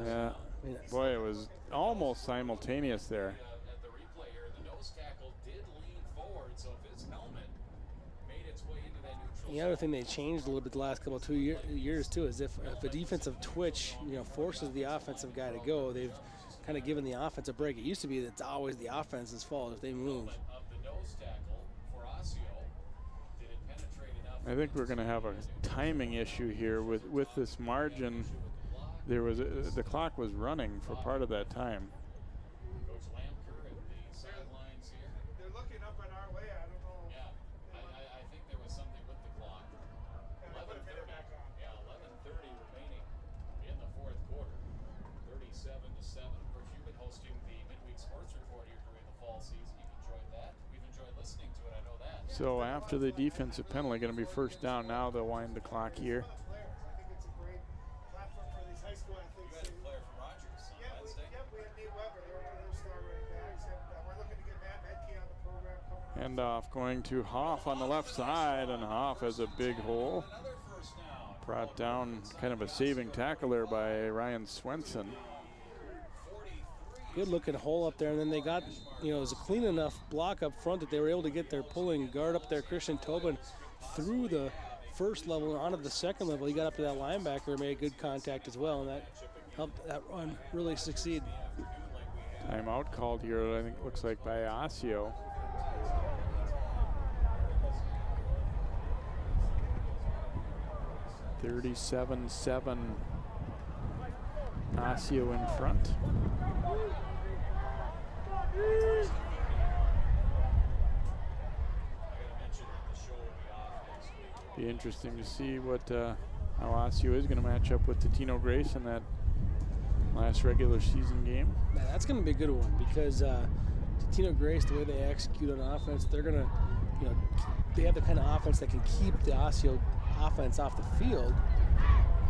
S19: Yeah, boy, it was almost simultaneous there.
S8: At the replay here, the nose tackle did lean forward, so if his helmet made its way into that neutral.
S2: The other thing they changed a little bit the last couple of years too is if a defensive twitch, forces the offensive guy to go, they've kind of given the offense a break. It used to be that it's always the offense's fault if they move.
S19: I think we're going to have a timing issue here with this margin. There was the clock was running for part of that time.
S8: Coach Lamker at the sidelines here.
S10: They're looking up on our way. I don't know.
S8: Yeah, I think there was something with the clock. 11:30. Yeah, 11:30 remaining in the fourth quarter. 37-7. Of course, you've been hosting the midweek sports report here during the fall season. You've enjoyed that. We've enjoyed listening to it. I know that.
S19: So after the defensive penalty, going to be first down. Now they'll wind the clock here. Handoff going to Hoff on the left side, and Hoff has a big hole. Brought down, kind of a saving tackle there by Ryan Swenson.
S2: good looking hole up there, and then they got, it was a clean enough block up front that they were able to get their pulling guard up there, Christian Tobin, through the first level and onto the second level. He got up to that linebacker, made good contact as well, and that helped that run really succeed.
S19: Timeout called here, I think it looks like by Osseo. (37-7). Osseo in front. Be interesting to see what how Osseo is going to match up with Tino Grace in that last regular season game.
S2: Man, that's going to be a good one because Tino Grace, the way they execute on offense, they're going to, they have the kind of offense that can keep the Osseo offense off the field.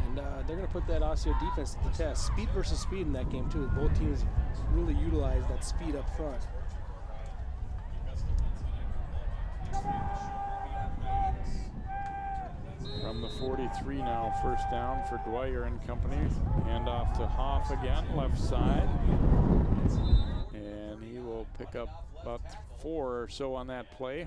S2: And they're going to put that Osseo defense to the test. Speed versus speed in that game, too. Both teams really utilize that speed up front.
S19: From the 43 now, first down for Dwyer and company. Hand off to Hoff again, left side. And he will pick up about 4 or so on that play.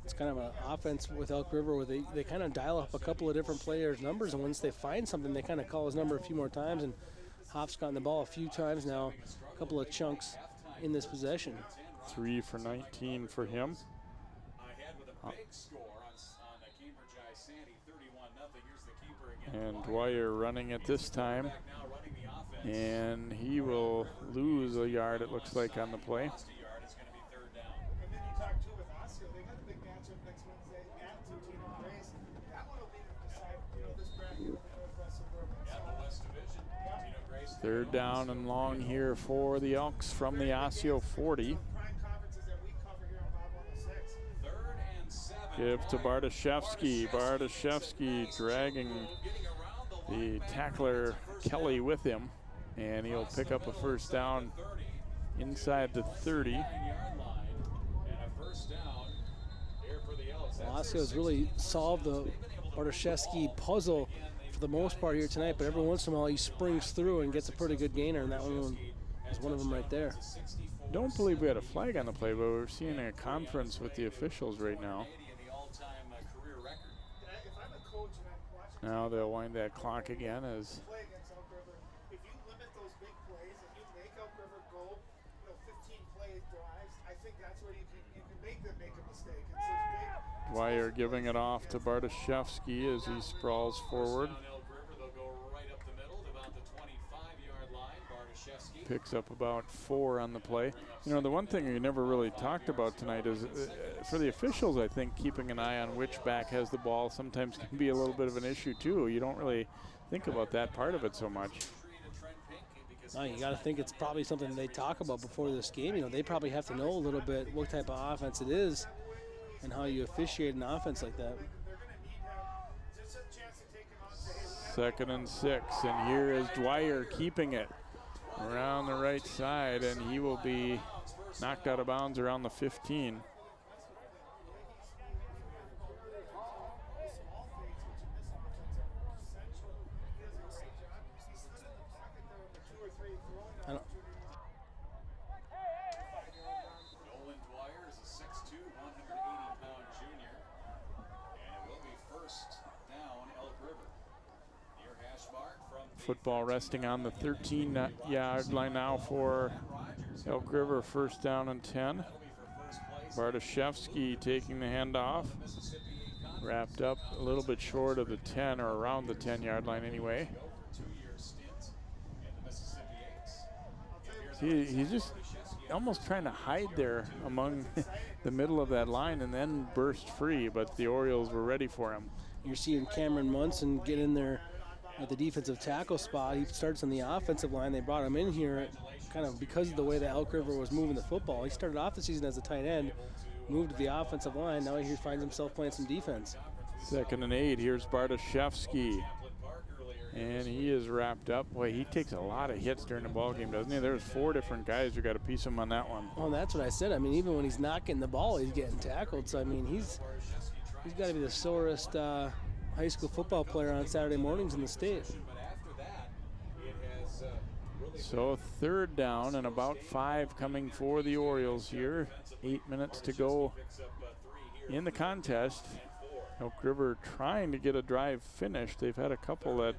S2: It's kind of an offense with Elk River where they kind of dial up a couple of different players' numbers, and once they find something, they kind of call his number a few more times. And Hoff's gotten the ball a few times now, a couple of chunks in this possession.
S19: 3 for 19 for him. And Dwyer running it this time. And he will lose a yard, it looks like, on the play. Third down and long here for the Elks from the Osseo 40. Give to Bartoszewski. Bartoszewski dragging the tackler Kelly with him, and he'll pick up a first down inside the 30.
S2: Osseo's really solved the Bartoszewski puzzle for the most part here tonight, but every once in a while he springs through and gets a pretty good gainer, and that one is one of them right there.
S19: Don't believe we had a flag on the play, but we're seeing a conference with the officials right now. Now they'll wind that clock again as
S10: if you limit those big plays and you make Elk River go 15 play drives, I think that's where you can make them make a mistake. It's
S19: Dwyer giving it off to Bartoszewski as he sprawls forward. Picks up about 4 on the play. The one thing we never really talked about tonight is for the officials, I think keeping an eye on which back has the ball sometimes can be a little bit of an issue too. You don't really think about that part of it so much.
S2: No, you got to think it's probably something they talk about before this game. They probably have to know a little bit what type of offense it is and how you officiate an offense like that.
S19: 2nd and 6, and here is Dwyer keeping it around the right side, and he will be knocked out of bounds around the 15.
S8: Nolan Dwyer is a 6'2", 180-pound junior, and it will be first down Elk River. Near hash mark from
S19: Football resting on the 13-yard line now for Elk River, first down and 10. Bartoszewski taking the handoff. Wrapped up a little bit short of the 10, or around the 10-yard line anyway. He's just almost trying to hide there among the middle of that line and then burst free, but the Orioles were ready for him.
S2: You're seeing Cameron Munson get in there at the defensive tackle spot. He starts on the offensive line. They brought him in here kind of because of the way that Elk River was moving the football. He started off the season as a tight end, moved to the offensive line. Now he finds himself playing some defense.
S19: 2nd and 8. Here's Bartoszewski. And he is wrapped up. Boy, he takes a lot of hits during the ball game, doesn't he? There's 4 different guys who got to piece him on that one.
S2: Oh, that's what I said. I mean, even when he's not getting the ball, he's getting tackled. So, I mean, He's got to be the sorest high school football player on Saturday mornings in the state.
S19: So 3rd down and about 5 coming for the Orioles here. 8 minutes to go in the contest. Elk River trying to get a drive finished. They've had a couple that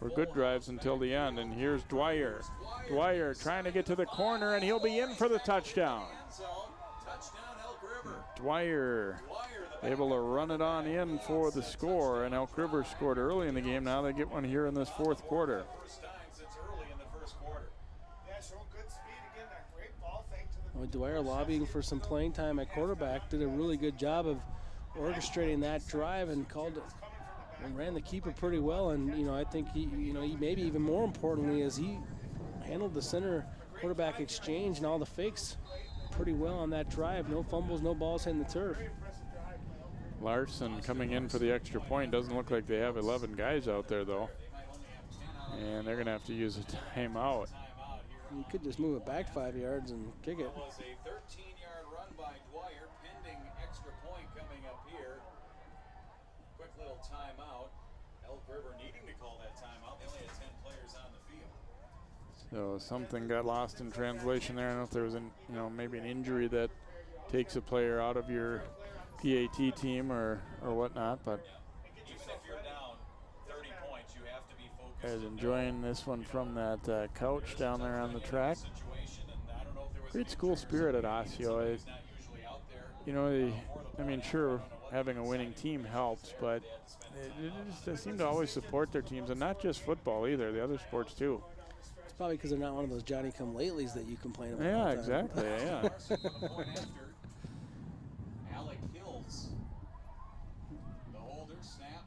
S19: were good drives until the end. And here's Dwyer. Dwyer trying to get to the corner, and he'll be in for the touchdown. Dwyer able to run it on in for the score, and Elk River scored early in the game. Now they get one here in this 4th quarter.
S2: Well, Dwyer lobbying for some playing time at quarterback, did a really good job of orchestrating that drive and called it and ran the keeper pretty well. And I think he maybe even more importantly is he handled the center quarterback exchange and all the fakes pretty well on that drive. No fumbles, no balls hitting the turf.
S19: Larson coming in for the extra point. Doesn't look like they have 11 guys out there though, and they're gonna have to use a timeout.
S2: You could just move it back 5 yards and kick it.
S8: It was a 13-yard run by Dwyer, pending extra point coming up here. Quick little timeout. Elk River needing to call that timeout. They only had 10 players on the field.
S19: So something got lost in translation there. I don't know if there was maybe an injury that takes a player out of your PAT team or whatnot, but
S8: Even if you're down 30 points, you have to be focused.
S19: guys enjoying this one from that couch down there on the track. Great school spirit at Osseo. Sure, having a winning team helps, but they seem to always support their teams, and not just football either, the other sports too.
S2: It's probably because they're not one of those Johnny-come-latelys that you complain about.
S19: Yeah, exactly, yeah.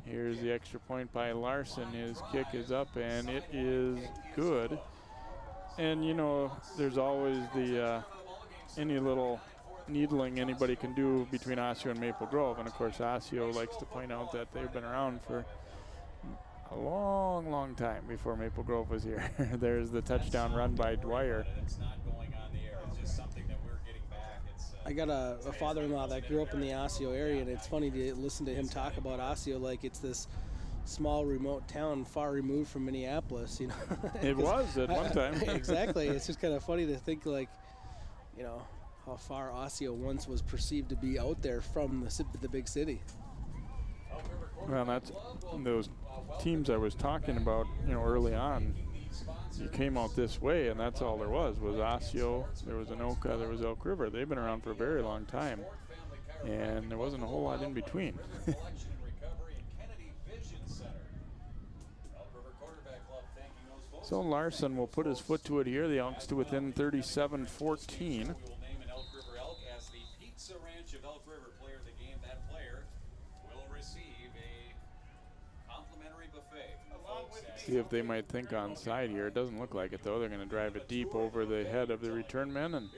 S19: Here's the extra point by Larson. His kick is up, and it is good. And, there's always the any little needling anybody can do between Osseo and Maple Grove. And, of course, Osseo likes to point out that they've been around for a long, long time before Maple Grove was here. There's the touchdown run by Dwyer.
S8: It's not going on the air. It's just something that we're getting back.
S2: I got a father-in-law that grew up in the Osseo area, and it's funny to listen to him talk about Osseo like it's this small, remote town far removed from Minneapolis.
S19: It was at one time.
S2: Exactly. It's just kind of funny to think how far Osseo once was perceived to be out there from the big city.
S19: Well, that's those teams I was talking about, early on. You came out this way, and that's all there was Osseo, there was Anoka, there was Elk River. They've been around for a very long time, and there wasn't a whole lot in between. So Larson will put his foot to it here. The Elks to within 37-14. See if they might think onside here. It doesn't look like it though. They're going to drive it deep over the head of the return men and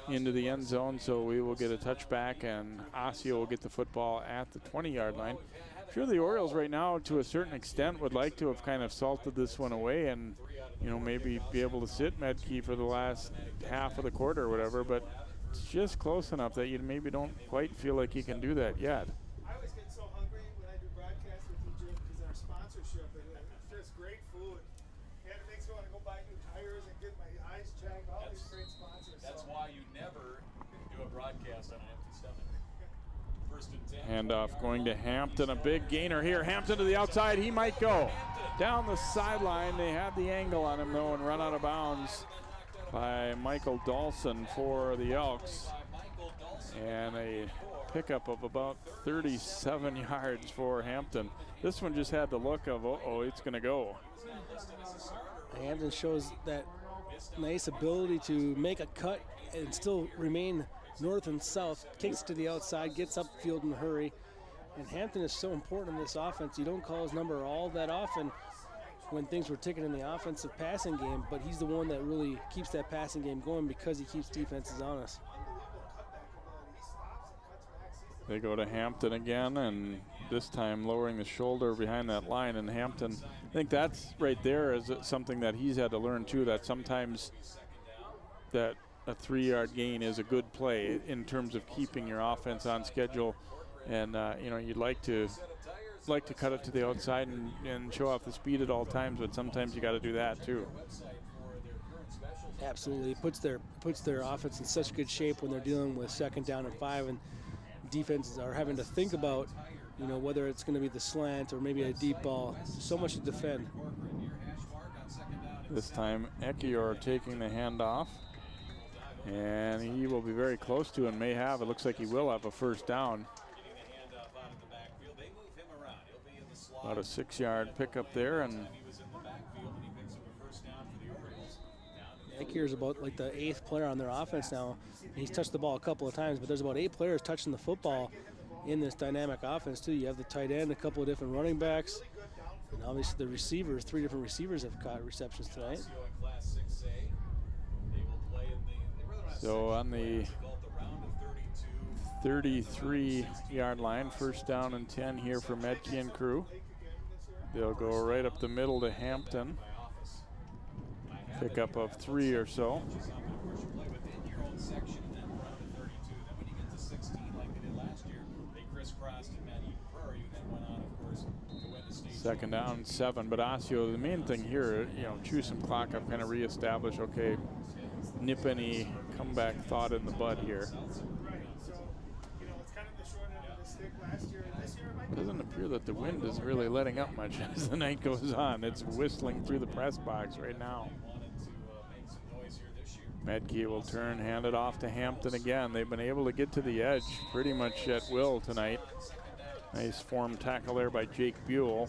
S19: into the end zone. So we will get a touchback, and Osseo will get the football at the 20-yard line. I'm sure the Orioles right now, to a certain extent, would like to have kind of salted this one away and, maybe be able to sit Medkey for the last half of the quarter or whatever. But it's just close enough that you maybe don't quite feel like you can do that yet.
S10: I always get so hungry when I do broadcasts with you, Jim, because our sponsorship and it's great food. And it makes me want to go buy new tires and get my eyes checked. All these great sponsors.
S8: That's why you never do a broadcast on an empty stomach. First and 10.
S19: Handoff going to Hampton. A big gainer here. Hampton to the outside. He might go down the sideline. They had the angle on him though and run out of bounds by Michael Dawson for the Elks. And a pickup of about 37 yards for Hampton. This one just had the look of, it's going to go.
S2: Hampton shows that nice ability to make a cut and still remain north and south. Kicks to the outside, gets upfield in a hurry. And Hampton is so important in this offense. You don't call his number all that often when things were ticking in the offensive passing game, but he's the one that really keeps that passing game going because he keeps defenses honest.
S19: They go to Hampton again, and this time lowering the shoulder behind that line. And Hampton, I think that's right there is something that he's had to learn too, that sometimes that a 3-yard gain is a good play in terms of keeping your offense on schedule. And you'd like to cut it to the outside and show off the speed at all times, but sometimes you got to do that too.
S2: Absolutely, it puts their offense in such good shape when they're dealing with 2nd down and 5, and defenses are having to think about, whether it's going to be the slant or maybe a deep ball. So much to defend.
S19: This time, Ekiyor taking the handoff, and he will be very close to and may have. It looks like he will have a first down. About a 6-yard pickup there, and
S2: Ekiyor is about like the 8th player on their offense now. He's touched the ball a couple of times, but there's about 8 players touching the football in this dynamic offense too. You have the tight end, a couple of different running backs, and obviously the receivers. 3 different receivers have caught receptions tonight.
S19: So on the 33-yard line, first down and 10 here for Medke and crew. They'll go right up the middle to Hampton. Pickup of 3 or so. Second down, 7. But Osseo, the main thing here, chew some clock up, kind of reestablish, okay, nip any comeback thought in the bud here. Doesn't appear that the wind is really letting up much as the night goes on. It's whistling through the press box right now. Medke will turn, hand it off to Hampton again. They've been able to get to the edge pretty much at will tonight. Nice form tackle there by Jake Buell.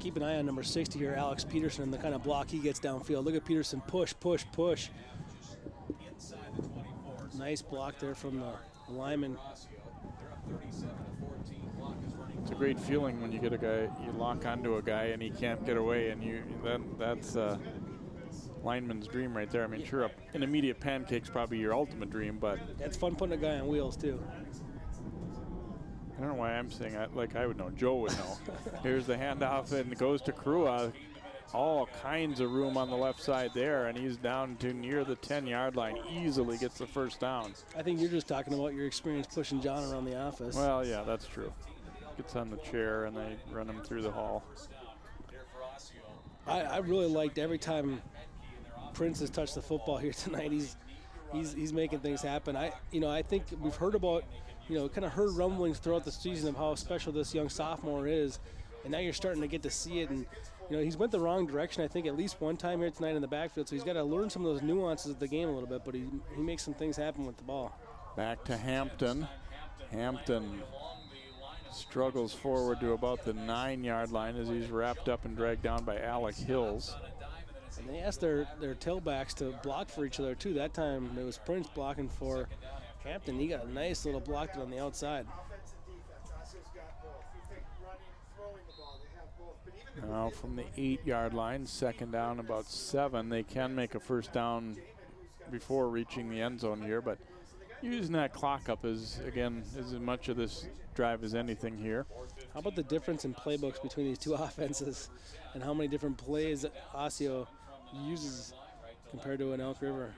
S2: Keep an eye on number 60 here, Alex Peterson, and the kind of block he gets downfield. Look at Peterson, push, push, push. Nice block there from the lineman.
S19: It's a great feeling when you get a guy, you lock onto a guy and he can't get away, and that's lineman's dream right there. I mean, sure, an immediate pancake's probably your ultimate dream, but
S2: that's fun putting a guy on wheels too.
S19: I don't know why I'm saying that like I would know. Joe would know. Here's the handoff, and it goes to Krua. All kinds of room on the left side there, and he's down to near the 10-yard line. Easily gets the first down.
S2: I think you're just talking about your experience pushing John around the office.
S19: Well, yeah, that's true. Gets on the chair, and they run him through the hall.
S2: I really liked every time Prince has touched the football here tonight. He's making things happen. I think we've heard about, kind of heard rumblings throughout the season of how special this young sophomore is, and now you're starting to get to see it. And he's went the wrong direction, I think, at least one time here tonight in the backfield, so he's got to learn some of those nuances of the game a little bit, but he makes some things happen with the ball.
S19: Back to Hampton. Hampton struggles forward to about the 9-yard line as he's wrapped up and dragged down by Alec Hills.
S2: And they asked their tailbacks to block for each other, too. That time it was Prince blocking for Hampton. He got a nice little block on the outside.
S19: Now from the 8-yard line, second down, about 7. They can make a first down before reaching the end zone here, but using that clock up is as much of this drive as anything here.
S2: How about the difference in playbooks between these two offenses and how many different plays Osseo uses compared to an Elk River?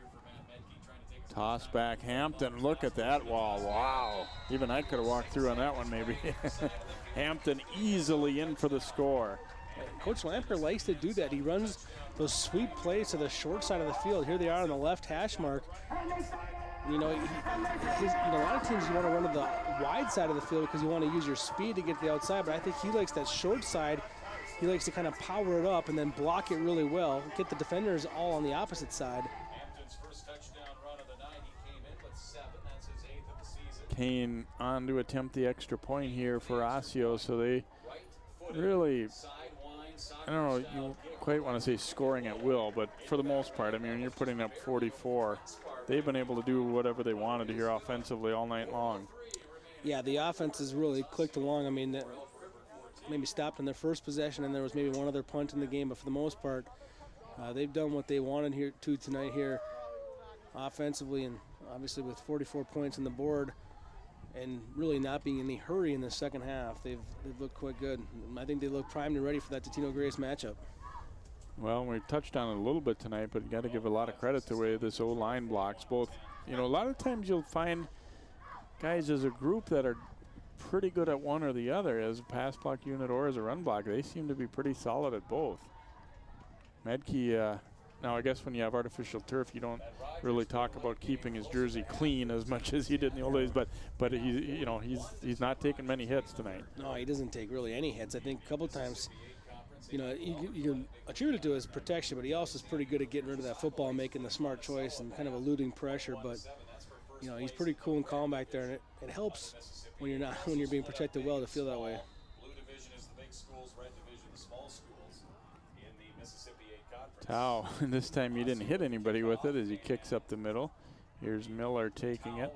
S19: Toss back Hampton. Look at that wall. Wow. Even I could have walked through on that one maybe. Hampton easily in for the score.
S2: Coach Lamper likes to do that. He runs those sweep plays to the short side of the field. Here they are on the left hash mark. A lot of teams you want to run to the wide side of the field because you want to use your speed to get to the outside, but I think he likes that short side. He likes to kind of power it up and then block it really well, get the defenders all on the opposite side.
S8: Hampton's first touchdown run of the night, he came in with 7. That's his 8th of the season.
S19: Kane on to attempt the extra point here for Osseo, so they really, I don't know, you quite want to say scoring at will, but for the most part, I mean, when you're putting up 44, they've been able to do whatever they wanted here offensively all night long.
S2: Yeah, the offense has really clicked along. I mean, maybe stopped in their first possession, and there was maybe one other punt in the game, but for the most part, they've done what they wanted here tonight here offensively, and obviously with 44 points on the board and really not being in any hurry in the second half, they've looked quite good. I think they look primed and ready for that Totino Grace matchup.
S19: Well, we touched on it a little bit tonight, but you got to give a lot of credit to the way this O-line blocks both. A lot of times you'll find guys as a group that are pretty good at one or the other, as a pass block unit or as a run block. They seem to be pretty solid at both. Medke, now I guess when you have artificial turf, you don't really talk about keeping his jersey clean as much as he did in the old days, but he's not taking many hits tonight.
S2: No, he doesn't take really any hits. I think a couple times, you can attribute it to his protection, but he also is pretty good at getting rid of that football and making the smart choice and kind of eluding pressure. But he's pretty cool and calm back there, and it helps when you're being protected well to feel that way.
S8: Blue division is the big schools, red division the small schools in the Mississippi 8 Conference.
S19: Tao, and this time he didn't hit anybody with it as he kicks up the middle. Here's Miller taking it,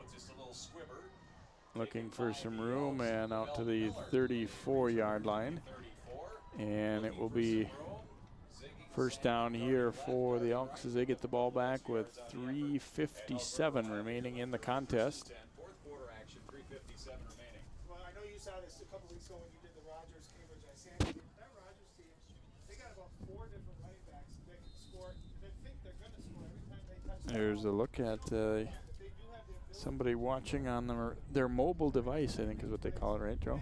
S19: looking for some room, and out to the 34-yard line. And it will be first down here for the Elks as they get the ball back with 3:57 remaining in the contest.
S10: Well, I know you saw this a couple weeks ago when you did the Rogers Cambridge Isani. That Rogers team, they got about 4 different running backs that can score. They think they're going to score every time they touch.
S19: There's a look at somebody watching on their mobile device, I think is what they call it, right, Joe?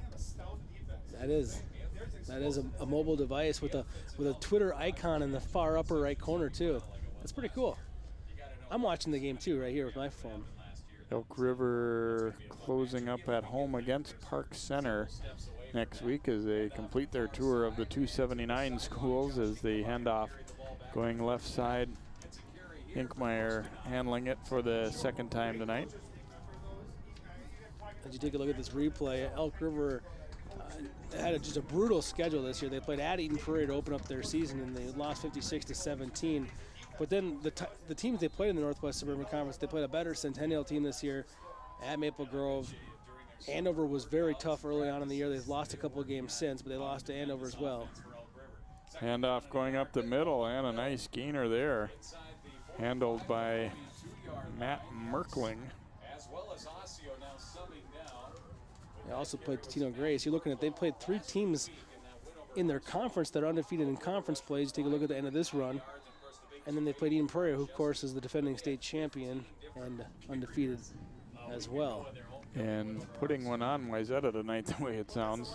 S2: That is a mobile device with a Twitter icon in the far upper right corner too. That's pretty cool. I'm watching the game too right here with my phone.
S19: Elk River closing up at home against Park Center next week as they complete their tour of the 279 schools as they hand off going left side. Hinkmeyer handling it for the second time tonight.
S2: As you take a look at this replay, Elk River had just a brutal schedule this year. They played at Eden Prairie to open up their season, and they lost 56-17. But then the teams they played in the Northwest Suburban Conference, they played a better Centennial team this year at Maple Grove. Andover was very tough early on in the year. They've lost a couple of games since, but they lost to Andover as well.
S19: Handoff going up the middle, and a nice gainer there. Handled by Matt Merkling.
S8: As well as Osseo now subbing down.
S2: They also played Tino Grace. You're looking at, they played 3 teams in their conference that are undefeated in conference plays. Take a look at the end of this run. And then they played Eden Prairie, who of course is the defending state champion and undefeated as well.
S19: And putting one on Wayzata tonight the way it sounds.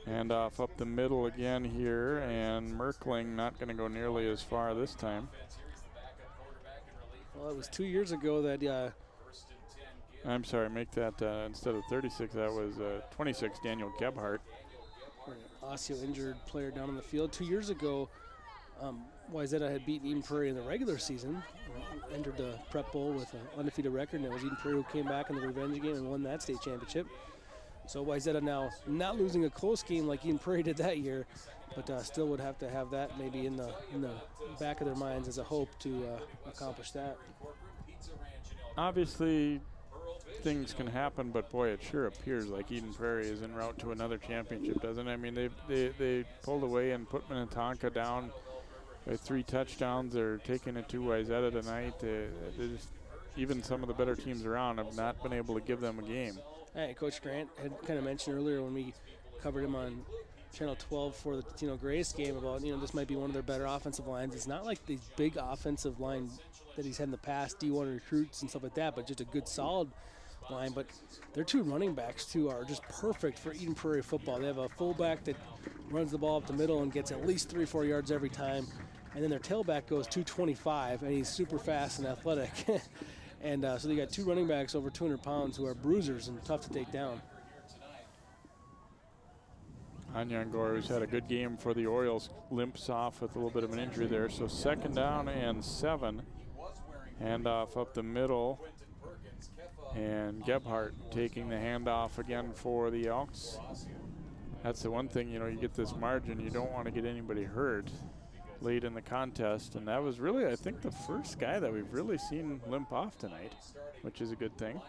S19: And off up the middle again here, and Merkling not going to go nearly as far this time.
S2: Well, it was 2 years ago that
S19: I'm sorry, make that instead of 36, that was 26, Daniel Gebhardt.
S2: Osseo injured player down on the field. 2 years ago, Wayzata had beaten Eden Prairie in the regular season, entered the Prep Bowl with an undefeated record, and it was Eden Prairie who came back in the revenge game and won that state championship. So Wayzata now not losing a close game like Eden Prairie did that year, but still would have to have that maybe in the back of their minds as a hope to accomplish that.
S19: Obviously, things can happen, but boy, it sure appears like Eden Prairie is en route to another championship, doesn't it? I mean, they pulled away and put Minnetonka down with 3 touchdowns. They're taking it to Wayzata tonight. Even some of the better teams around have not been able to give them a game.
S2: Hey, Coach Grant had kind of mentioned earlier when we covered him on Channel 12 for the Tino Grace game about, this might be one of their better offensive lines. It's not like these big offensive line that he's had in the past, D1 recruits and stuff like that, but just a good solid line. But their 2 running backs, too, are just perfect for Eden Prairie football. They have a fullback that runs the ball up the middle and gets at least 3-4 yards every time. And then their tailback goes 225, and he's super fast and athletic. And so they got 2 running backs over 200 pounds who are bruisers and tough to take down.
S19: Anyangor, who's had a good game for the Orioles, limps off with a little bit of an injury there. So second down and 7. Handoff up the middle. And Gebhardt taking the handoff again for the Elks. That's the one thing, you get this margin. You don't want to get anybody hurt late in the contest, and that was really, I think, the first guy that we've really seen limp off tonight, which is a good thing.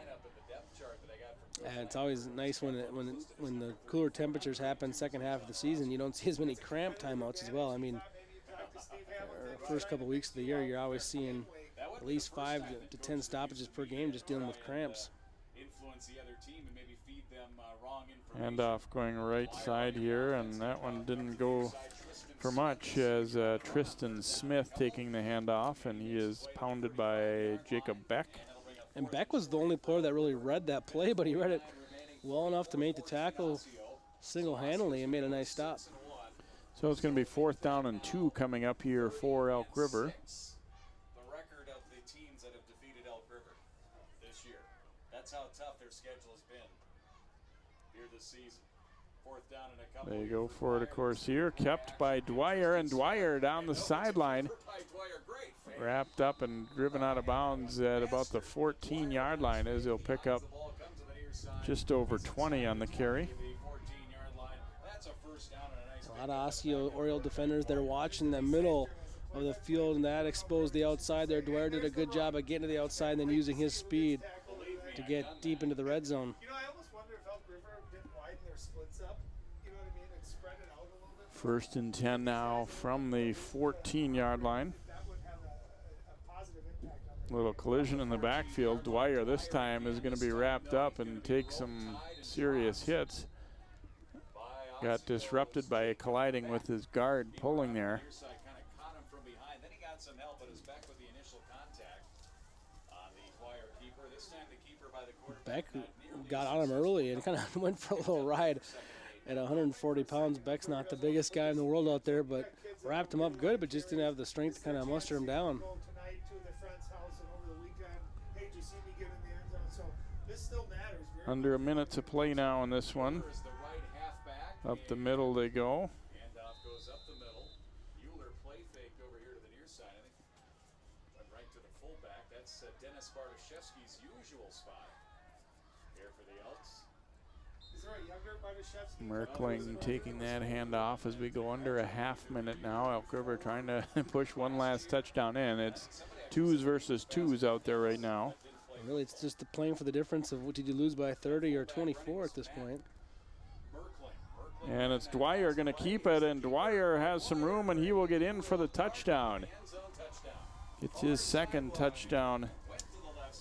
S2: And it's always nice when the cooler temperatures happen second half of the season. You don't see as many cramp timeouts as well. I mean, first couple weeks of the year, you're always seeing at least 5 to 10 stoppages per game just dealing with cramps.
S19: Handoff going right side here, and that one didn't go for much as Tristan Smith taking the handoff, and he is pounded by Jacob Beck.
S2: And Beck was the only player that really read that play, but he read it well enough to make the tackle single-handedly and made a nice stop.
S19: So it's going to be 4th down and 2 coming up here for Elk River.
S8: The record of the teams that have defeated Elk River this year. That's how tough their schedule has been here this season. 4th down and a couple.
S19: They go for it, of course, here. Kept by Dwyer, and Dwyer down the sideline. Wrapped up and driven out of bounds at about the 14-yard line as he'll pick up just over 20 on the carry.
S2: A lot of Osseo Oriole defenders that are watching the middle of the field, and that exposed the outside there. Dwyer did a good job of getting to the outside and then using his speed to get deep into the red zone.
S10: You know, I almost wonder if Elk River didn't widen their splits up, you know what I mean, and spread it out a little bit.
S19: 1st and 10 now from the 14-yard line. Little collision in the backfield. Dwyer this time is going to be wrapped up and take some serious hits. Got disrupted by colliding with his guard pulling there.
S2: Beck got on him early and kind of went for a little ride at 140 pounds. Beck's not the biggest guy in the world out there, but wrapped him up good, but just didn't have the strength to kind of muster him down.
S19: Under a minute to play now in this one. Up the middle they go.
S8: Handoff goes up the middle. Euler play fake over here to the near side. I think went right to the fullback. That's Dennis Bartoszewski's usual spot here for the Elks.
S10: Is there a younger Bartoszewski?
S19: Merkling taking that handoff as we go under a half minute now. Elk River trying to push one last touchdown in. It's 2s versus 2s out there right now.
S2: Really, it's just playing for the difference of what did you lose by 30 or 24 at this point.
S19: And it's Dwyer going to keep it, and Dwyer has some room, and he will get in for the touchdown. It's his 2nd touchdown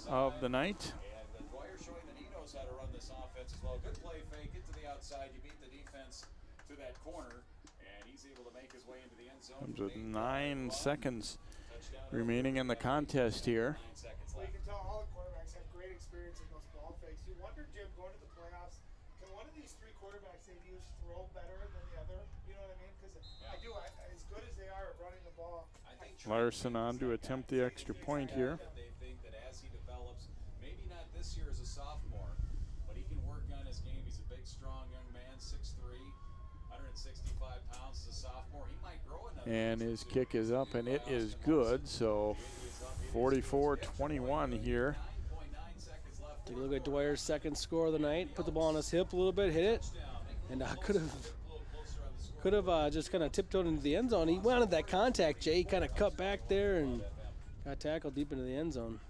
S19: of the night.
S8: And Dwyer showing that he knows how to run this offense as well. Good play fake, get to the outside, you beat the defense to that corner, and he's able to make his way into the end zone.
S19: Comes with 9 seconds remaining in the contest here.
S10: Well, you can tell all the quarterbacks have great experience in those ball fakes. You wonder, Jim, going to the playoffs, can one of these 3 quarterbacks they've used throw better than the other? You know what I mean? Because I do, as good as they are at running the ball.
S19: Larson on to attempt the extra point here.
S8: They think that as he develops, maybe not this year as a sophomore, but he can work on his game. He's a big, strong young man, 6'3", 165 pounds as a sophomore. He might grow another.
S19: And his kick is up, and it is good. So 44-21 here.
S2: Take a look at Dwyer's 2nd score of the night. Put the ball on his hip a little bit, hit it, and could have just kind of tiptoed into the end zone. He wanted that contact, Jay. He kind of cut back there and got tackled deep into the end zone.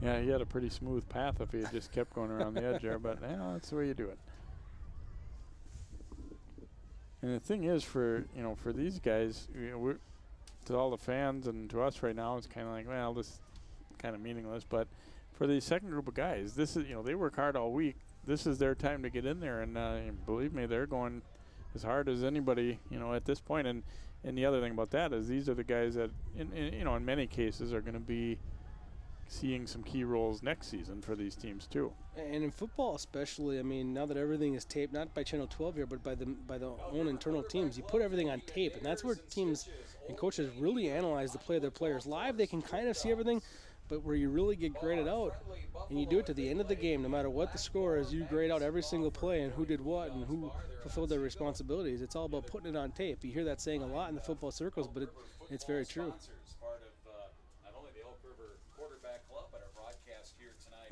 S19: Yeah, he had a pretty smooth path if he had just kept going around the edge there, but that's the way you do it. And the thing is, for these guys, we're, to all the fans and to us right now, it's kind of like, well, this is kind of meaningless. But for the second group of guys, this is, they work hard all week. This is their time to get in there, and believe me, they're going as hard as anybody, at this point. And the other thing about that is these are the guys that, in many cases, are going to be seeing some key roles next season for these teams too.
S2: And in football especially, I mean, now that everything is taped, not by Channel 12 here, but by the own internal teams, you put everything on tape, and that's where teams and coaches really analyze the play of their players. Live, they can kind of see everything, but where you really get graded out, and you do it to the end of the game, no matter what the score is, you grade out every single play and who did what and who fulfilled their responsibilities. It's all about putting it on tape. You hear that saying a lot in the football circles, but it's very true.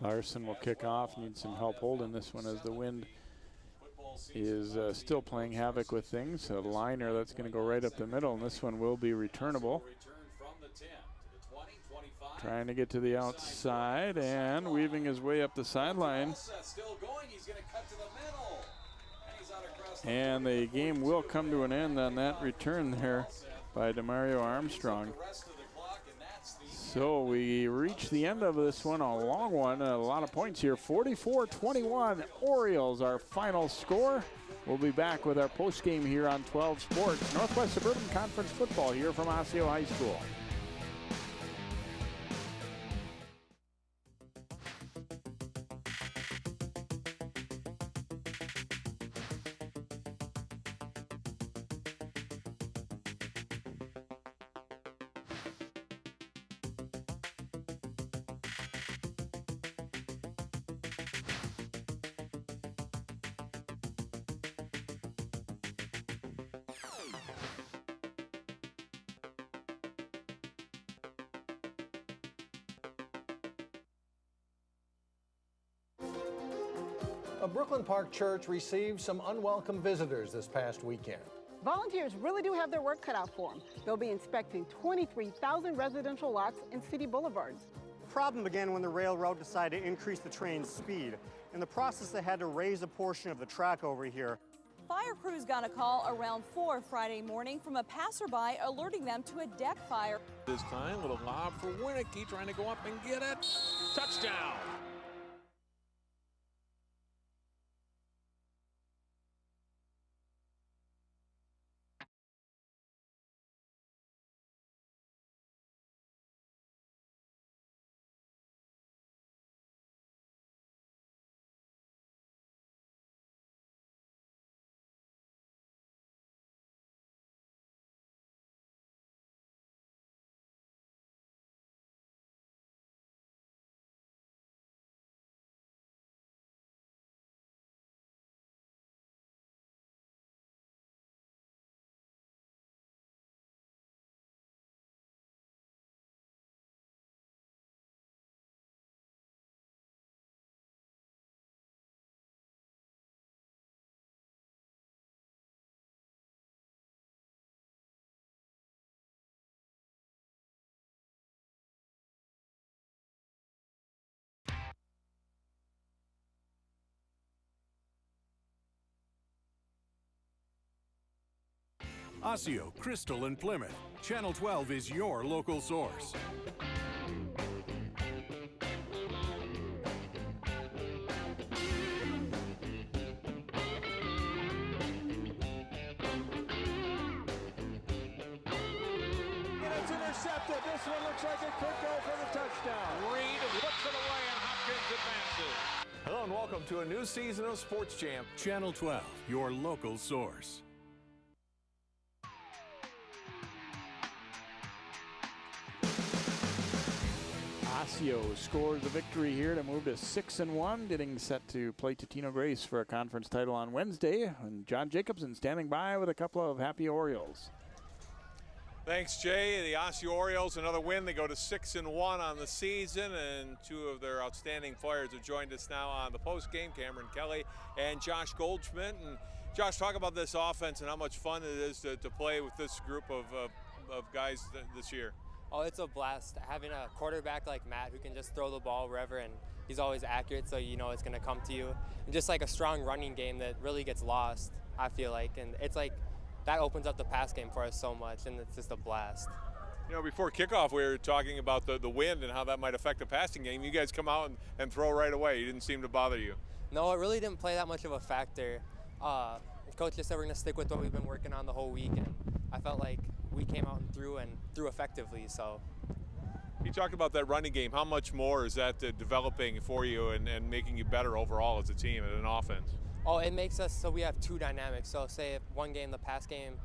S19: Larson will kick off. Needs some help holding this one as the wind is still playing havoc with things. A liner that's going to go right up the middle, and this one will be returnable. Trying to get to the outside and weaving his way up the sideline. And the game will come to an end on that return there by DeMario Armstrong. So we reach the end of this one, a long one, a lot of points here. 44-21, Orioles, our final score. We'll be back with our postgame here on 12 Sports. Northwest Suburban Conference football here from Osseo High School.
S3: A Brooklyn Park church received some unwelcome visitors this past weekend.
S4: Volunteers really do have their work cut out for them. They'll be inspecting 23,000 residential lots and city boulevards.
S5: The problem began when the railroad decided to increase the train's speed. In the process, they had to raise a portion of the track over here.
S6: Fire crews got a call around 4 Friday morning from a passerby alerting them to a deck fire.
S7: This time, little lob for Winicky, trying to go up and get it. Touchdown!
S9: Osseo, Crystal, and Plymouth. Channel 12 is your local source.
S18: It's intercepted. This one looks like it could go for the touchdown.
S7: Reed puts it away and Hopkins advances.
S21: Hello and welcome to a new season of Sports Champ.
S9: Channel 12, your local source.
S19: Osseo scores the victory here to move to 6-1, getting set to play Totino Grace for a conference title on Wednesday. And John Jacobson standing by with a couple of happy Orioles.
S16: Thanks, Jay. The Osseo Orioles, another win. They go to 6-1 on the season, and two of their outstanding players have joined us now on the post-game, Cameron Kelly and Josh Goldschmidt. And Josh, talk about this offense and how much fun it is to play with this group of guys this year.
S22: Oh, it's a blast having a quarterback like Matt who can just throw the ball wherever, and he's always accurate, so you know it's going to come to you. And just like a strong running game that really gets lost, I feel like. And it's like that opens up the pass game for us so much, and it's just a blast.
S16: You know, before kickoff, we were talking about the wind and how that might affect the passing game. You guys come out and throw right away. It didn't seem to bother you.
S22: No, it really didn't play that much of a factor. Coach just said we're going to stick with what we've been working on the whole week, and I felt like we came out and threw effectively. So
S16: you talked about that running game. How much more is that developing for you and making you better overall as a team and an offense?
S22: Oh, it makes us so we have two dynamics. So say if one game, the pass game,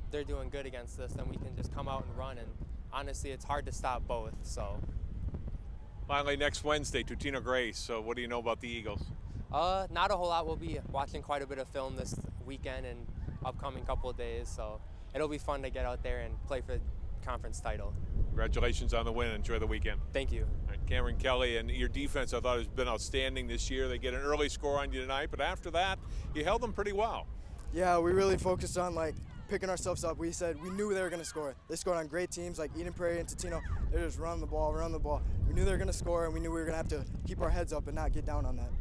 S22: they're doing good against us, then we can just come out and run. And honestly, it's hard to stop both. So
S16: finally, next Wednesday, Totino Grace. So what do you know about the Eagles?
S22: Not a whole lot. We'll be watching quite a bit of film this weekend and upcoming couple of days. So it'll be fun to get out there and play for the conference title.
S16: Congratulations on the win. Enjoy the weekend.
S22: Thank you.
S16: All right, Cameron Kelly, and your defense I thought has been outstanding this year. They get an early score on you tonight, but after that, you held them pretty well.
S23: Yeah, we really focused on picking ourselves up. We said we knew they were going to score. They scored on great teams like Eden Prairie and Totino. They just run the ball. We knew they were going to score, and we knew we were going to have to keep our heads up and not get down on that.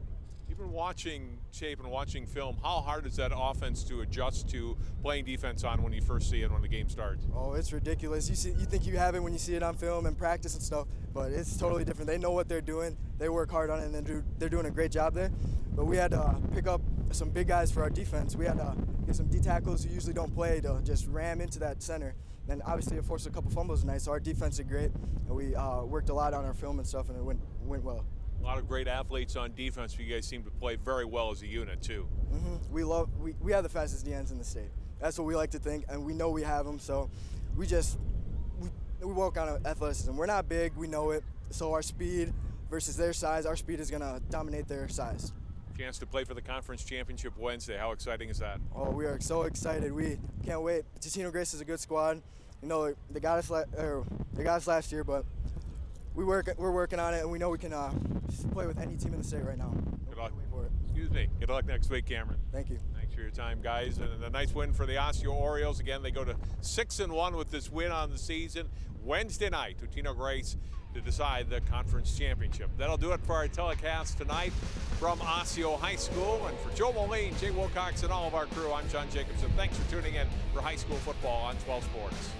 S16: You've been watching tape and watching film. How hard is that offense to adjust to playing defense on when you first see it when the game starts?
S23: Oh, it's ridiculous. You think you have it when you see it on film and practice and stuff, but it's totally different. They know what they're doing. They work hard on it, and they're doing a great job there. But we had to pick up some big guys for our defense. We had to get some D tackles who usually don't play to just ram into that center. And obviously it forced a couple fumbles tonight, so our defense did great, and we worked a lot on our film and stuff, and it went well.
S16: A lot of great athletes on defense, but you guys seem to play very well as a unit, too.
S23: Mm-hmm. We have the fastest DNs in the state. That's what we like to think, and we know we have them, so we work on athleticism. We're not big, we know it, so our speed versus their size, our speed is going to dominate their size.
S16: Chance to play for the conference championship Wednesday. How exciting is that?
S23: Oh, we are so excited. We can't wait. Totino Grace is a good squad. You know, they got us last year, but we're working on it, and we know we can play with any team in the state right now.
S16: Good luck.
S23: Wait for it.
S16: Excuse me. Hey, good luck next week, Cameron.
S23: Thank you.
S16: Thanks for your time, guys. And a nice win for the Osseo Orioles. Again, they go to 6-1 with this win on the season. Wednesday night, Totino Grace to decide the conference championship. That'll do it for our telecast tonight from Osseo High School. And for Joe Moline, Jay Wilcox, and all of our crew, I'm John Jacobson. Thanks for tuning in for high school football on 12 Sports.